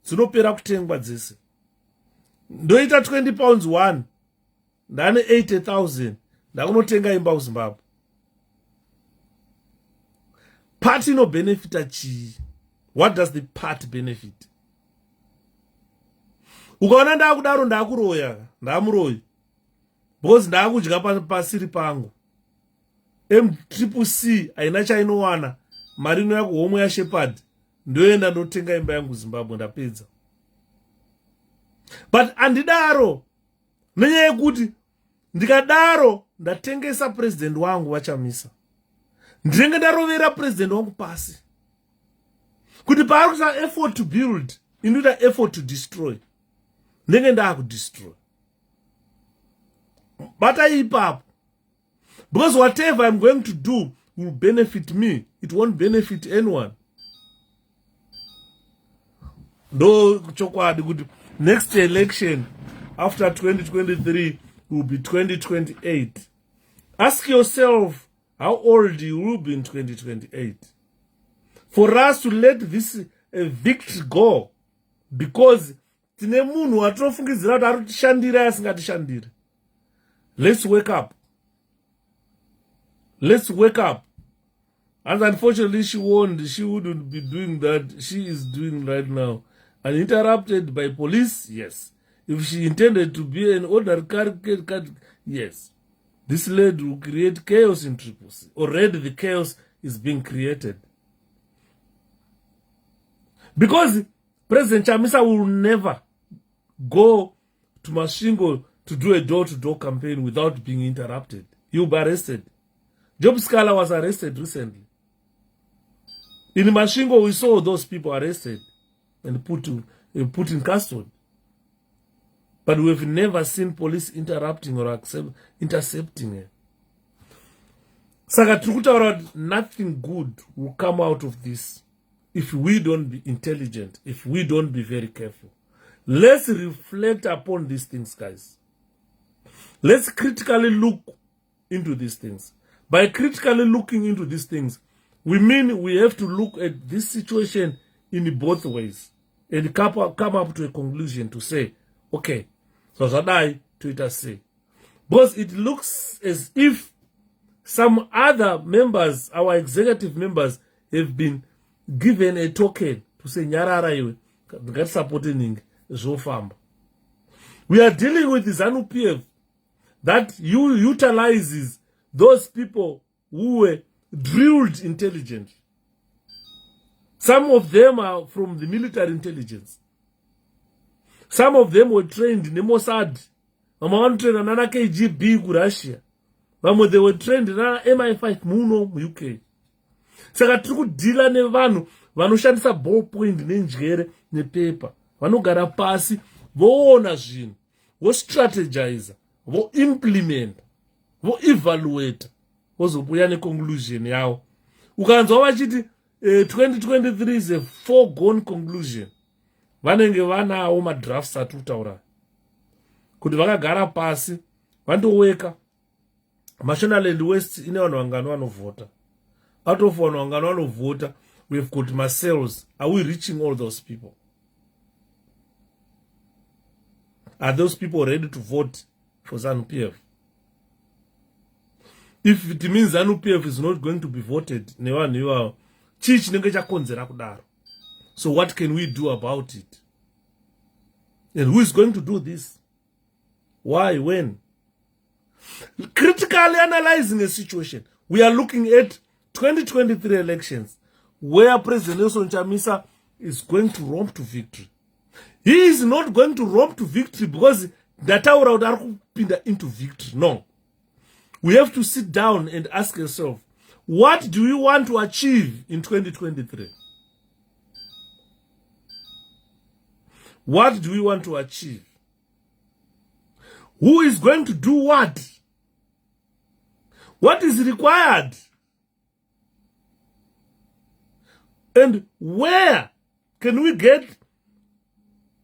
dzinopera kutengwa dzese. Ndoita 20 pounds one, ndane 80,000 ndakunotenga imba kuZimbabwe. Party no benefita chii? What does the part benefit? Ukaona ndakudaro ndakuroya, ndamuroyi. Because ndakudya pasiri pangu. 𝗏𝗶𝗃 haina chainowana. Mari inouya kuhomwe yaShepherd ndoenda ndotenga imba yangu Zimbabwe ndapedza. But andidaro nenyaya yekuti ndikadaro ndatengesa president wangu vachamisa. Ndinenge ndarovera president wangu pasi. Kuti paari kuita effort to build, inoita effort to destroy. Ndenge ndakudestroy. Bata ipapo. Because whatever I'm going to do will benefit me. It won't benefit anyone. No chokwadi kuti next election after 2023 will be 2028. Ask yourself how old you will be in 2028. For us to let this victory go, because tine munhu watinofungidzira kuti ari kutishandira asingatishandiri. Let's wake up. Let's wake up. And unfortunately, she warned she wouldn't be doing that she is doing right now. Uninterrupted by police, yes. If she intended to be an ordinary candidate, yes. This lady will create chaos in 𝗏𝗃𝗃. Already the chaos is being created. Because President Chamisa will never go to Masvingo to do a door-to-door campaign without being interrupted. He'll be arrested. Job Scala was arrested recently. In Masvingo, we saw those people arrested and put in custody. But we've never seen police interrupting or intercepting her. Saka tikutaura kuti nothing good will come out of this if we don't be intelligent, if we don't be very careful. Let's reflect upon these things, guys. Let's critically look into these things. By critically looking into these things, we mean we have to look at this situation in both ways and come up to a conclusion to say, okay, so Zadai Twitter say. Because it looks as if some other members, our executive members, have been given a token to say, Nyarara iwe, get supporting Zofamba. We are dealing with the ZANU-PF that utilizes those people who were drilled intelligence. Some of them are from the military intelligence. Some of them were trained in Mossad. Some trained in 𝗏𝗃𝗍𝗶 ku Russia. Some they were trained in 𝗏𝗏 muno mu UK. Saka tiri kudhila nevanhu vanoshandisa ballpoint nenjere nepaper. Vanogara pasi voona zvinhu, vostrategize, voimplement, voevaluate, vozobuya neconclusion yavo. Ukanzwa vachiti 2023 is a foregone conclusion, vanenge vanawo madrafts ati kutaura kuti vakagara pasi vandoweka Mashonaland West ine vanhu vangano vanovhota. Out of vanhu vangano vanovhota, we've got cells. Are we reaching all those people? Are those people ready to vote for ZANU-PF? If it means ZANU-PF is not going to be voted, so what can we do about it? And who is going to do this? Why? When? Critically analyzing a situation, we are looking at 2023 elections where President Nelson Chamisa is going to romp to victory. He is not going to romp to victory because Dataura would pinda into victory. No. We have to sit down and ask yourself, what do we want to achieve in 2023? What do we want to achieve? Who is going to do what? What is required? And where can we get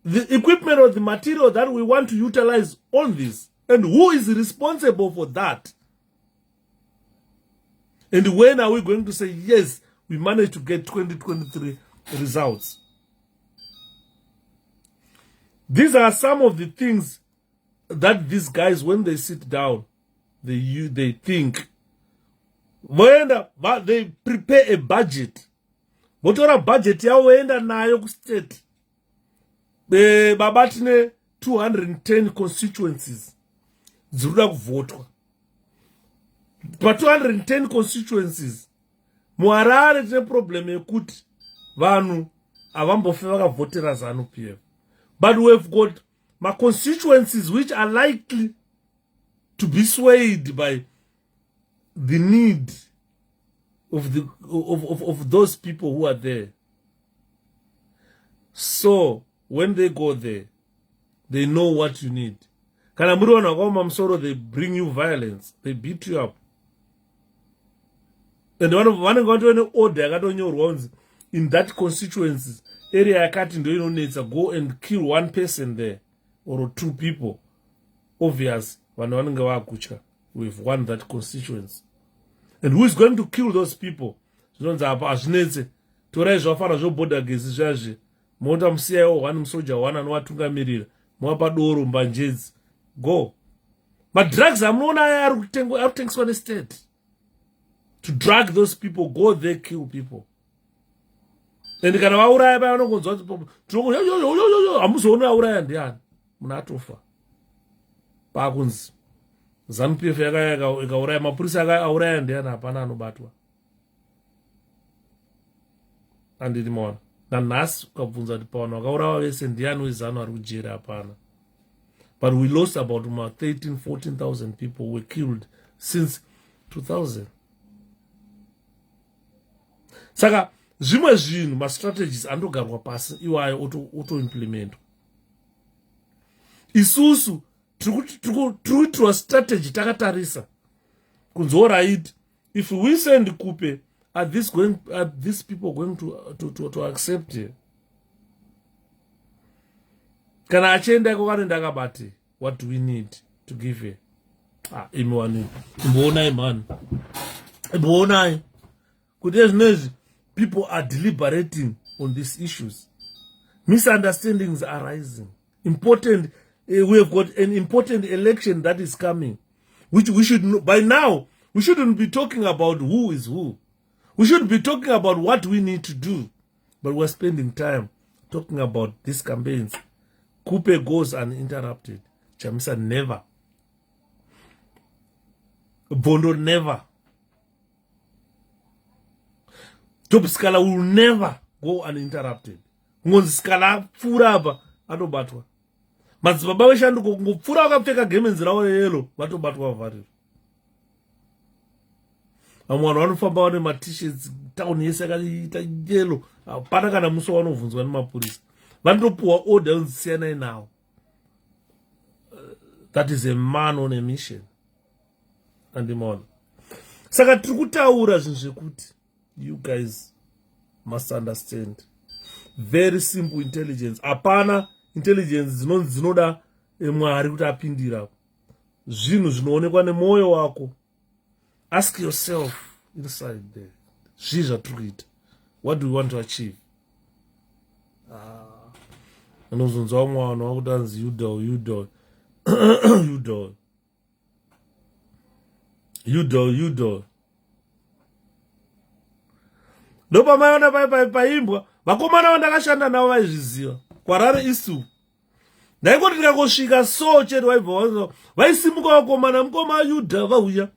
the equipment or the material that we want to utilize on this? And who is responsible for that? And when are we going to say, yes, we managed to get 2023 results? These are some of the things that these guys, when they sit down, they think. When they prepare a budget, whatever budget yaoenda nayo ku state, babatine 210 constituencies dzinoda kuvotwa. Pa 210 constituencies, muHarare tine problem yekuti vanhu avambofe vakavhotera ZANU-PF. But we've got my constituencies which are likely to be swayed by the need of those people who are there. So when they go there, they know what you need. Kana muri vanhu vakaoma musoro, they bring you violence, they beat you up. And vanenge vatone order yakatonyorwa kunzi in that constituencies area yakati ndo inonetsa, go and kill one person there or two people. Obvious, vanhu vanenge vakutya, we've won that constituency. And who is going to kill those people? Zvinonzi apa hazvinetse, torai zvafana zvoborder gezi zvazve, mota musiyaiwo one musoja one anovatungamirira, mwapa doro mbanjedzi, go. Madrugs amunoona aya ari kutengeswa nestate. To drug those people, go there, kill people. And kana vauraya paya vanongonzwa kuti hamuzoona vauraya ndiani, munatofa. Pakunzi ZANU-PF ikauraya, mapurisa akauraya ndiani, hapana anobatwa. Handiti maona. Nanhasi ukabvunza kuti pavanhu vakaurawa vese ndiani weZANU ari kujera, hapana. But we lost about 13,000-14,000 people were killed since 2000. Saka zvimwe zvinhu mastrategies andogarwa pasi iwayo otoimplementwa. Isusu tiri strategy takatarisa kunzo right, if we send Kupe, are these people going to accept it? Kana achienda kwakanoenda akabati, what do we need to give her? Imwani imboona imani. Bonai. Kudesnezi, people are deliberating on these issues. Misunderstandings are rising. Important, we have got an important election that is coming, which we should know. By now, we shouldn't be talking about who is who. We should be talking about what we need to do. But we're spending time talking about these campaigns. Kupe goes uninterrupted. Chamisa never. Bondo never. 𝗏𝗶𝗃𝗲𝗏 will never go uninterrupted. Ngonzi skala pfura apa atobatwa. Madzibaba veshanduko kungopfura vakapfeka gemenzi ravo yero vatobatwa vavharira. Vamwe vanhu vanofamba vane matishets tauni yese akaita yelo hapana kana musi vanovhunzwa nemapurisa. Vanotopuwa order yonzisiyanai nawo. That is a man on a mission. Andimona. Saka tiri kutaura zvinhu zvekuti you guys must understand. Very simple intelligence. Apana intelligence dzinoda Mwari kuti apindira. Zvinhu zvinoonekwa nemoyo wako. Ask yourself inside there. Zvichazvatirikuita. What do you want to achieve? Anozonzwa mwana wakutanzi you do. Ndopamaona paimbwa vakomana vandakashanda navo vaizviziva kwarare isu ndaikoti ndikangosvika so chete vaibva vaisimuka vakomana mukoma Yudha vauya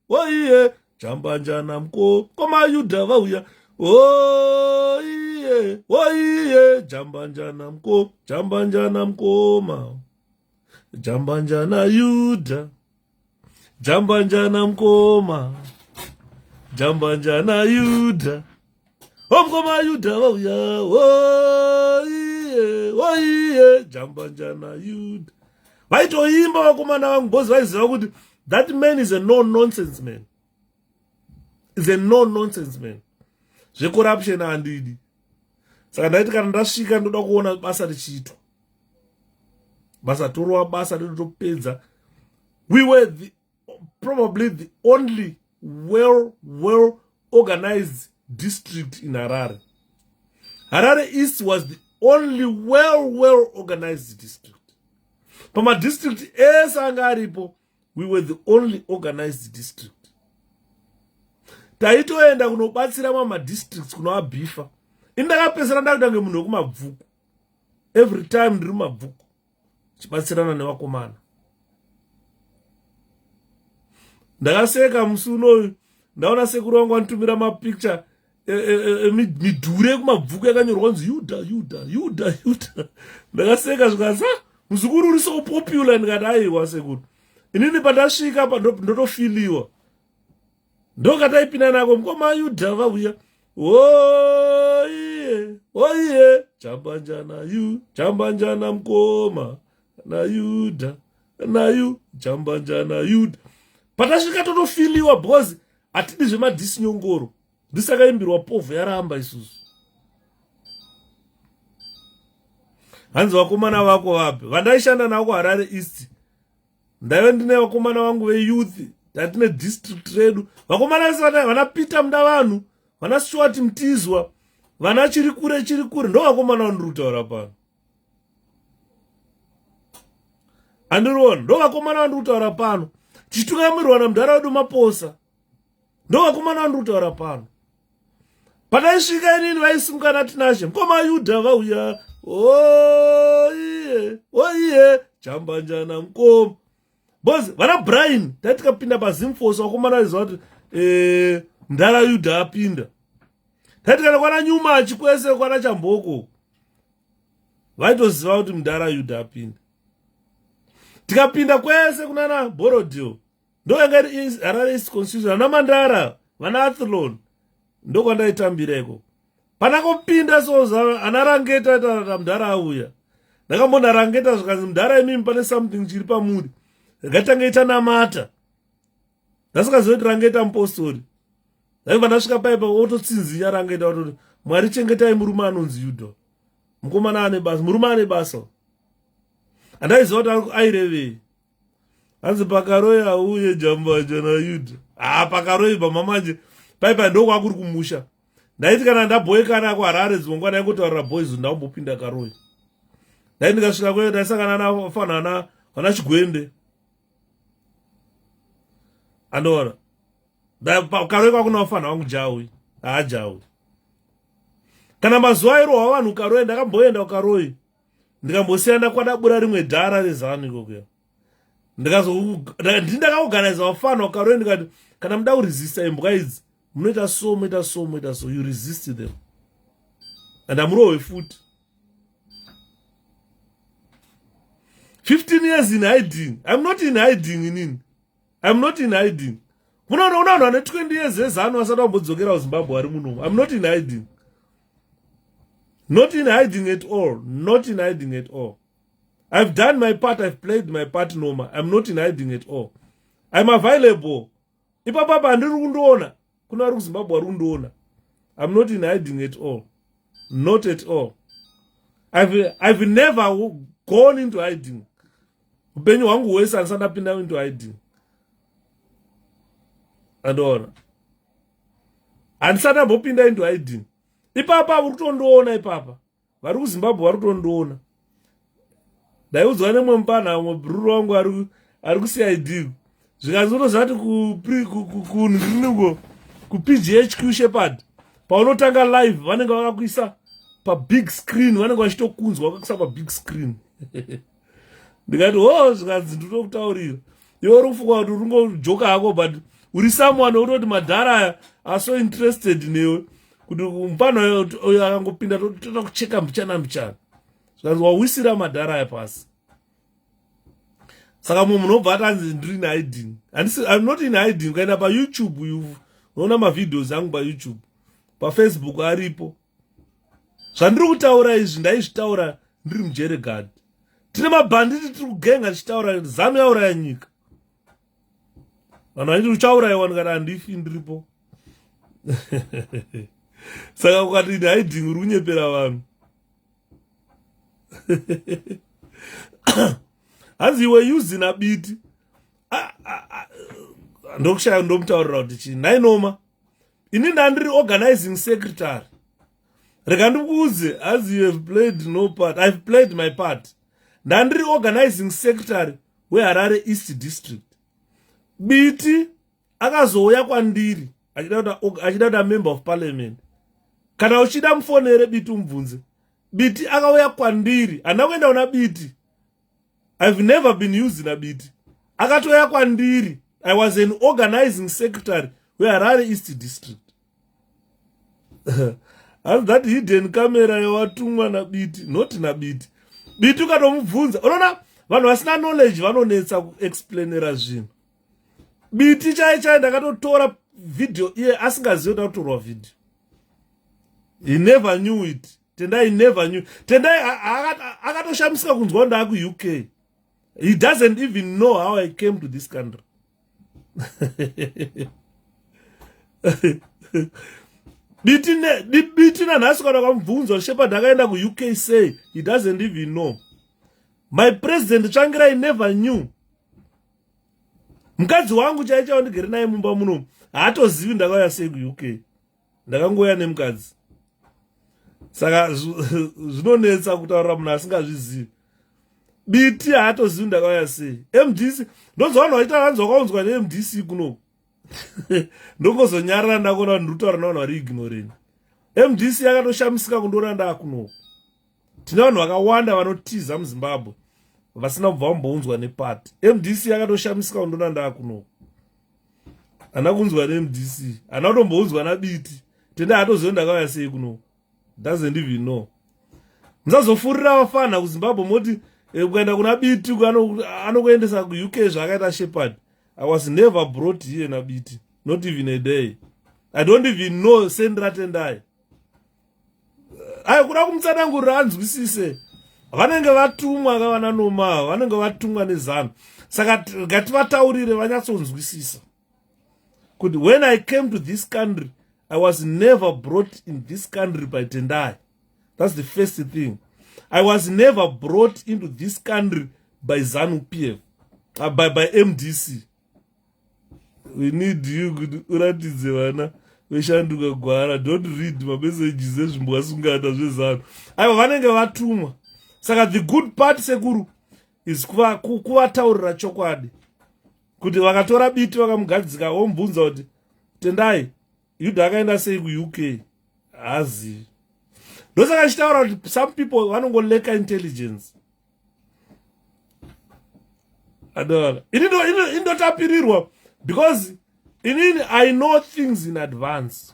oiye jambanjana mukoma Yudha vauya oiye jambanjana mukoma jambanjana Yudha jambanjana mukoma jambanjana Yudha omkoma Yudha vauya oiye jambanjana Yudha vaitoimba vakomana vangu bhozi vaiziva kuti that man is a no-nonsense man. Is a no-nonsense man. Zvecorruption handidi. Saka ndaiti kana ndasvika ndoda kuona basa richiitwa. Basa torwa basa rinotopedza. We were probably the only well organized district in Harare. Harare East was the only well organized district. Pama district esangaripo, we were the only organized district. Taitoenda kunobatsira mama districts kunoabhifa. Indakapesera ndakutange munhu wekumabvuku. Every time ndiri mabvuku chibatsirana nevakomana. Ndakaseka musi unoyu ndaona sekuru wangu anotumira mapicture midhure yekumabvuku yakanyorwa kunzi Yudha. Ndakaseka zvikasa muzukuru uri so popular ndikati aiwa sekuru. Inini pandasvika pa ndotofiliwa. Ndokataipinda nako mukoma Yudha vauya oiye jambanjana mukoma na Yudha jambanjana Yudha. Patasvika totofiliwa bhozi atidi zvemadhisi nyongoro. Ndisakaimbirwa povho yaramba isusu. Hanzi vakomana vako vapi? Vandaishanda navo kuHarare East. Ndaive ndine vakomana vangu veyouth. Tatine district redu. Vakomana vese vana Peter Mudavanhu, vana Stuart Mtizwa, vana chirikure. Ndo vakomana vandiri kutaura pano. Andiriona, ndo vakomana vandiri kutaura pano. Tichitungamirirwa namudhara wedu Maposa. Ndo vakomana vandiri kutaura pano. Pataisvika inini vaisungana tinashe mukoma Yudha vauya oiye jambanjana mukoma. Bozi vana Brian tatikapinda paZimforce vakomana vaiziva kuti mudhara Yudha apinda. Tatikana kwana Nyumachi kwese kwana Chamboko vaitoziva kuti mudhara Yudha apinda. Tikapinda kwese kunana Borodeo ndoyanga iri Harare East Constitution. Vana Mandara vana Athlone ndokwandaitambireko. Panakopinda soza anarangeta tata mudhara auya. Ndakambona rangeta zvikanzi mudhara imimi pane something chiri pamuri. Ngatanga itanamata. Ndasikaziva kuti rangeta mupostori. Ndaiva ndasvika paipa ototsinzinya rangeta kuti Mwari chengetai murume anonzi Yudha. Mukomana ane basa, murume ane basa. Andaiziva kuti airevei. hanzi pakaroi auye jamba jana yudha. Pakaroi pamamanje paipa ndokwa kuri kumusha. Ndaiti kana ndabhoekana kuHarare dzimongwana yangotaurira boys ndaumbopinda Karoi. Dai ndikasvika kweyo ndaisangana nafanana wana Chigwende. Andora. Karoi kwakuna wafana wangu Jawi. Jawi. Kana mazuva irohwa vanhu Karoi ndakamboenda kuKaroi. Ndikambosiyana kwadabura rimwe dhara rezano ikoko. Ndakaorganize wafana waKaroi ndikati kana muda kuresista imbwa idzi munoita so munoita so munoita so you resist them. And amurohwe futi. 15 years in hiding. I'm not in hiding inini. I'm not in hiding. Una 20 years ezano asati ambodzokera kuZimbabwe ari muno. I'm not in hiding. Not in hiding at all. Not in hiding at all. I've done my part. I've played my part normal. I'm not in hiding at all. I'm available. Ipapa andiri kundoona. Kuna ari kuZimbabwe ari kundoona. I'm not in hiding at all. Not at all. I've never gone into hiding. Upenyu wangu wese andisandapinda into hiding. Andora. Andisandambopinda into hiding. Ipapa uri kutondoona ipapa. Vari kuZimbabwe vari kutondoona. Ndaiudzwa nemwe mupana umwe bhururu wangu ari kuCID. Zvikanzoro zvati ku 𝗵𝗃𝗲𝗀𝗃𝗀𝗁 paunotanga live vanenge vakakuisa pa big screen, vanenge vachitokunzwa vakakuisa pa big screen. Ndikati zvikanzi ndinokutaurira iwe uri kufunga kuti uri kungojoka hako but uri someone unoti madhara are so interested newe kuti mupana uyo akangopinda toda kucheka mbichana mbichana. Zvikanzi wawisira madhara aya pasi. Saka munhu unobva atanzi ndiri in hiding. I'm not in hiding. Ukaenda pa YouTube unoona mavideos angu pa YouTube. Pa Facebook aripo. Zvandiri kutaura izvi ndaizvitaura ndiri muJerigard. Tine mabhanditi tiri kugenga tichitaura zano yauraya nyika. Vanhu vaniti uchaurayiwa ndikati handifi ndiripo. Saka ukati in hiding uri kunyepera vanhu. Hanzi iwe using a bit. Ndokushaya ndomutaurira kuti chii. Nainoma. Ini ndandiri organizing secretary. Rega ndikuudze, as you have played no part. I've played my part. Ndandiri organizing secretary weHarare East District. Biti akazouya kwandiri achida kuita member of parliament. Kana uchida mufonere Biti umubvunze. Biti akauya kwandiri. Handina kuenda kuna Biti. I've never been using a Biti. Akatoya kwandiri. I was an organizing secretary weHarare East District. As that hidden camera yawatumwa na Biti, not na Biti. Biti ukatomubvunza. Unaona vanhu vasina knowledge vanonetsa kuexplainera zvinhu. Biti chai ndakatotora video iye asingazivi kuti kutorwa video. He never knew it. Tendai never knew. Tendai akatoshamisika kunzwa ndaku UK. He doesn't even know how I came to this country. Biti nanhasi kana kamubvunzwa shepherd akaenda ku UK say he doesn't even know. My president Tsvangirai never knew. Mukadzi wangu chaicho ndigere naye mumba muno haatozivi ndakauya sei ku UK. Ndakangoya nemukadzi. Saka zvinonetsa kutaurira munhu asingazvizivi. Biti haatozivi ndakauya sei. MDC ndonzwa vanhu vaita vanzwa kaunzwa neMDC kuno. Ndongozonyarara ndakuona kuti ndikutaura navanhu vari ignorant. MDC yakatoshamisika kundoona ndakuno. Tine vanhu vakawanda vanotiza muZimbabwe vasina kubva vambounzwa nepati. MDC yakatoshamisika kundoona ndakuno. Hana kunzwa neMDC. Hana kutombounzwa naBiti. Tende hatozivi ndakauya sei kuno. Doesn't even know. Muzazofurira vafana kuZimbabwe moti kuenda kuna Biti anokuendesa ku UK zvakaita shepherd. I was never brought here na Biti. Not even a day. I don't even know Sendra Tendai. Kuda kumutsanangurira anzwisise. Vanenge vatumwa kavana noma, vanenge vatumwa nezano. Saka ngativataurire vanyatsonzwisisa. Kuti when I came to this country, I was never brought in this country by Tendai. That's the first thing. I was never brought into this country by ZANU-PF. by MDC. We need you kuti uratidze vana veshanduka gwara. Don't read my messages ezvimbwasungana zvezano. Aiva vanenge vatumwa. Saka the good part sekuru is kuvataurira chokwadi. Kuti vakatora biti vakamugadzika vomubvunza kuti tendai Yudha akaenda sei kuUK hazi. Ndosaka achitaura kuti some people vanongoleka intelligence. Adora. Ini ndotapirirwa because I know things in advance.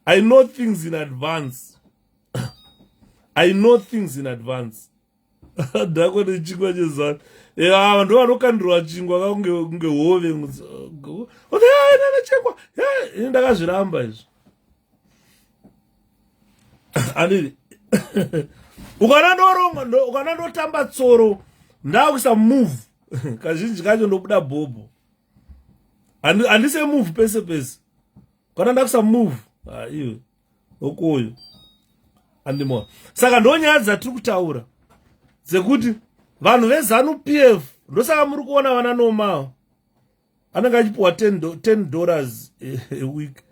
I know things in advance. I know things in advance. Ndako nechingwa chezana. Ndo vanokandirwa chingwa kunge hove. Chingwa. Ini ndakazviramba izvo. Andiri. Ukana ndotamba tsoro ndakuisa move. Kazhinji kacho ndobuda bhobho. Handise move pese pese. Kana ndakuisa move. Iwe. Okoyo. Andimona. Saka ndonyaya dzatiri kutaura. Dzekuti vanhu veZANU-PF ndosaka muri kuona vana Nomao. Anenge achipiwa $10 a week.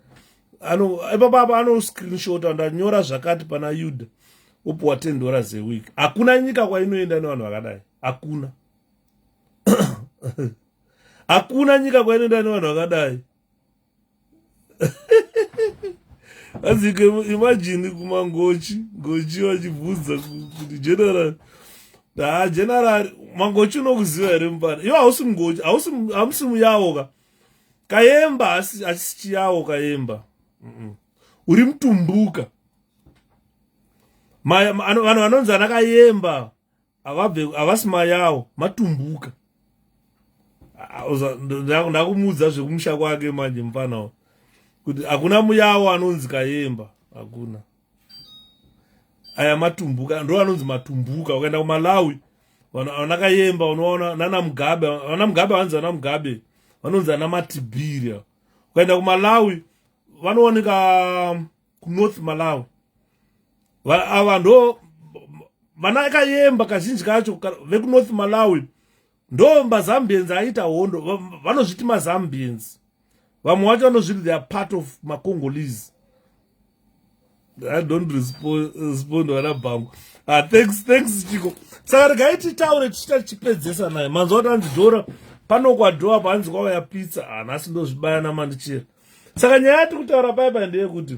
Ipapa ano screenshot andanyora zvakati pana Yudha. Upiwa $10 a week. Hakuna nyika kwainoenda nevanhu vakadai. Hakuna. Hakuna nyika kwainoenda nevanhu vakadai. Azike imagine kumangochi. Ngochi vachibvunza kuti general. General mangochi unokuziva here mupana. Iwo hausi ngochi. Hamusi muyawoka. Kayemba hasi chiyawo Kayemba. Uri mutumbuka. Vanhu vanonzi anakayemba havasi mayawo matumbuka. Ndakumudza zvekumusha kwake manje mufana kuti hakuna muyawo anonzi Kayemba. Hakuna. Aya matumbuka ndo anonzi matumbuka. Ukaenda kuMalawi vanakayemba unoona nana Mugabe. Vana Mugabe vanonzi vana Mugabe. Vanonzi ana Matibiri. Ukaenda kuMalawi vanooneka kuNorth Malawi. Ava ndo vanakayemba kazhinji kacho vekuNorth Malawi ndo maZambians aita hondo. Vanozviti maZambians. Vamwe vacho vanozviti they are part of maCongolese. I don't respond vana Bhangu. Thanks Chiko. Saka regai titaure tichipedzesa naye. Manzwa kuti andidhora pano kwadhoa panzi kwauya pizza. Nhasi ndozvibaya namandichera. Saka nyaya yatiri kutaura paipa ndeyekuti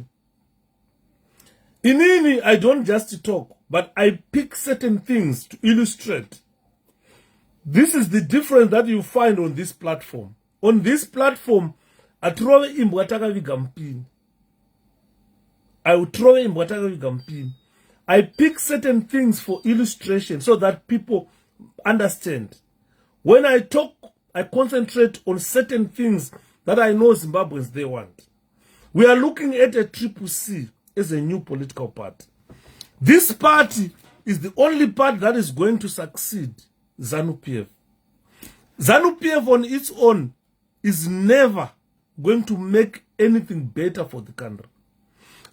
inini I don't just talk, but I pick certain things to illustrate. This is the difference that you find on this platform. On this platform, atrove imbwa takaviga mpini. I will throw imbwa takaviga mpini. I pick certain things for illustration so that people understand. When I talk, I concentrate on certain things that I know Zimbabweans they want. We are looking at a 𝗶𝗶 as a new political party. This party is the only party that is going to succeed ZANU-PF. ZANU-PF on its own is never going to make anything better for the country.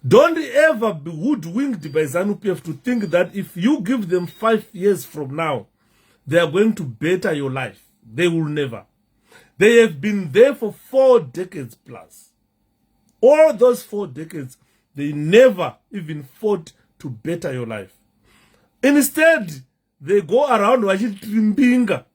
Don't ever be hoodwinked by ZANU-PF to think that if you give them 5 years from now, they are going to better your life. They will never. They have been there for 4 decades plus. All those 4 decades, they never even fought to better your life. Instead, they go around vachitirimbinga.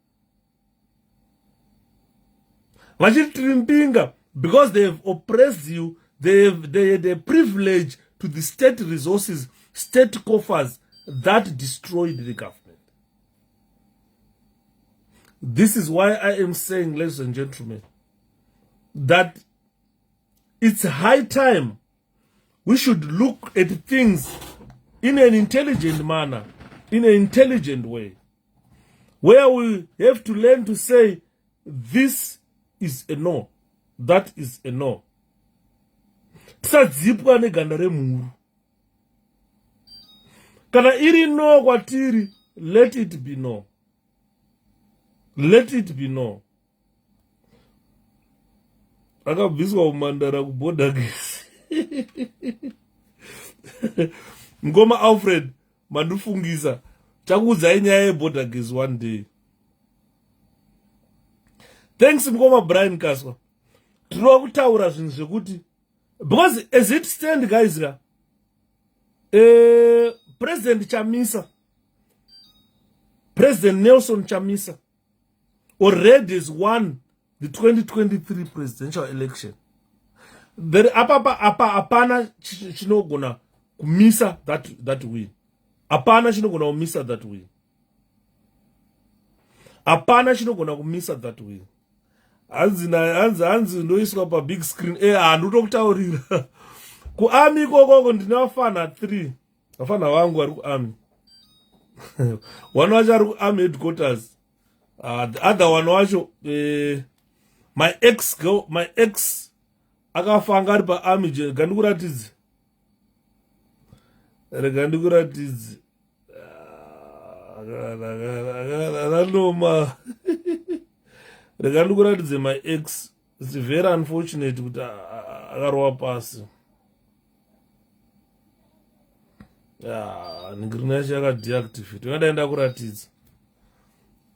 Vachitirimbinga because they have oppressed you. They had a privilege to the state resources, state coffers that destroyed the government. This is why I am saying, ladies and gentlemen, that it's high time we should look at things in an intelligent manner, in an intelligent way, where we have to learn to say, this is a no, that is a no. Tisadzipwa neganda remhuru. Kana iri no kwatiri, let it be no. Let it be no. Akabviswa umandara kuboda gesi. Ngoma Alfred mandufungisa. chakuudzai nyaya yeborder gaze one day. Thanks mukoma Brian Kaswa. Tinoda kutaura zvinhu zvekuti because as it stand guys ra President Nelson Chamisa already has won the 2023 presidential election. There apana chinogona kumisa that win. Apana chinogona kumisa that win. Apana chinogona kumisa that win. Hanzi ndoiswa pa big screen. Handuto kutaurira. Ku army kokoko ndine vafana 3. Vafana vangu vari ku army. One wacho ari ku army headquarters. The other one wacho my ex akafanga ari pa army je gandikuratidze. Regandikuratidze. Akanoma. Regandikuratidze my ex. It's very unfortunate kuti akarowa pasi. Ningirina yacho yakadeactivate. Ingadaenda kuratidza.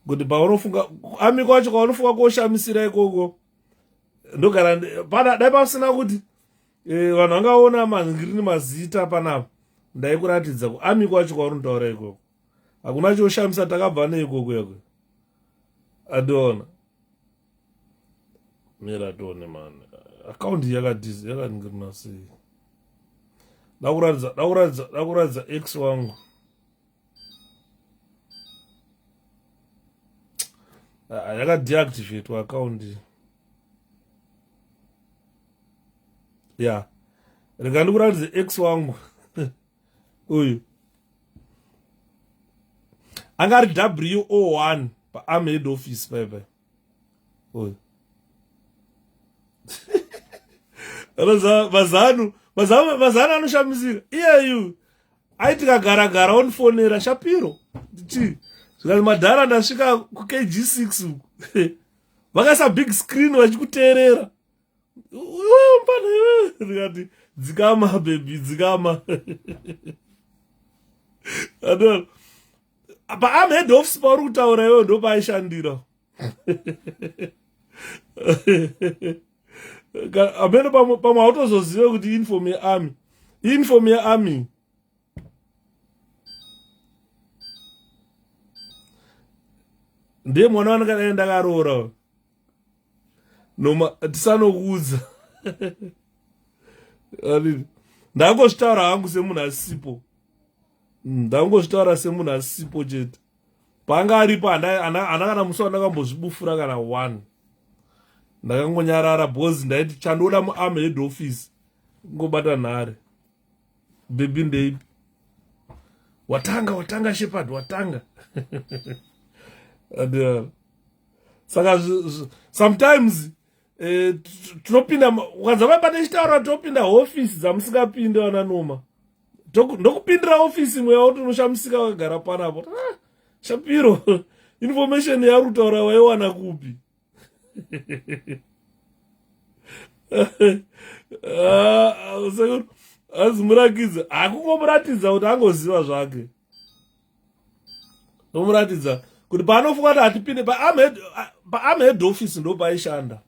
Kuti paunofunga army kwacho kwaunofunga koshamisira ikoko. Ndogara dai pasina kuti vanhu vangaona mangirini mazita panapa. Ndaikuratidza ku army kwacho kwaunotaura ikoko. Hakuna choshamisa takabva neikoko yakwe. Adona. Mira tone man. Account yakaningirina sei. Dakuradza ex wangu. Yakadeactivate account. Yeah. Regandikuradze ex wangu. Uyu. Angari W01 pa army head office pepe. Uyu. Mazano anoshamisira. Iyeyu. Aiti kagara onfonera Shapiro. Ndichi. Zvikazi madhara ndasvika ku KG6 uku. Vakaisa big screen vachikuteerera. Ndikati dzikama baby dzikama. Adol. Pa army head office pauri kutaura iwe ndo paishandira. Amene pamwe autozoziva kuti inform yearmy. Inform yearmy. Ndiye mwana wanakadaenda karoora. Noma tisanokuudza. Ndangozvitaura hangu semunhu asipo. Ndangozvitaura semunhu asipo chete. Panga aripo hana kana musi wandakambozvibufura kana 1. Ndakangonyarara bozi ndaiti chandoda muarmy head office. Ngobata nhare. Baby ndeipi. Watanga Shepherd watanga. Saka sometimes tunopinda ukanza vabata chitaura topinda office dzamusingapinde vananoma. Ndokupindira office imwe yavo tunoshamisika wakagara panapo. Shapiro information yarutaura waiwana kupi? Azimurakidza hakungomuratidza kuti angoziva zvake. Nomuratidza kuti paanofunga kuti hatipinde pa-army head office ndo paishanda.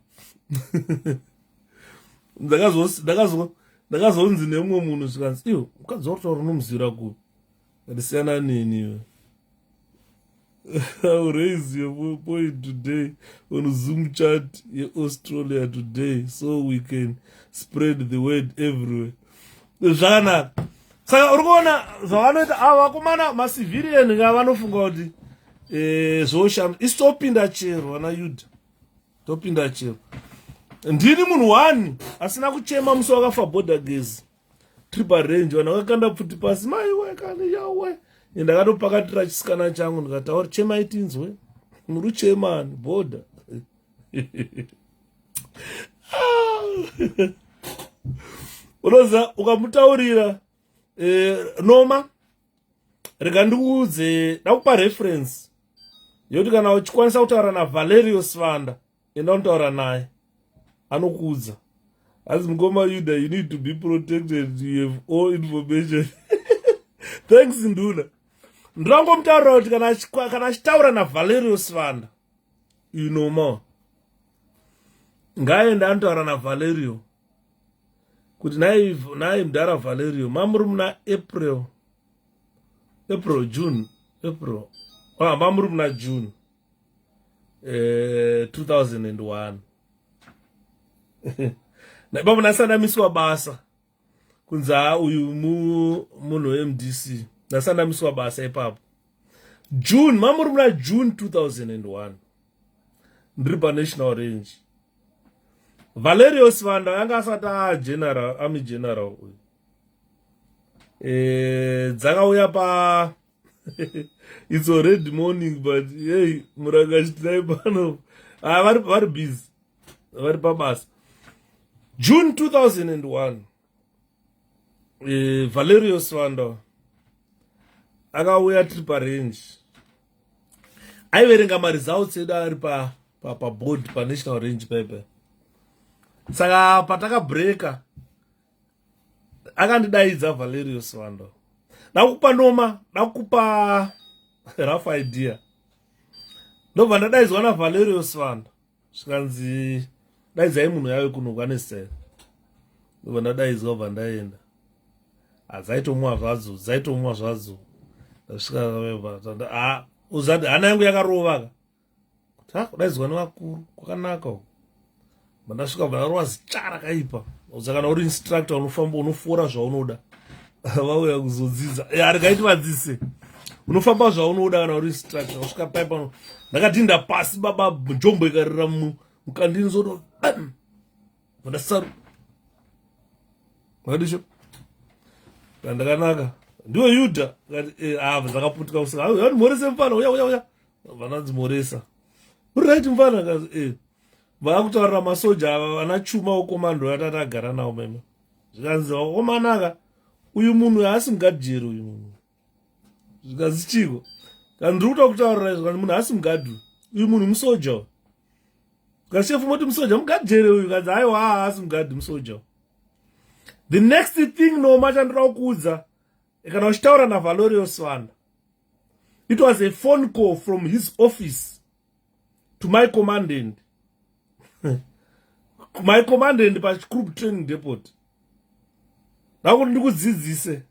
Ndakazonzi nemumwe munhu zvikanzi iwo mukadzi wautaura unomuzivira kupi? Ndisiyana nini iwe. I'll raise your point today on Zoom chat in Australia today so we can spread the word everywhere. Zvakanaka. Saka urikuona zvavanoita ava vakomana macivilian nga vanofunga kuti zvoshamba isi topinda chero vana Yudha. Topinda chero. Ndini munhu 1 asina kuchema musi wakafa border gaze. Triple range vanhu vakakanda pfuti pasi maiwe kani yawe. Ndakatopakatira chisikana changu ndikataura chemai tinzwe. Muri chemani border. Unoza ukamutaurira noma rega ndikuudze ndakupa reference yoti kana uchikwanisa kutaura naValerius Vanda enda untaura naye anokuudza. As mukoma Yudha, you need to be protected. You have all information. Thanks Nduna. ndangomutaurira kuti kana achitaura naValerio Svanda, you know more, ngaende anotaura naValerio kuti nai mudhara Valerio, mamuri muna June mamuri muna June 2001 naipapo nasandamiswa basa kunzi uyu munhu weMDC, nasandamiswa basa ipapo June, mamuri muna June 2001 ndiri paNational Range. Valerio Svanda yanga asati army general uyu. Dzakauya pa it's already morning, but hey, murangashitirai pano vari busy, vari pabasa. June 2001 Valerio Svanda akauya tiri parange, aiverenga maresults edu ari paboard paNational Range paper. Saka patakabreka akandidaidza Valerio Svanda, ndakupa noma, ndakupa rough idea. Ndobva ndadaidzwa naValerio Svanda zvikanzi daidzai munhu yawe kuno kwanesera. Ndobva ndadaidzwa bva ndaenda. Dzaitomwa zvadzo ndasvika uzati hana yangu yakarova ka kudaidzwa nevakuru kwakanaka uko. Mandasvika bva ndarova zita rakaipa. Kana uri instructor unofamba unofora zvaunoda vauya kuzodzidza harikaiti vadzise, unofamba zvaunoda kana uri instructor. Wasvika paipa ndakadhinda pasi baba njombo ikarira mukandini zoto ndasaru vakadisho ndakanaka ndiwe Yudha zvakaputika usiku morese mfana uya vananzi moresa uri right mfana vakutaurira masoja vana chuma wekomando atati agara nawo meme zvikanzi wakomanaka uyu munhu haasi mugadhjeri uyu munhu zvikanzi chiko kana ndiri kuda kutaurira izvo kana munhu haasi mugadhi uyu munhu musoja kashefu moti musoja mugadhjeri uyu kanzi aiwa haasi mugadhi musoja. The next thing noma chandira kuudza kana uchitaura naValerio Svanda, it was a phone call from his office to my commandant. My commandant pachigroup training depot. Nakuti ndikudzidzise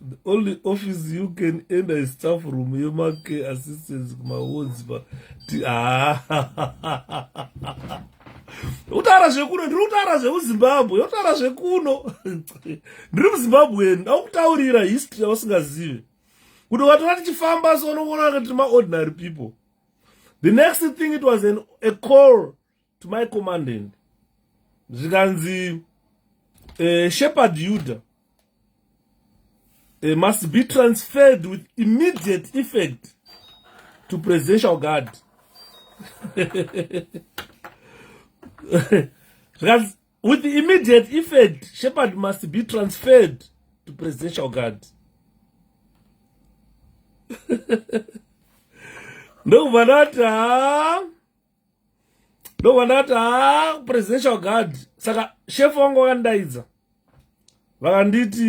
the only office you can enter is staff room yemake assistants kumawards pa utaura zvekuno, ndiri kutaura zvekuZimbabwe, yotaura zvekuno. Ndiri muZimbabwe, ndakutaurira history yausingazive kuti watu vatichifamba so unoona kuti ma-ordinary people. The next thing, it was a call to my commandant zvikanzi Shepherd Yudha must be transferred with immediate effect to presidential guard. With the immediate effect, Shepherd must be transferred to presidential guard. Ndovanata presidential guard. Saka chef wangu wakandaidza vakanditi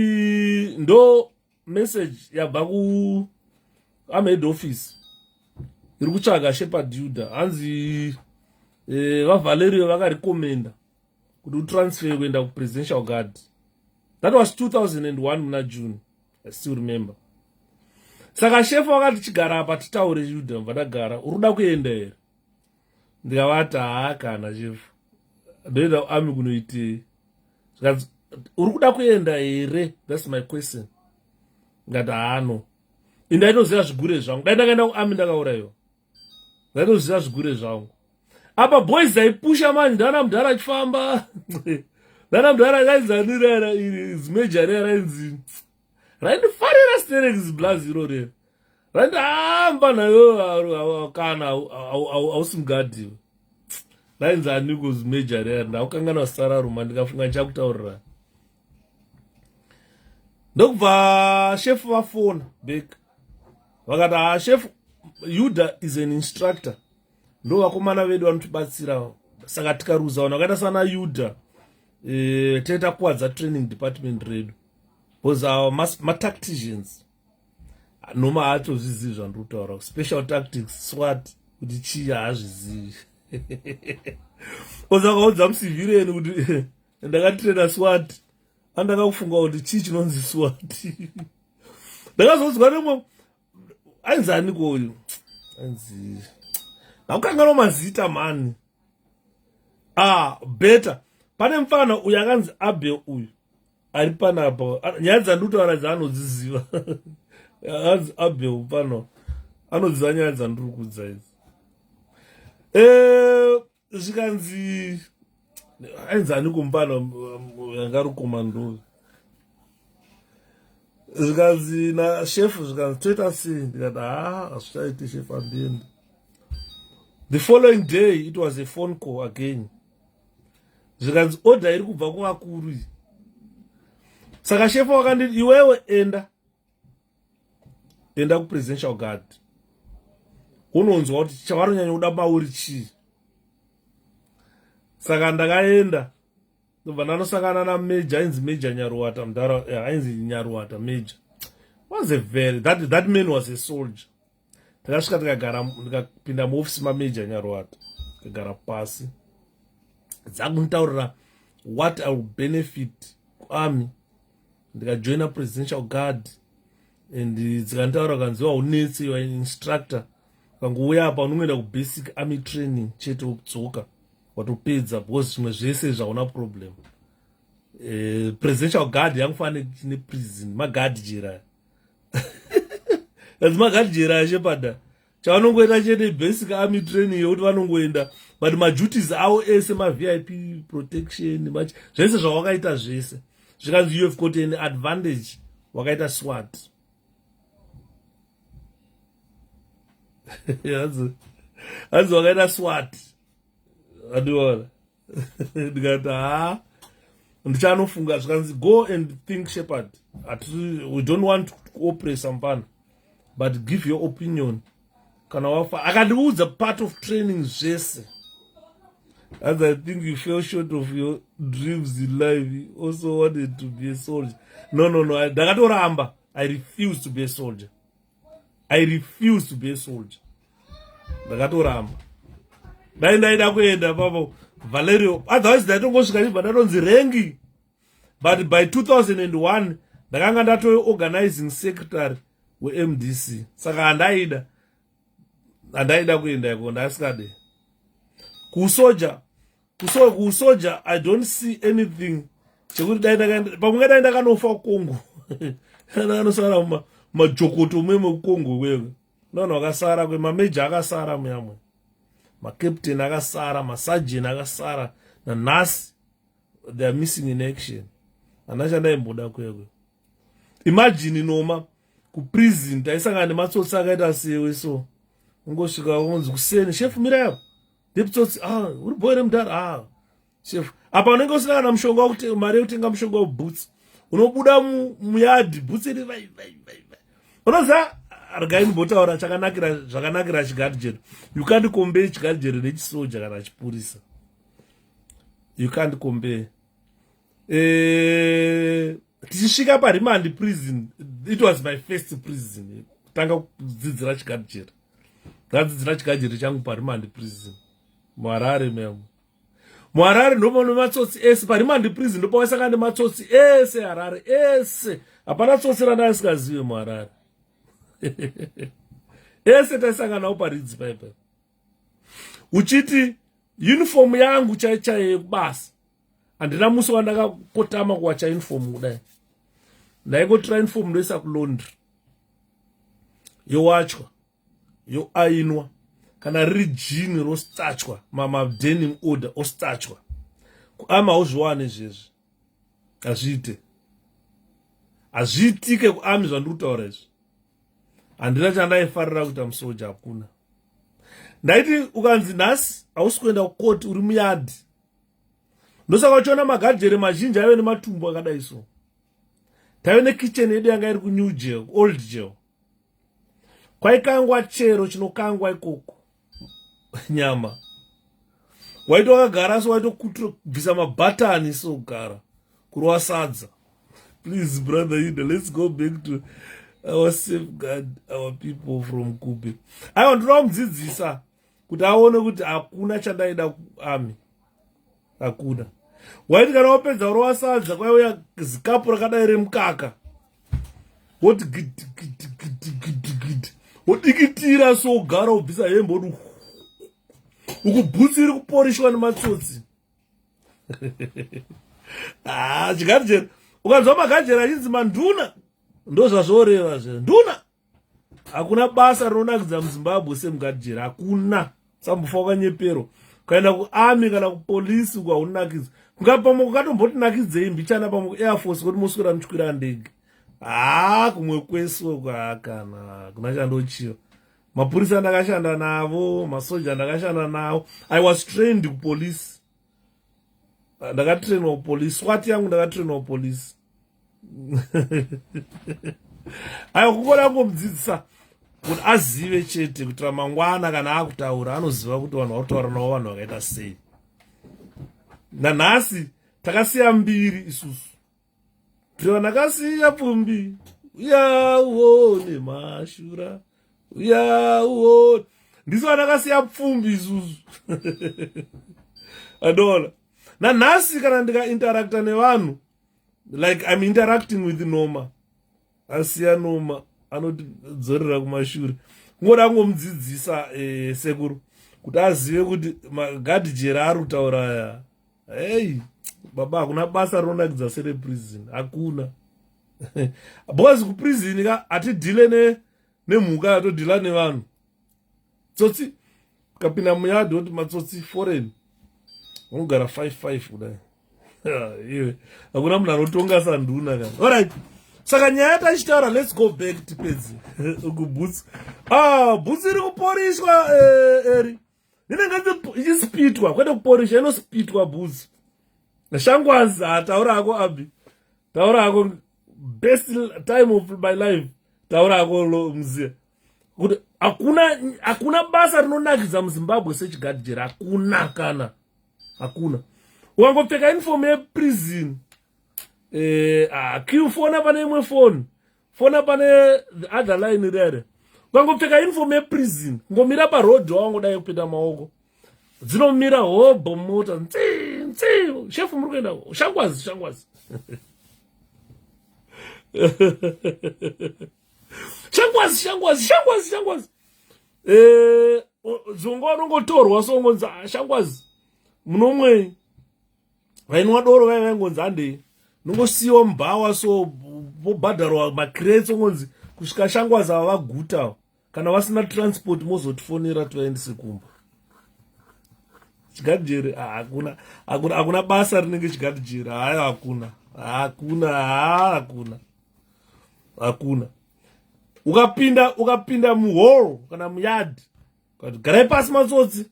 ndo message yabva ku head office iri kutsvaga Shepherd Yudha, hanzi vaValerio vakarekomenda kuti utransfer kuenda kupresidential guard. That was 2001 muna June, I still remember. Saka chef wakati chigara apa titaure Yudha, vandagara uruda kuenda here? Ndikavati kana chef ndoenda army kunoitei. Uri kuda kuenda here? That's my question. Ngati no, indaitoziva zvigure zvangu, dai ndakaenda kuarmy ndakaurayiwa, ndaitoziva zvigure zvangu. Apa boys aipusha mani, ndana mudhara achifamba ndana mudhara akaizanira zimejari arainzi raindifarira sterex blazi iro rero raindihamba nayo kana hausimugadhiwe rainzi aniko zimejari ari ndaukangana sararuma ndikafunga ndichakutaurira. Ndokubva chef vafona back vakati chef Yudha is an instructor, ndo vakomana vedu vanotibatsira. Saka tikaruzaona vakaita sana Yudha taitakuwadza training department redu because our ma-tacticians noma haatozvizivi zvandiri kutaura. Special tactics SWAT kuti chii haazvizivi. Ozakaudza musivhireni kuti ndakatrena SWAT, andakakufunga kuti chii chinonzi SWAT. Ndakazonzwa nemwe ainzi aniko uyu, ainzi nakukanganwa mazita mani. Beta pane mufana uyu akanzi Abel uyu ari panapa, nyaya dzandiri kutaura dzaanodziziva. Akanzi Abel pano anodziva nyaya dzandiri kuudza idzi. Zvikanzi ainzi aniko mupana yanga ari komando, zvikanzi nashefu, zvikanzi toita sei, ndikati hazvichaiti shefu, handiendi. The following day it was a phone call again. Zvikanzi order iri kubva kuvakuru. Saka shefu wakanditi iwewe enda kupresidential guard. Unonzwa kuti chavaronyanya kuda mauri chii. Saka ndakaenda ndobva ndanosangana nameja ainzi Meja Nyaruwata, mudhara ainzi Nyaruwata Meja. Was a very that man was a soldier. Takasvika tikapinda muofisi maMeja Nyaruwata, tikagara pasi. Dzakuntaurira what I will benefit kuarmy. Ndikajoina presidential guard and dzikantaura kanzi haunetsi, you are an instructor. Kangouya apa unongoenda kubasic army training chete wokudzoka watopedza because zvimwe zvese zvauna problem. Presidential guard yangufanira chine prison magard jera. Kanzi magard jera shepada chavanongoita chete basic army training yokuti vanongoenda but maduties avo ese ma-VIP protection zvese zvawakaita zvese. Zvikanzi you have got an advantage, wakaita SWAT. Hanzi wakaita SWAT. Adiona. Ndikati ndichanofunga zvikanzi go and think shepherd. We don't want to oppress Sampana, but give your opinion. Kana wafa akandiudza part of training zvese. As I think you fell short of your dreams in life, you also wanted to be a soldier. No. Ndakatoramba. I refuse to be a soldier. I refuse to be a soldier. Ndakatoramba. Ndaida kuenda papa Valerio. Otherwise ndaitongosvika chibva ndatonzi rengi. But by 2001 ndakanga ndatove organizing secretary weMDC. Saka handaida kuenda iko ndasikade. Kusoja I don't see anything. Chekuti pamunga daenda kanofa Kongo. Anosara majokoto meme Kongo wewe. No akasara kwe mameja akasara myamwe. Captain akasara, sergeant akasara, na nurse they are missing in action. Anachanda imboda kwewe. Imagine noma ku prison taisanga nematsotsi akaita sewe so. Ungosvika unonzi kuseni chef mira Dipsotsi, uri boyere mudhara, chef. Apa unenge usina kana mushonga wokuti mari yokutenga mushonga weboots. Unobuda muyadhi, boots iri vai. Unoziva regai ndimbotaura zvakanakira chigadhijeri. You can't compare chigadhijeri nechisoja kana chipurisa. You can't compare. Tichisvika paRimandi prison, it was my first prison. Tanga kudzidzira chigadhijeri. Ndadzidzira chigadhijeri changu paRimandi prison. Muharare memo. Muharare ndomo nematsotsi ese paRimandi prison ndopo wasangana nematsotsi ese Harare ese. Hapana tsotsi randasingazive muHarare. Ese taisangana nawo paRidzi paipa. Uchiti uniform yangu chaichaye yekubasa. Handina musi wandakakotama kuwacha uniform kudai. Ndaingotora uniform ndoisa kulaundry. Yowachwa. Yoainwa. Kana riri jini rostachwa, denim order ostachwa. Kuama hauzviwane izvezvi. Hazviitike kuami zvandiri kutaura izvi. Handina chandaifarira kuita musoja hakuna. Ndaiti ukanzi nhasi hausi kuenda kukoti uri muyadhi. Ndosaka uchiona magadhijeri mazhinji aive nematumbu akadai so. Taive nekitchen yedu yanga iri kuNew Jail, Old Jail. Kwaikangwa chero chinokangwa ikoko. Nyama. Waito wakagara so waito kubvisa mabhatani so kugara. Kurwa sadza. Please brother Ida, let's go back to Our safeguard our people from Kupe. Aiwa ndinoda kumudzidzisa kuti aone kuti hakuna chandaida kuami. Hakuna. Waiti kana wapedza uri wasadza kwaiuya zikapu rakadai remukaka. Woti gidi. Wodikitira so ugara ubvisa hembe woti uku bhutsi iri kuporishwa nematsotsi. Chigadzera. Ukanzwa magadzera achinzi manduna. Ndo zvazvoreva zve. Nduna. Hakuna basa rinonakidza muZimbabwe semugadzera. Hakuna. Sambofa wakanyepero. Ukaenda kuarmy kana kupolisi kwaunakidza. Kungapamwe ukatomboti nakidzei mbichana pamwe kuAir Force kuti muswera muchikwira ndege. Kumwe kweso kwakana. Kuna chandochiyo. Mapurisa ndakashanda navo, masoja ndakashanda navo. I was trained kupolisi. Ndakatrainwa kupolisi. SWAT yangu ndakatrainwa kupolisi. Aiwa kukona kumudzidzisa kuti azive chete kuti ramangwana kana akutaura anoziva kuti vanhu vakutaura navo vanhu vakaita sei. Nanhasi takasiya mbiri isusu. Ndiwo ndakasiya pfumbi. Uya uone mashura. Uya uone. Ndiso ndakasiya pfumbi isusu. Adola. Nanhasi kana ndika-interacta nevanhu, like I'm interacting with Noma. Asiya Noma anodzorera kumashure. Ngoda kungomudzidzisa sekuru kuti azive kuti magadhijera ari kutaura aya. Hey, baba hakuna basa rinonakidza sere prison. Hakuna. Because kuprison hatidhile nemhuka atodhila nevanhu. Tsotsi kapinda muyadhi woti matsotsi foreign. Unogara 5-5 kudai. Iwe hakuna munhu anotonga sanduna kana. Alright. Saka nyaya tachitaura, let's go back tipedzi kubhutsi. Bhutsi iri kuporishwa eri. Inenge ichispitwa, kwete kuporisha, inospitwa bhutsi. Shangwazi taura hako Abi. Taura hako best time of my life. Taura hako mzee. Kuti hakuna basa rinonakidza muZimbabwe sechigadhijera. Hakuna kana. Hakuna. Ukangopfeka uniform yeprison. Fona pane imwe phone. Fona pane the other line rere. Ukangopfeka uniform yeprison. Ngomira paroad wangodai kupinda maoko. Dzinomira hobho mota. Ntsi. Chef muri kuenda. Shangwazi. Shangwazi. Zongo anongotorwa songonza Shangwazi. Munomwe vainwa doro vaingonzi handei nongosiyiwa mubhawa so vobhadharwa macrates ongonzi kusvika Shangwazi ava vaguta kana vasina transport mozotifonera tivaendese kumba. Chigadhijeri hakuna basa rinenge chigadhijeri. Hayi hakuna. Ukapinda muhall kana muyadhi ukati garai pasi matsotsi.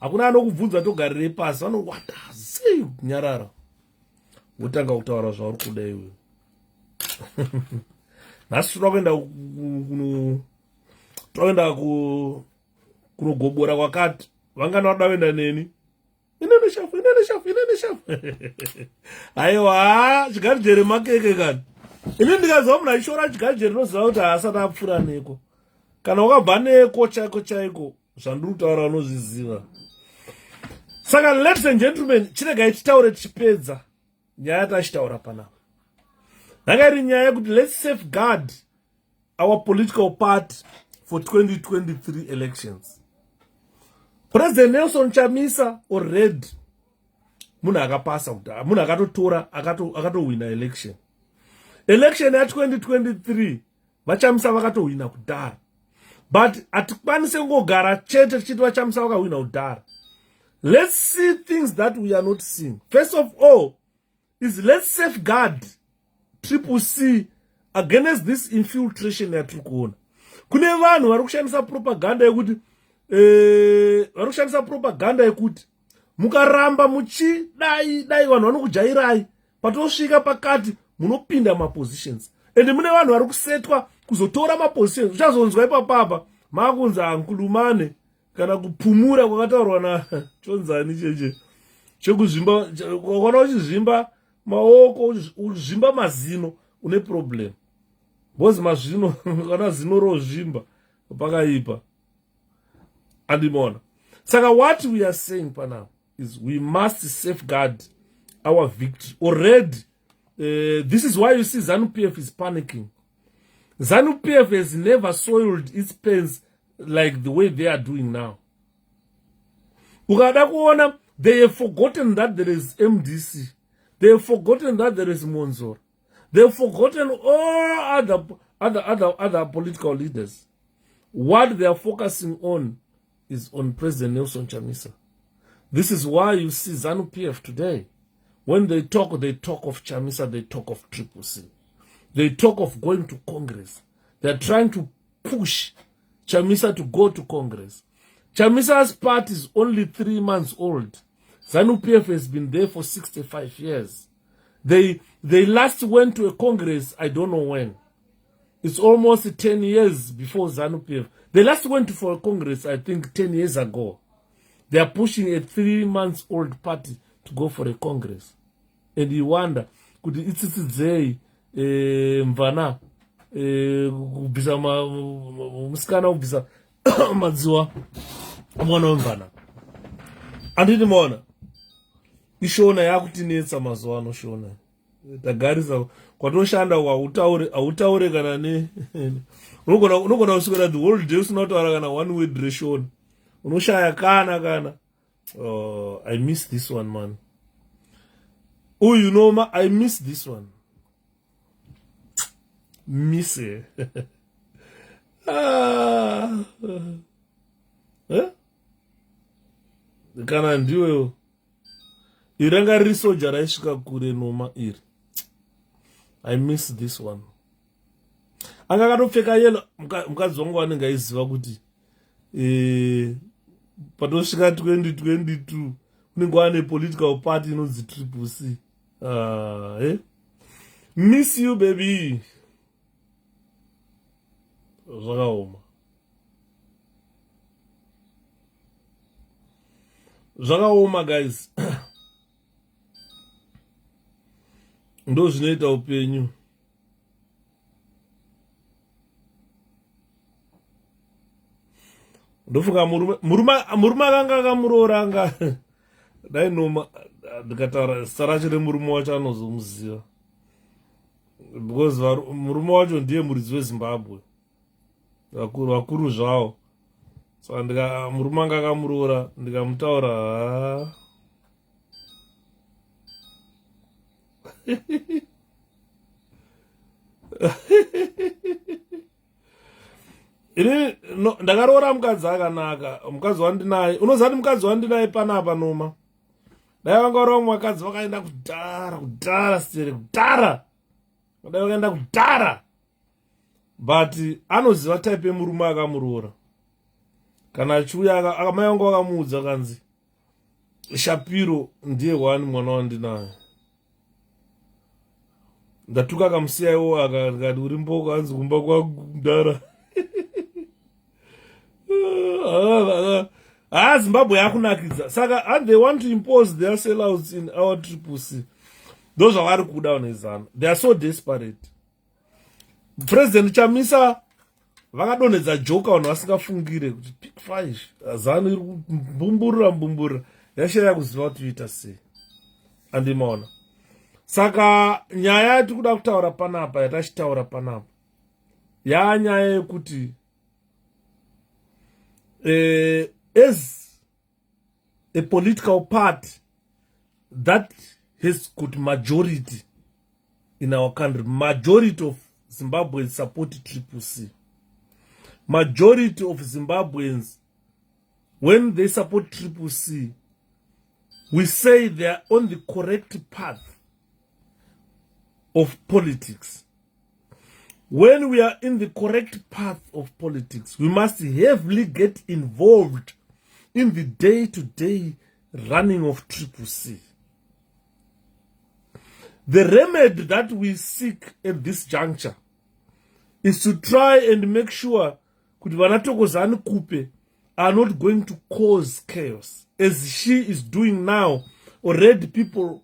Hakuna anokubvunza togarire pasi. Vanowata sei kunyarara. Wotanga kutaura zvauri kuda iwe. Nhasi toenda kunogobora kwakati. Vangana vada kuenda neni. Inene shafu. Aiwa, chigadhijeri makeke kani. Ini ndikazwa munhu achishora chigadhijeri noziva kuti haasati apfuura neko. Kana wakabva neko chaiko zvandiri kutaura unozviziva. Saka ladies and gentlemen, chiregai titaure tichipedza nyaya tachitaura panapa. Nhanga iri nyaya yekuti let's safeguard our political party for 2023 elections. President Nelson Chamisa already munhu akapasa kudhara, munhu akatotora akatowina election. Election ya 2023 vaChamisa vakatowina kudhara. But hatikwanise kungogara chete tichiti vaChamisa vakawina kudhara. Let's see things that we are not seeing. First of all, is let's safeguard 𝗵𝗃𝗃 against this infiltration yatiri kuona. Kune vanhu vari kushandisa propaganda yekuti mukaramba muchidai vanhu vanokujairai patosvika pakati munopinda mapositions. And mune vanhu vari kusetwa kuzotora mapositions. Uchazonzwa ipapapa makunzi ankulumane kana kupumura kwakataurwa na chonzani cheche chekuzvimba kwakona uchizvimba maoko uchizvimba mazino une problem. Bozi mazvino kana zino rozvimba pakaipa. Andimona. Saka what we are saying now is we must safeguard our victory. Already, this is why you see ZANU-PF is panicking. ZANU-PF has never soiled its pens like the way they are doing now. They have forgotten that there is MDC. They have forgotten that there is Monzor. They have forgotten all other political leaders. What they are focusing on is on President Nelson Chamisa. This is why you see ZANU-PF today. When they talk of Chamisa, they talk of 𝗶𝗶𝗁. They talk of going to Congress. They are trying to push Chamisa to go to Congress. Chamisa's party is only 3 months old. ZANU-PF has been there for 65 years. They last went to a Congress, I don't know when. It's almost 10 years before ZANU-PF. They last went for a Congress, I think, 10 years ago. They are pushing a 3 months old party to go for a Congress. And you wonder, could it say Mvana kubvisa musikana kubvisa madziwa mwana wemvana? Anditi mona ishona yakutinetsa mazuva ano shona. Tagarisa kwatoshanda hautaure kana ne unogona kuswera the whole day usinotaura kana one word reshona. Unoshaya kana. Oh, I miss this one, man. Oh, you know, I miss this one. Miss it. Kana ndiwe iranga risoja raisvika kure noma iri. I miss this one. Anga katopfeka yelo mukadzi wangu anenge aiziva kuti patosvika 2022 unenge wane political party inonzi 𝗶𝗶𝗁. Miss you, baby. Zvakaoma guys. Ndo zvinoita upenyu. Ndofunga murume akanga akamuroora dai noma ndikataura saracho remurume wacho anozomuziva, because murume wacho ndiye muridzi weZimbabwe vakuru zvavo. So murume anga akamuroora ndikamutaura ini ndakaroora mukadzi akanaka, mukadzi wandinaye. Unoziva kuti mukadzi wandinaye panapa noma dai vangaroora mumwe vakaenda kudhara sere kudhara, dai vakaenda kudhara, but anoziva type yemurume akamuroora. Kana achiuya mai vangu vakamuudza kanzi Shapiro ndiye wani mwana wandinaye. Ndatuka akamusiya iwo akati uri mboko, anzi kumba kwakudhara. Zimbabwe yakunakidza. Saka and they want to impose their sellouts in our 𝗶𝗶𝗁. Those are vari kuda nezano. They are so desperate. President Chamisa vakadonedza joka vanhu vasingafungire kuti pick 5 zano iri mbumburira yashaya kuziva kuti ita sei. Andimaona. Saka nyaya yatiri kuda kutaura panapa, yatachitaura panapa, nyaya yekuti as a political party that has got majority in our country, majority of Zimbabweans support 𝗶𝗶𝗁. Majority of Zimbabweans, when they support 𝗶𝗶𝗁, we say they are on the correct path of politics. When we are in the correct path of politics, we must heavily get involved in the day-to-day running of 𝗶𝗶𝗁. The remedy that we seek at this juncture is to try and make sure that Vanatokozani Kupe are not going to cause chaos. As she is doing now, already people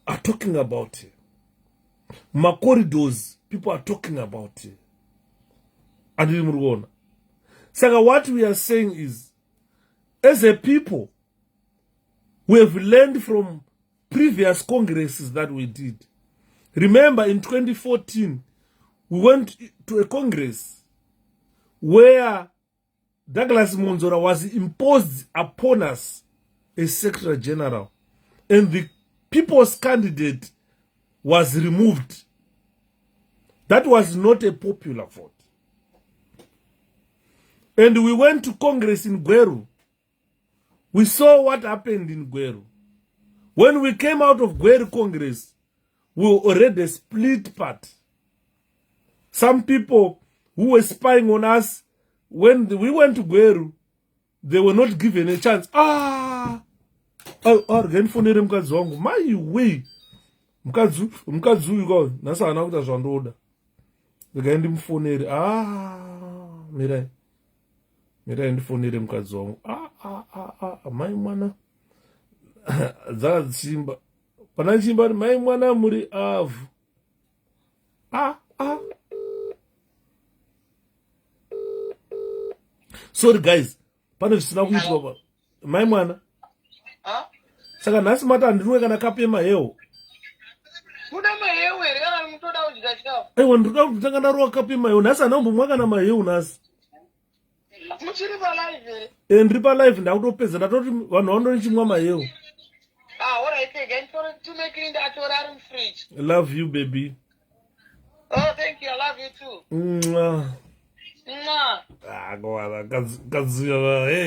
are talking about her. corridors people are talking about here. And so what we are saying is, as a people, we have learned from previous congresses that we did. Remember, in 2014, we went to a congress where Douglas Monzora was imposed upon us as Secretary General, and the people's candidate was removed. That was not a popular vote. And we went to Congress in 𝗲𝗄. We saw what happened in 𝗲𝗄. When we came out of 𝗲𝗄 Congress, we were already a split part. Some people who were spying on us, when we went to 𝗲𝗄, they were not given a chance. Organifonere mukadzi wangu. My way. Mukadzi uyu nasa ana kuita zvandoda. Ndikaenda mufonere. Mirai ndifonere mukadzi wangu. Mai mwana. Dzakadzimba. Pana chimba mai mwana muri avhu. Sorry guys. Pane zvisina kuitwa. Mai mwana. Saka nhasi mati handinwe kana 𝗂𝗶𝗵𝗺𝗀. Muda maheu here kana mutoda kudya chikafu. Aiwa ndinoda kutanga ndarowa 𝗂𝗶𝗵𝗺𝗀. Nhasi handambomwa kana maheu nhasi. Muchiri palive here? Ndiri palive ndakutopedza ndatoti vanhu vandonichimwa maheu. Alright again for to make it that or out in fridge. I love you baby. Oh, thank you. I love you too. Goala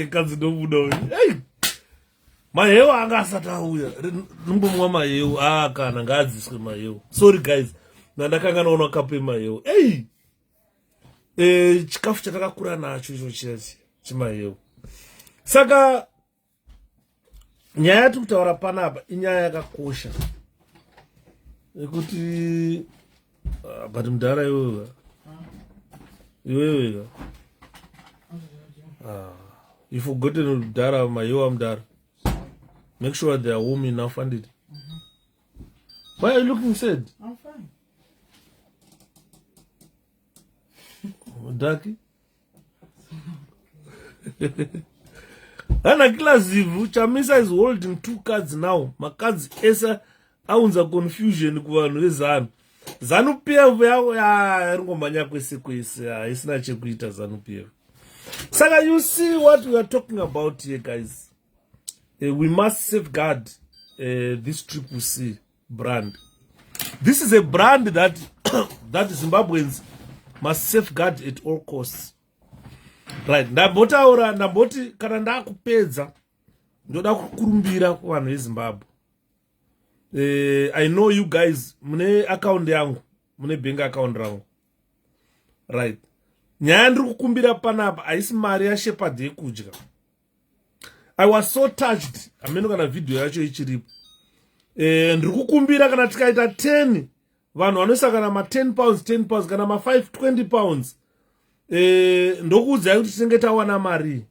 kadzi ndobuda. Hey. Maheu angasati auya. Ndimbomwa maheu kana ngadziswe maheu. Sorry guys. Ndakanga naona 𝗂𝗶𝗵𝗺𝗀. Hey. Chikafu chatakakura nacho icho chimaheu. Saka nyaya yatiri kutaura panapa inyaya yakakosha. Yekuti but mudhara iwewe. You forgotten mudhara maheu amudhara. Make sure they are warm enough and it. Why are you looking sad? I'm fine. Daki? Ana kila zivu, Chamisa is holding 2 cards now. Makadzi esa aunza confusion kuvanhu vezanu. ZANU-PF yavo yaringomanya kwese isina chekuita ZANU-PF. Saka you see what we are talking about here guys. We must safeguard this 𝗶𝗶 brand. This is a brand that that Zimbabweans must safeguard at all costs. Right. Ndamboti kana ndakupedza ndoda kukurumbira kuvanhu veZimbabwe. I know you guys mune account yangu, mune bank account rangu. Right. Nyaya ndiri kukumbira panapa haisi mari yaShepherd yekudya. I was so touched. Ameno kana video yacho ichiripo. Ndiri kukumbira kana tikaita 10 vanhu vanoisa kana ma10 pounds kana ma5 20 pounds. Ndokuudzai kuti tinenge tawana mari.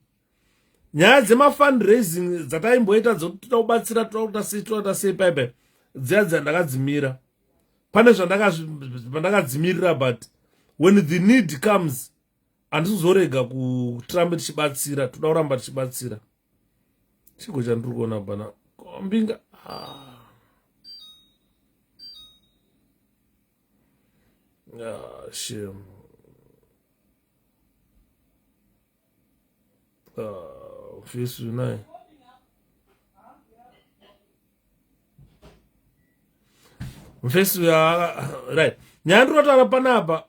Nyaya dzema-fundraising dzataimboita dzokutoda kubatsira toda sei paipai dziya ndakadzimira. Pane zvandakadzimirira but when the need comes handizorega kutiramba tichibatsira, toda kuramba tichibatsira. Chiko chandiri kuona bana mbinga shame. Face unai. Face right. Nyandrotaura panapa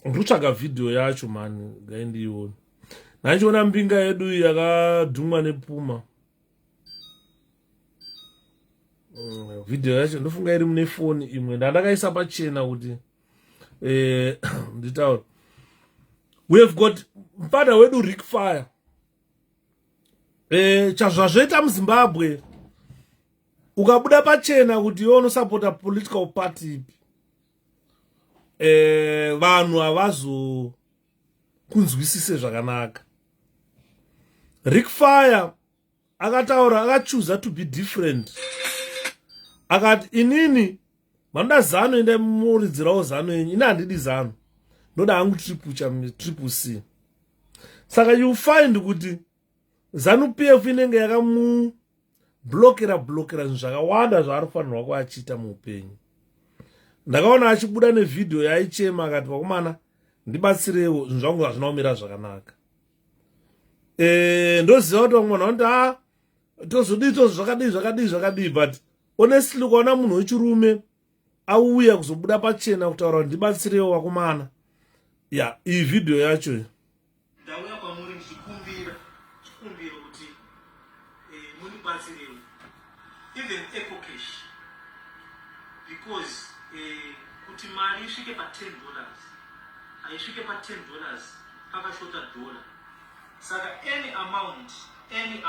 ndotsvaga video yacho man ngaindione. Nachiona mbinga yedu yakadhumwa nepuma. Video yacho ndofunga iri mune phone imwe ndandakaisa pachena kuti nditaura. We have got mpada wedu 𝗃𝗏. Chazvazoita muZimbabwe ukabuda pachena kuti iwe unosapota political party ipi, vanhu havazokunzwisise zvakanaka. 𝗃𝗏 akataura, akachoose to be different. akati inini manoda zano ende muridzirawo zano yenyu, ini handidi zano, ndoda hangu 𝗵𝗃 saka you find kuti ZANU-PF inenge yakamublokera zvinhu zvakawanda zvaari kufanirwa kuachiita muupenyu. Ndakaona achibuda nevhidhiyo yaaichema akati vakomana ndibatsirewo zvinhu zvangu hazvina kumira zvakanaka. Ndoziva kuti vamwe vanoti tozodii zvakadii, but honestly ukaona munhu wechirume auya kuzobuda pachena kutaura kuti ndibatsirewo vakomana, ya iyi vhidhiyo yacho ndauya kwamuri ndichikumbira kuti mundibatsirewo even ecocash because kuti mari isvike pa$10 haisvike pa$10 pakashota $. Saka any amount, even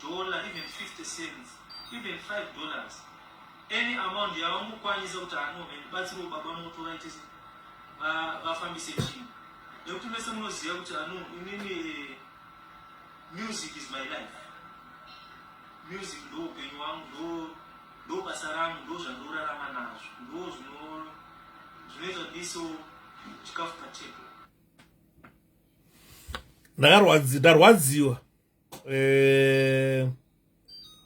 $, even 50 cents, even $5, any amount yavamukwanisa kuti ndibatsirewo baba moto vaite vafambise chinhu. Nekuti mese munoziva kuti inini music is my life. Music ndo upenyu hwangu, ndo basa rangu, ndo zvandorarama nazvo, ndo zvinoita ndiso chikafu patebhuru. Ndarwadziwa.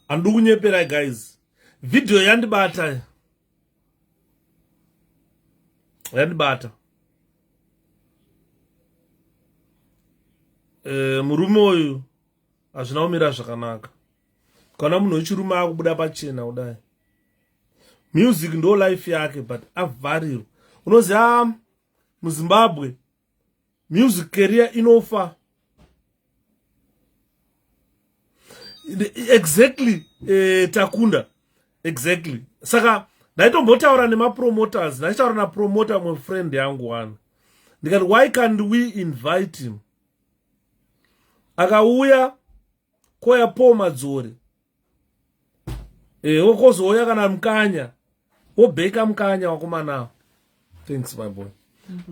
Handidi kunyepera guys. Video yandibata. Murume uyu hazvina kumira zvakanaka. Kana munhu wechirume akubuda pachena kudai. Music ndo life yake, but avharirwa. Unoziva muZimbabwe music career inofa. Exactly, Takunda. Exactly. Saka ndaitombotaura nemapromoters, ndaitaura napromoter mwefriend yangu wanu. Ndikati why can't we invite him? Akauya 𝗄𝗶𝗹𝗹 wokozouya kana mukanya 𝗂𝗵𝗃𝗲𝗀𝗃 wakomana. Thanks my boy.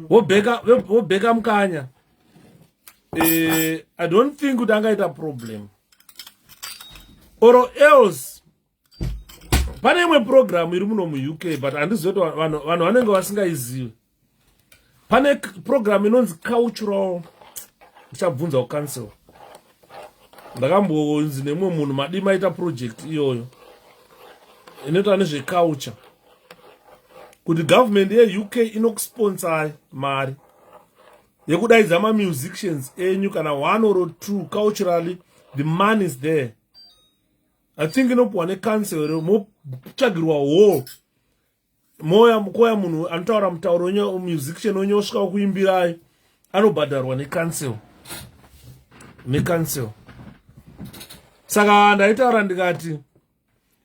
𝗂𝗵𝗃𝗲𝗀 mukanya. I don't think kuti angaita problem. Or else pane imwe program iri muno mu-UK, but handizivi kuti vanhu vanenge vasingaizivi. Pane program inonzi 𝗄𝗶𝗹𝗹. Ndichabvunza kucancel. Ndakambonzi nemwe munhu madima aita project iyoyo inoita nezveculture, kuti government ye-UK inokusponsor mari yekudaidza musicians enyu kana 1 or 2 culturally, the money is there. I think inopuwa necancel motsvagirwa hall koya munhu anotaura mutauro musician wenyu osvika kuimbirai anobhadharwa necancel. Saka ndaitaura ndikati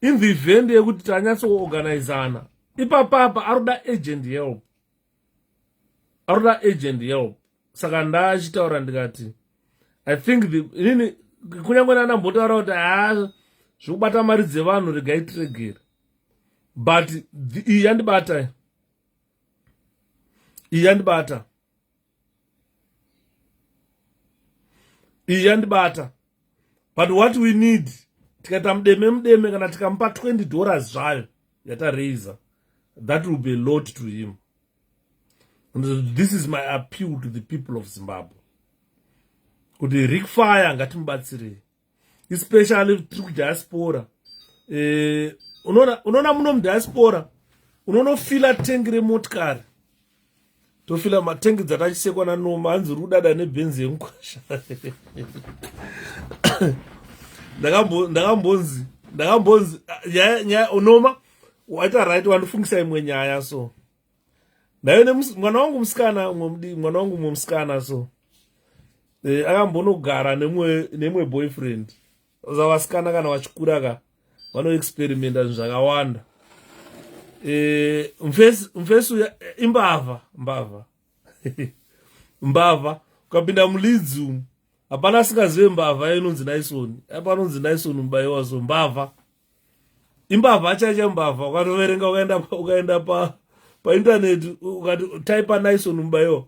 in the event yekuti tanyatsoorganizana ipapapa aruda agent help. Saka ndachitaura ndikati I think inini kunyange ndambotaura kuti zvekubata mari dzevanhu regai tiregere, but iyi yandibata. But what we need, tikaita mudeme kana tikamupa $20 zvayo yatareiza, that will be a lot to him. And this is my appeal to the people of Zimbabwe. Kuti 𝗃𝗏𝗏 ngatimubatsirei, especially tiri kudiaspora. Unoona muno mudiaspora unonofila tengi remotikari, tofila matengi dzatachisekwa nanoma, hanzi rudada nebhenzi yemukwasha. Ndakambonzi unoma waita right, wandifungisa imwe nyaya. So ndaione mwana wangu musikana so akambonogara nemwe boyfriend. Vasikana kana vachikura vanoexperimenta zvinhu zvakawanda. Mfesu mbavha ukapinda muLeeds umu hapana asingazive mbavha inonzi Naisoni. Apa anonzi Naisoni mubayiwa. So imbavha chacha mbavha. Ukatoverenga ukaenda paintaneti ukati taipa Naisoni mubayiwa,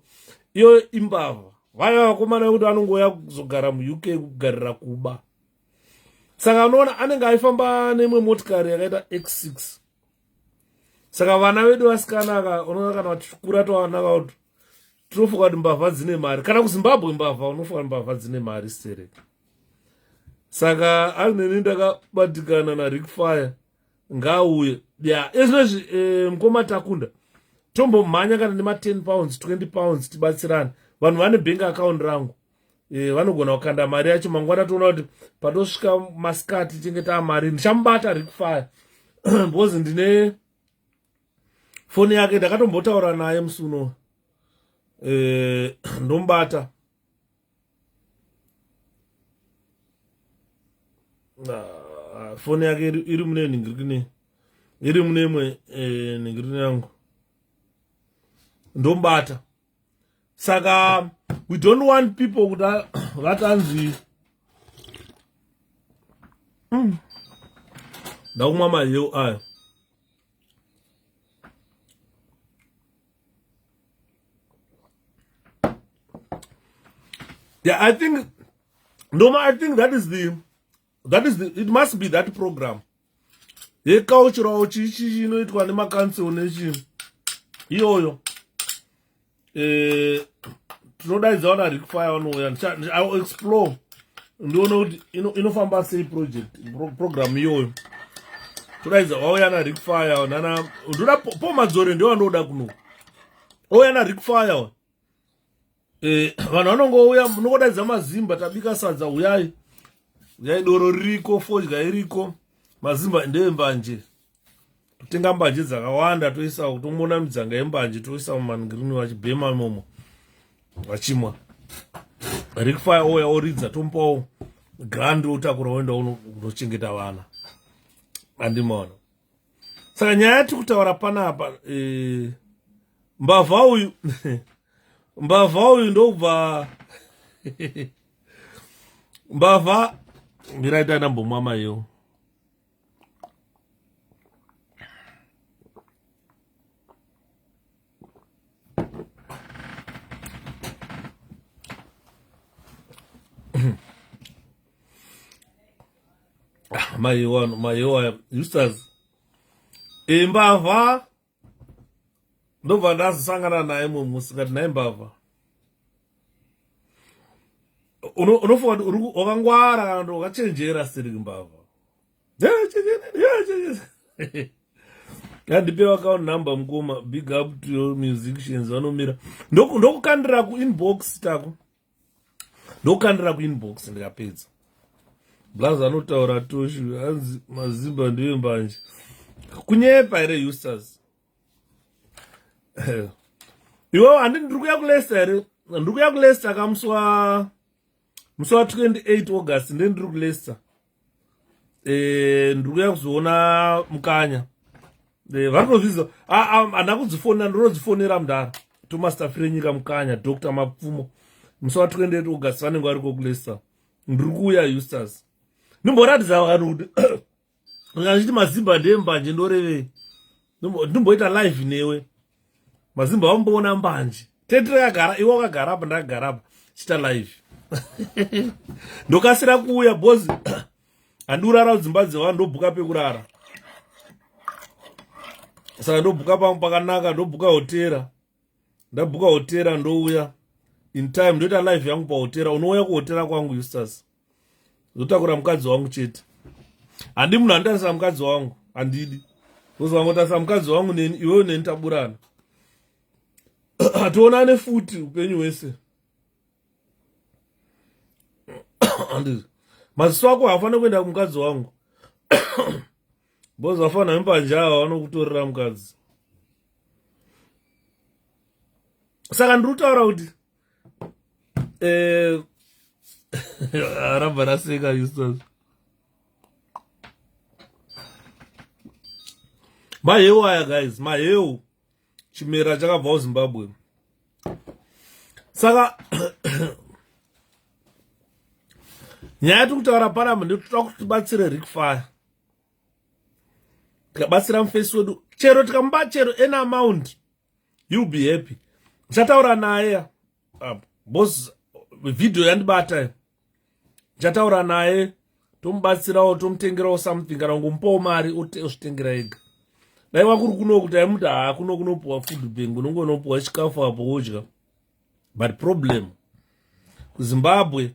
iyo imbavha. Vaya vakomana vekuti vanongoya kuzogara mu-UK kugarira kuba. saka unoona anenge aifamba nemwe motikari yakaita X6. Saka vana vedu vasikanaka unoona kana vachikura tovanaka kuti tinofunga kuti mbavha dzine mari kana kuZimbabwe mbavha unofunga mbavha dzine mari sereka. Saka aneni ndakabatikana na 𝗵𝗃𝗲𝗹 ngauye ezvinozvi mukoma Takunda tombomhanya kana nema 10 pounds 20 pounds tibatsirane. Vanhu vane bank account rangu vanogona kukanda mari yacho mangwana toona kuti patosvika masikati tinge taamari ndichamubata 𝗵𝗃𝗲𝗹 because ndine foni yake ndakatombotaura naye musi uno ndombata foni yake iri mune ningirikine iri mune mwe ningirikine yangu ndombata. Saka we don't want people kuti vatanzi ndakumwa mahewu ayo. Yeah, I think that is the it must be that program. Cultural chichi inoitwa nemakanso nechi iyoyo. Tinodaidza na 𝗵𝗃𝗲𝗹 vanouya. I will explore. Ndiona kuti inofamba sei program iyoyo. Todaidza vauya na 𝗵𝗃𝗲𝗹 nana ndoda pomadzore ndio vanoda kuno. Ouya na 𝗵𝗃𝗲𝗹. Vanhu vanongouya munodaidza mazimba tabika sadza uyai. Uyai doro ririko, fodya iriko. Mazimba ndembanje. Totenga mbanje dzakawanda toisa kutomona midzanga yembanje toisa mumangirini vachibhema imomo. Vachimwa. 𝗵𝗃𝗲𝗹 ouya oridza tompawo grand utakura uenda unochengeta vana. Andimaona. Saka nyaya yatiri kutaura panapa mbavha uyu mbavha uyu ndobva mbavha ndiraita ndambomwa mahewu. mahewu Eustace mbavha ndobva ndazosangana naye mumusi ngati naye mbavha unofunga kuti wakangwara kana kuti wakachenjera siri mbavha. Ngandipe account number mukoma big up to your musicians vanomira ndokukandira kuinbox tako ndokukandira kuinbox ndikapedza. Blaza anotaura toshu hanzi mazimba ndiwe mbanje kunyepa here Eustace. Iwewe handiti ndiri kuya kuLeicester here. Ndiri kuya kuLeicester kamusi wa 28 August ndiri kuLeicester. Ndiri kuya kuzoona mukanya. Varikuzviziva handina kudzifonera ndinodzifonera mudhara tomaster Frenyika mukanya Dr. Mapfumo musi wa 28 August vanenge variko kuLeicester. Ndiri kuuya Eustace. Ndimboratidza vanhu kuti ngachiti mazimba ndembanje ndorevei. Ndimboita live newe. Mazimba wamboona mbanje. Tetere yagara iwe wakagara apa ndakagara apa chita live. Ndokasira kuuya bozi. Handurara kudzimba dzevanhu ndobhuka pekurara. Saka ndobhuka pangu pakanaka ndobhuka hotera. Ndabhuka hotera ndouya. In time ndoita live yangu pahotera. Unouya kuhotera kwangu Eustace. Zotakura mukadzi wangu chete. Handi munhu anditarisa mukadzi wangu. Handidi. Uzowangotarisa mukadzi wangu neni iwewe neni taburana. Hatoonane futi upenyu hwese. Handidi. Maziso ako hafane kuenda kumukadzi wangu. Bozi vafana vembanje ava vanokutorera mukadzi. Saka ndiri kutaura kuti rabva raseka Eustace. Mahewu aya guys, mahewu chimera chakabva kuZimbabwe. Saka nyaya yatiri kutaura panapa ndinotoda kuti tibatsire 𝗵𝗃𝗲𝗹. Tikabatsira mufesi wedu chero tikamupa chero any amount you'll be happy. Ndichataura naye boss video yandibata ndichataura naye tomubatsirawo tomutengerawo something kana kungomupawo mari ozvitengera ega. Daiwa kuri kuno kuti aimuti kuno kunopuwa food bank unongonopuwa chikafu apo wodya. But problem kuZimbabwe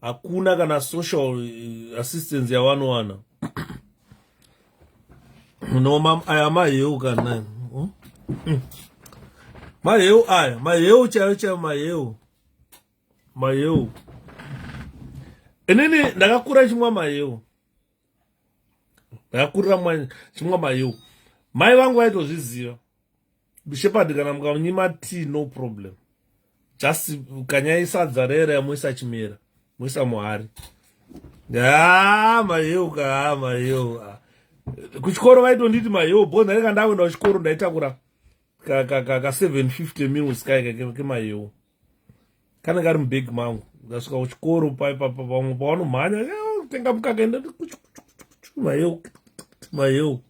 hakuna kana social assistance yavanowana. No aya maheu kana maheu aya maheu chaiyo maheu inini ndakakura chimwa maheu, ndakakurira chimwa maheu. Mai vangu vaitozviziva 𝗵𝗃𝗵𝗁 kana mukanyima tea no problem, just kanyai sadza rera yamuisa chimera muisa muhari. Maheu maheu kuchikoro vaitonditi maheu bo ndaika ndaenda kuchikoro ndaitakura ka 750 mils kemaheu kana kari mubhegi mangu. Ndasvika kuchikoro pamwe pavanomhanya tenga mukaka enda maheu.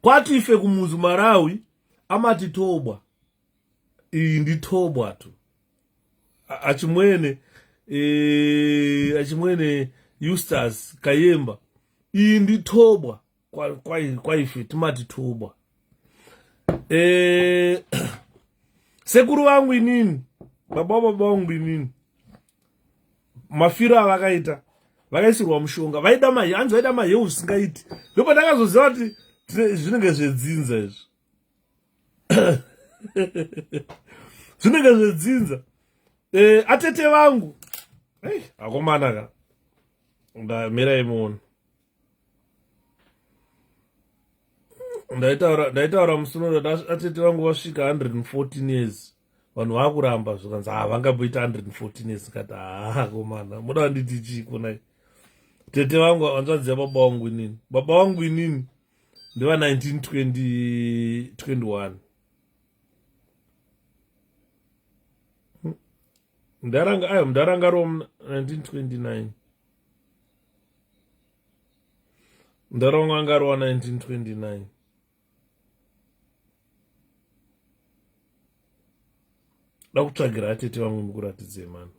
Kwati ife kumuzi Marawi amati 𝗏𝗶𝗶. Iyi ndi 𝗏𝗶𝗶 tu. Achimwene Eustace Kayemba. Iyi ndi 𝗏𝗶𝗶 kwa ife timati 𝗏𝗶𝗶. Sekuru wangu inini, baba vangu inini, mafiro avakaita vakaisirwa mushonga vaida hanzi vaida maheu zvisingaiti. Ndipo ndakazoziva kuti zvinenge zvedzinza izvi. Zvinenge zvedzinza. Atete vangu akomana ka ndamira imuona ndaitaura musuno kuti atete vangu vasvika 114 years. Vanhu vakuramba zvikanzi vangamboita 114 years. Kati komana muda wanditi chii kunai. Tete vangu vanzvadziya baba vangu inini. Baba vangu inini ndeva 1921. Ndaranga ro 1929. Ndaranga ro 1929. Ndakutsvagira atete vangu mukuratidze mani.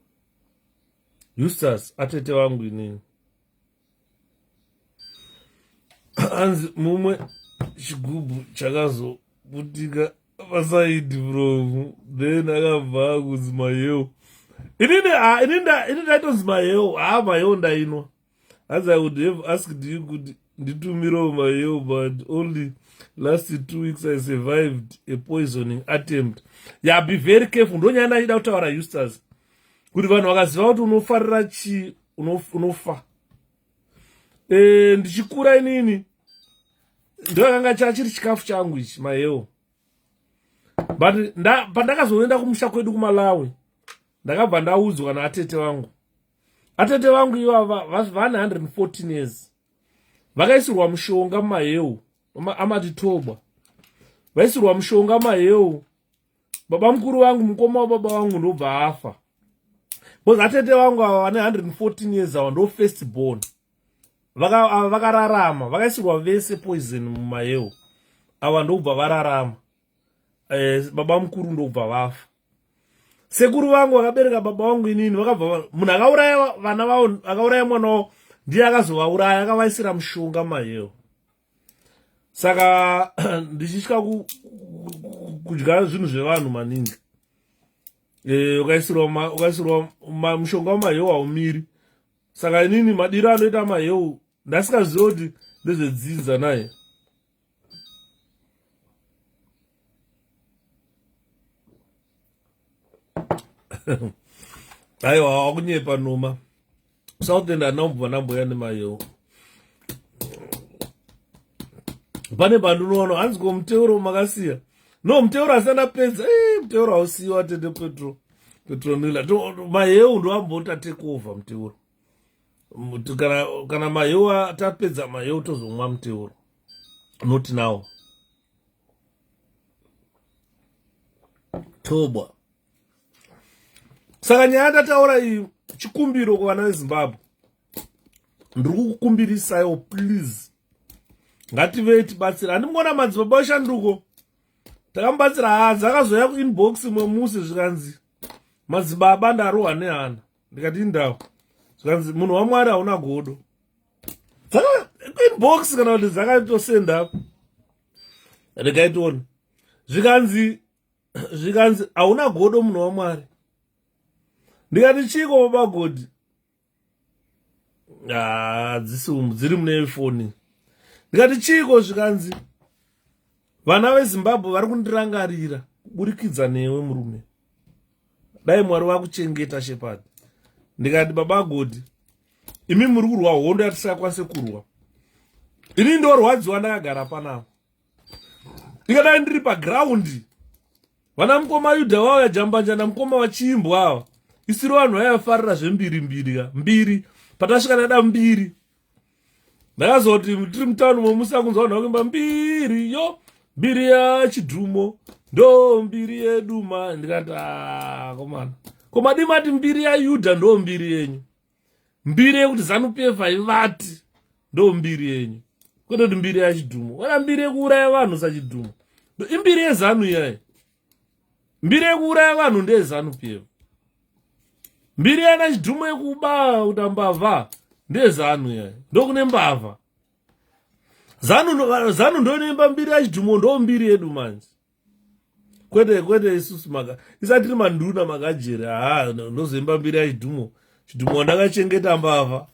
Eustace atete vangu inini. Anzi mumwe chigubhu chakazoputika pasaidi from then akabva kunzi maheu. Inini ndaitonzi maheu. Maheu ndainwa. As I would have asked you kuti nditumirewo maheu, but only last 2 weeks I survived a poisoning attempt. Be very careful. Ndonyanya ndaida kutaura Eustace kuti vanhu vakaziva kuti unofarira chi unofa. Ndichikura inini ndakanga chachiri chikafu changu ichi maheu. But pandakazoenda kumusha kwedu kuMalawi ndakabva ndaudzwa naatete vangu. Atete vangu ivo vane 114 years. Vakaisirwa mushonga maheu amati 𝗏𝗶𝗶. Vaisirwa mushonga maheu. Baba mukuru vangu mukoma wababa vangu ndobva afa. Because atete vangu ava vane 114 years ava ndo first born. Vakararama. Vakaisirwa vese poison mumaheu. Ava ndobva vararama. Baba mukuru ndobva vafa. Sekuru vangu vakabereka baba vangu inini vakabva munhu akauraya vana vavo, akauraya mwana wavo ndiye akazovauraya, akavaisira mushonga maheu. Saka ndichitya kudya zvinhu zvevanhu maningi. Ukaisirwa mushonga wamaheu haumiri. Saka inini madiro anoita maheu ndasikaziva kuti ndezvedzinza naye. Aiwa wakunyepa noma. South End anombwa namboya nemaheu. Pane bandunoona hanzi ko muteuro makasiya. No muteuro asana pedza. Muteuro hausiwa tete Petronila. Maheu ndo ambota take over muteuro. Kana maheu atapedza maheu tozomwa muteuro. Not now. 𝗏𝗶𝗶. Saka nyaya ndataura iyi chikumbiro kuvana veZimbabwe. Ndiri kukumbirisayo please. Ngativei tibatsira. Handimona madzibaba oshanduko. Takamubatsira hadzi akazoya kuinbox imwe musi zvikanzi madzibaba ndarohwa nehana. Ndikati indau. zvikanzi munhu waMwari hauna godo. Inbox kana kuti dzakatosenda ndikaitona zvikanzi hauna godo munhu waMwari. Ndikati chiko baba godi? Dziri mune foni. Ndikati chiko zvikanzi vana veZimbabwe vari kundirangarira kuburikidza newe murume. Dai Mwari wakuchengeta Shepherd. Ndikati baba godi, imi muri kurwa hondo yatisingakwanise kurwa. Ini ndorwadziwa ndakagara panapa. Ndikadai ndiri pagraundi vana mukoma Yudha wauya Jambanja namukoma waChiimbwa ava isiro vanhu vaivafarira zvembiri patasvika ndada mbiri ndakazoti tiri mutaundi momusakunzwa vanhu vakuimba mbiri yo mbiri yaChidhumo ndo mbiri yedu ma. Ndikati komana koma dimati mbiri yaYudha ndo mbiri yenyu, mbiri yekuti ZANU-PF haivati ndo mbiri yenyu, kwete kuti mbiri yaChidhumo wala mbiri yekuuraya vanhu saChidhumo imbiri yeZANU iyayi. Mbiri yekuuraya vanhu ndeye ZANU-PF. Mbiri yana Chidhumo yekuba kuti mbavha ndeye ZANU iyayi, ndokune mbavha. ZANU ndonemba mbiri yaChidhumo ndo mbiri yedu manje. Kwete isusu isatiri manduna makajera ndozoimba mbiri yaChidhumo. Chidhumo ndakachengeta mbavha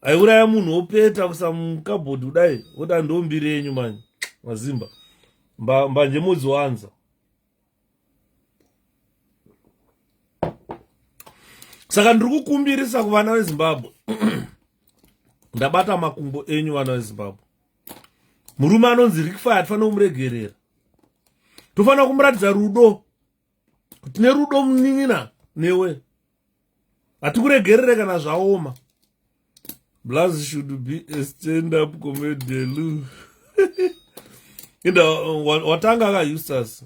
aiuraya munhu opeta kusamukabhodhi kudai oti ndo mbiri yenyu manje mazimba mbanje mudziwanza. Saka ndiri kukumbirisa kuvana veZimbabwe ndabata makumbo enyu vana veZimbabwe. Murume anonzi Rikfire tofana kumuregerera, tofana kumuratidza rudo, tine rudo munin'ina newe, hatikuregerere kana zvaoma. Blaz should be a stand-up comedian. Inda watanga ka Eustace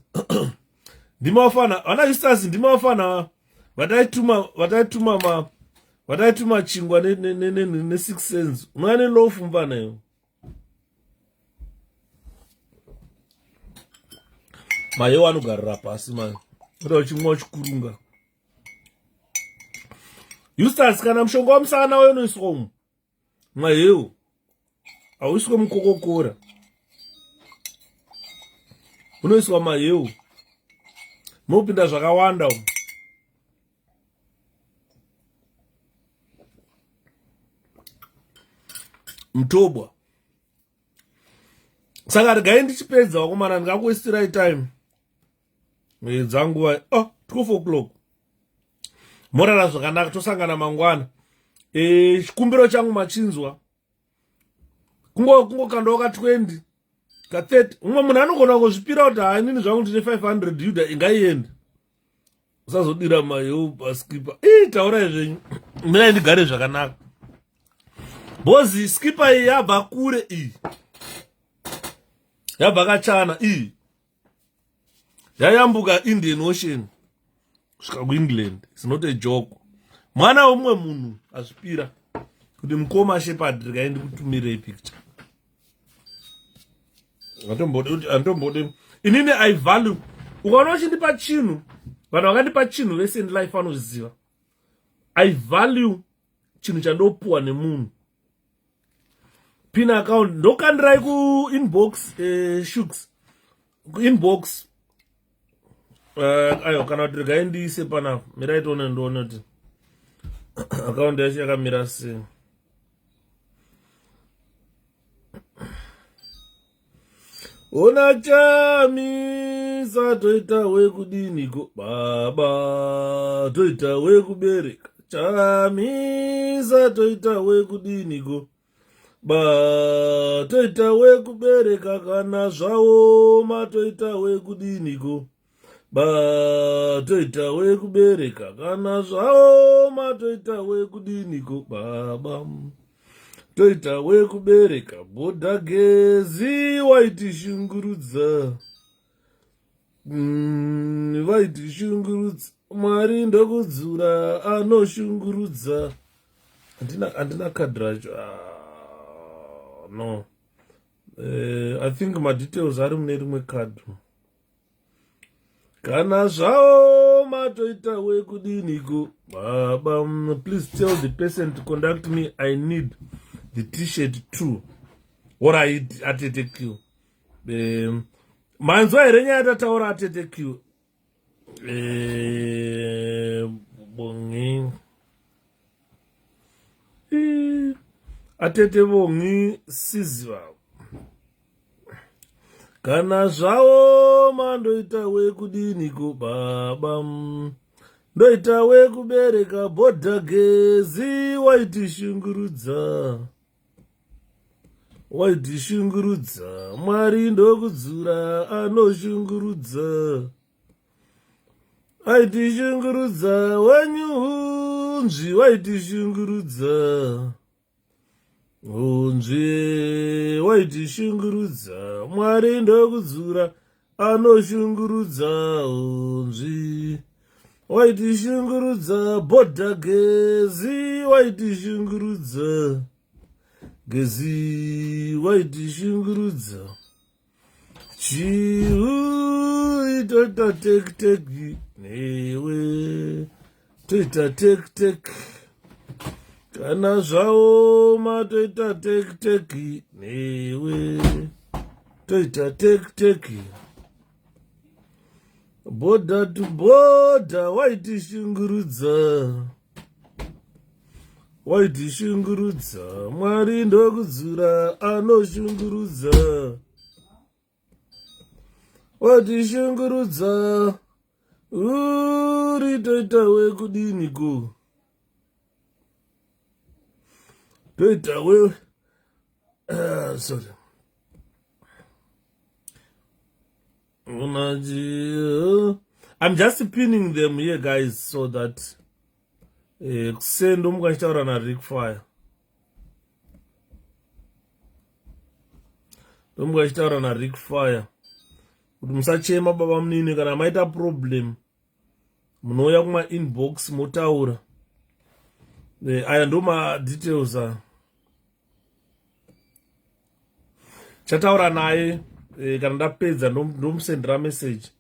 ndimafana ana Eustace ndimafana vataituma chingwa ne 6 cents unoane lofu mvana yo mayo anogarira pasi man ndo chimwa chikurunga. Eustace kana mushonga wamusana wayo unoiswa umu mayo auiswe mukokokora unoiswa mayo mopinda zvakawanda umu. Mutobwa. Saka regai ndichipedza wakomana ndingakuwestirai time dzangu 12 o'clock morara zvakanaka tosangana mangwana. Chikumbiro changu machinzwa kungokandawo ka 20 ka 30 umwe munhu anogona kuzvipira kuti hainini zvangu ndine 500 Yudha ingaiende usazodira mayo paskipa taurai zvenyu mina ndigare zvakanaka bozi skipa iyi yabva kure iyi yabva kachana iyi yayambuka Indian Ocean kusvika kuEngland. It's not a joke. Mwana womwe munhu azvipira kuti mukoma Shepherd rikaendi kutumirei picture. Antombode inini I value ukaona uchindipa chinhu vanhu vakandipa chinhu vese life vanozviziva. I value chinhu chandopuwa nemunhu. Pin account ndokandirai ku inbox shooks ku inbox ayo kana kuti regai ndiise pana miraitone ndoona kuti account yacho yakamira sei. Ona chamisa toita wekudiniko baba toita wekubereka chamisa toita wekudiniko ba toita wekubereka kana zvaoma toita wekudiniko ba toita wekubereka kana zvaoma toita wekudiniko baba toita wekubereka bhodhagezi waitishungurudza vaitishungurudza Mwari ndokudzura anoshungurudza. Andina card racho no I think my details are mune rimwe card kana zvao matoita wekudiniko baba. Please tell the person to contact me. I need the t-shirt too. Or I atete Q. Manzwa irenya yatataura atete Q. Bongi. Atete bongi sizwa. Kana zvavo mandoita wekudiniko baba. Ndoita wekubereka bhodhagezi waitishungurudza. Waitishungurudza. Mwari ndokudzura anoshungurudza. Waitishungurudza wenyunzvi waitishungurudza. Unzvi waitishungurudza. Mwari ndokudzura anoshungurudza. Unzvi waitishungurudza. Bhodhagezi waitishungurudza. Gezi waitishungurudza. Chiu toita tek-tek newe toita tek-tek. Kana zvavo matoita tek-tek newe toita tek-tek. Bhodha to bhodha waitishungurudza. Waitishungurudza. Mwari ndokudzura anoshungurudza. Waitishungurudza. Uri toita wekudiniko. Toita we sorry. I'm just pinning them here, guys, so that kusendo mukachitaura naRick-Fire. Mukachitaura naRick-Fire kuti musachema baba munini. Kana maita problem munouya kuma inbox motaura. Aya ndoma details chataura naye kana ndapedza ndomusendera message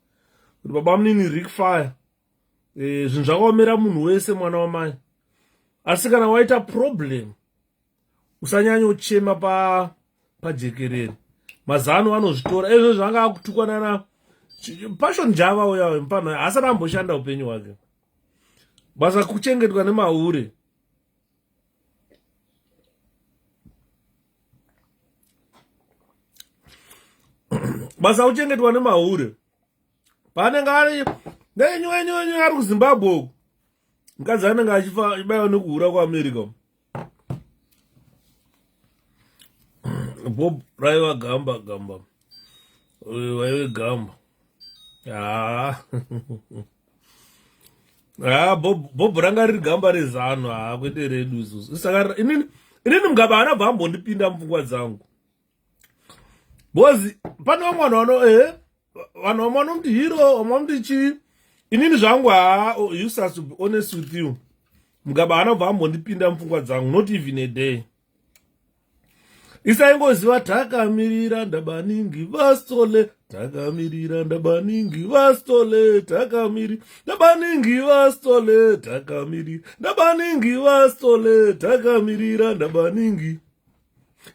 kuti baba munini Rick-Fire, zvinhu zvakaomera munhu wese mwana wamai, asi kana waita problem usanyanyochema pajekerere. Mazano anozvitora izvo zvanga akutukwana na passion java uya mpano asati amboshanda upenyu hwake. Basa kuchengetwa nemahure. Basa kuchengetwa nemahure. Panenge ari nenyu ari kuZimbabwe. Mukadzi anenge achibaiwa nekuhura kuAmerica. Bob raiwa gamba. Waiwe gamba. Bob ranga riri gamba rezano. Kwete redu isusu. Saka inini Mugabe anabva ambondipinda mupfungwa dzangu. Bozi pane mwana vanhu vanomuti hero, vanomuti chii. Inini zvangu useless to be honest with you. Mugabe anabva ambondipinda mupfungwa dzangu, not even a day. Isaingoziva takamirira ndabaningi vastole, takamirira ndabaningi vastole, takamiri ndabaningi vastole, takamiri ndabaningi vastole, takamirira ndabaningi.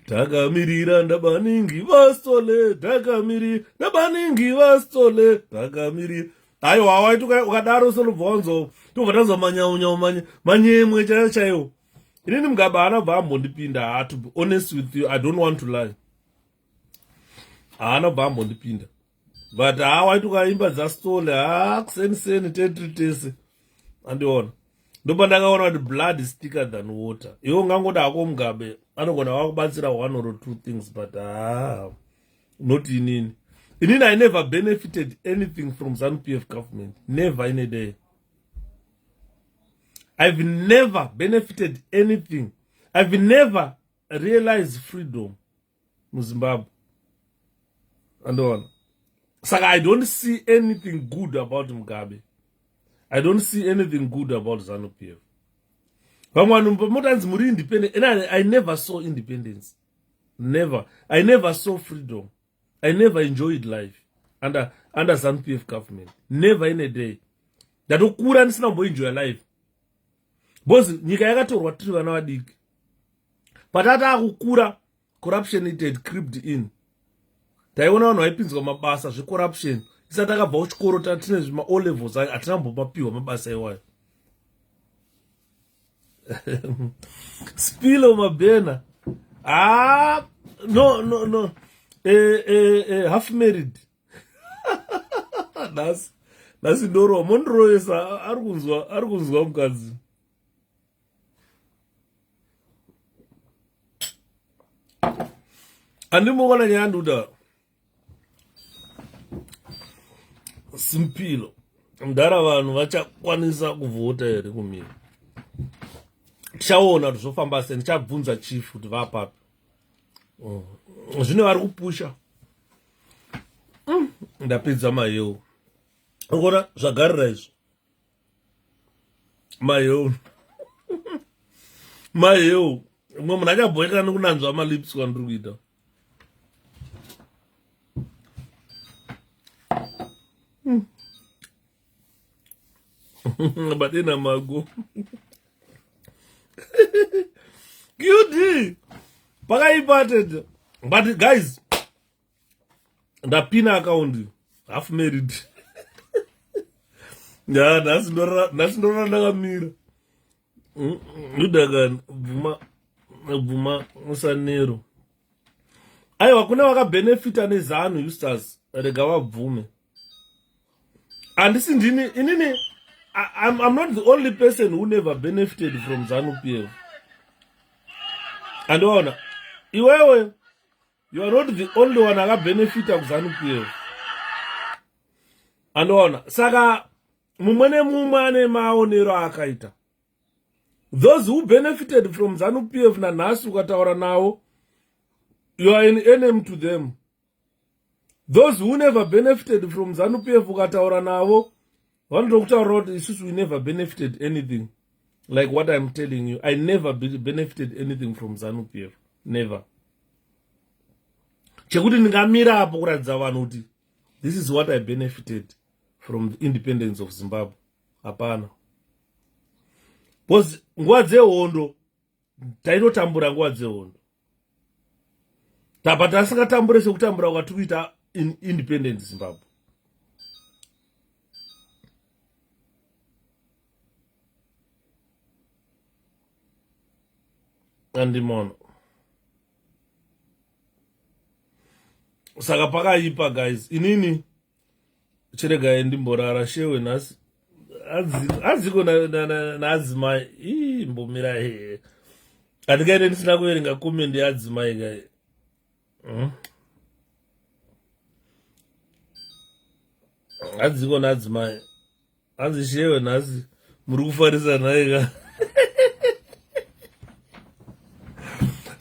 Takamirira ndabaningi vastole, takamiri ndabaningi vastole, takamiri. Ayo wawaiti ukadaro solobvonzo tobvatanzwa manyemwe chaiwo. Inini Mugabe anabva ambondipinda. To be honest with you, I don't want to lie. Anabva ambondipinda. But waiti ukaimba dzastole kuseni tese andiona. Ndopa ndakaona kuti blood is thicker than water. Iwo ungangoda hako Mugabe anogona wakubatsira one or two things, but not inini. Inini I never benefited anything from ZANU-PF government. Never in a day. I've never benefited anything. I've never realized freedom in Zimbabwe. And on. So I don't see anything good about Mugabe. I don't see anything good about ZANU-PF. Independent, and I never saw independence. Never. I never saw freedom. I never enjoyed life under ZANU-PF government. Never in a day. ndatokura ndisina kumboenjoya life because nyika yakatorwa tiri vana vadiki. Patata kukura corruption it had creeped in. Taiona vanhu vaipinzwa mabasa zvecorruption isati akabva kuchikoro tine zvima O levels hatina kumbopapiwa mabasa iwayo. 𝗵𝗶𝗶𝗶𝗁. No. Half married. Nasi ndoro monroesa ari kunzwa mukadzi. Andimboona nyaya ndoda simpilo mudhara vanhu vachakwanisa kuvhota here kumira. Tichaona kuti zvofamba sei. Ndichabvunza chief kuti vapapi. Zvine vari kupusha. Ndapedza maheu. Ngora zvagarira izvo. Maheu. Maheu. Mwe munhu achabhoeka nekunanzva malips kwandiri kuita. Badena mago. QD. Pakaipated. But guys, ndapina account half married. Ya nasindora ndakamira. Ndudagana bvuma musanero. Aiwa kuna vakabenefita nezano Eustace rega vabvume. Andisi ndini inini I'm not the only person who never benefited from ZANU-PF. And ona, iwewe, you are not the only one who benefited from ZANU-PF. And ona, saka mumane maonero akaita. Those who benefited from ZANU-PF na nasu ukataura nawo, you are an enemy to them. Those who never benefited from ZANU-PF ukataura nawo, we never benefited anything. Like what I'm telling you, I never benefited anything from ZANU-PF. Never. Chekuti ndingamira apo kuratidza vanhu kuti this is what I benefited from the independence of Zimbabwe. Hapana. Because nguva dzehondo tainotambura nguva dzehondo. But tasingatambure sekutambura kwatiri kuita in independent Zimbabwe. Andimono. Saka pakaipa guys. Inini chirega ndimborara shewe nasi. Adziko na adzimai. Mbomira he. Andikaende ndisina kuverenga comment yadzimai guy. Adziko na adzimai. Shewe nasi muri kufarisa naye ga.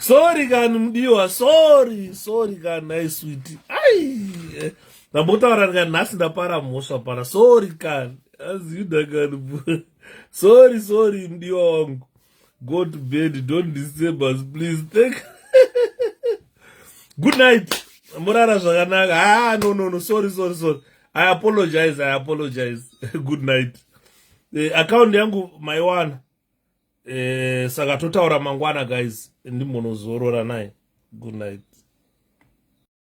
Sorry kan mdiwa, sorry kan nice sweetie. Ai. Nabotaura kan nasi ndapara mosha para. Sorry kan. Azida kan. Sorry mdiwa wangu. Go to bed, don't disturb us please. Good night. Murara zvakanaka. No, sorry. I apologize. Good night. Account yangu my one. Saka totaura mangwana guys. Ndimbono zorora naye. Good night.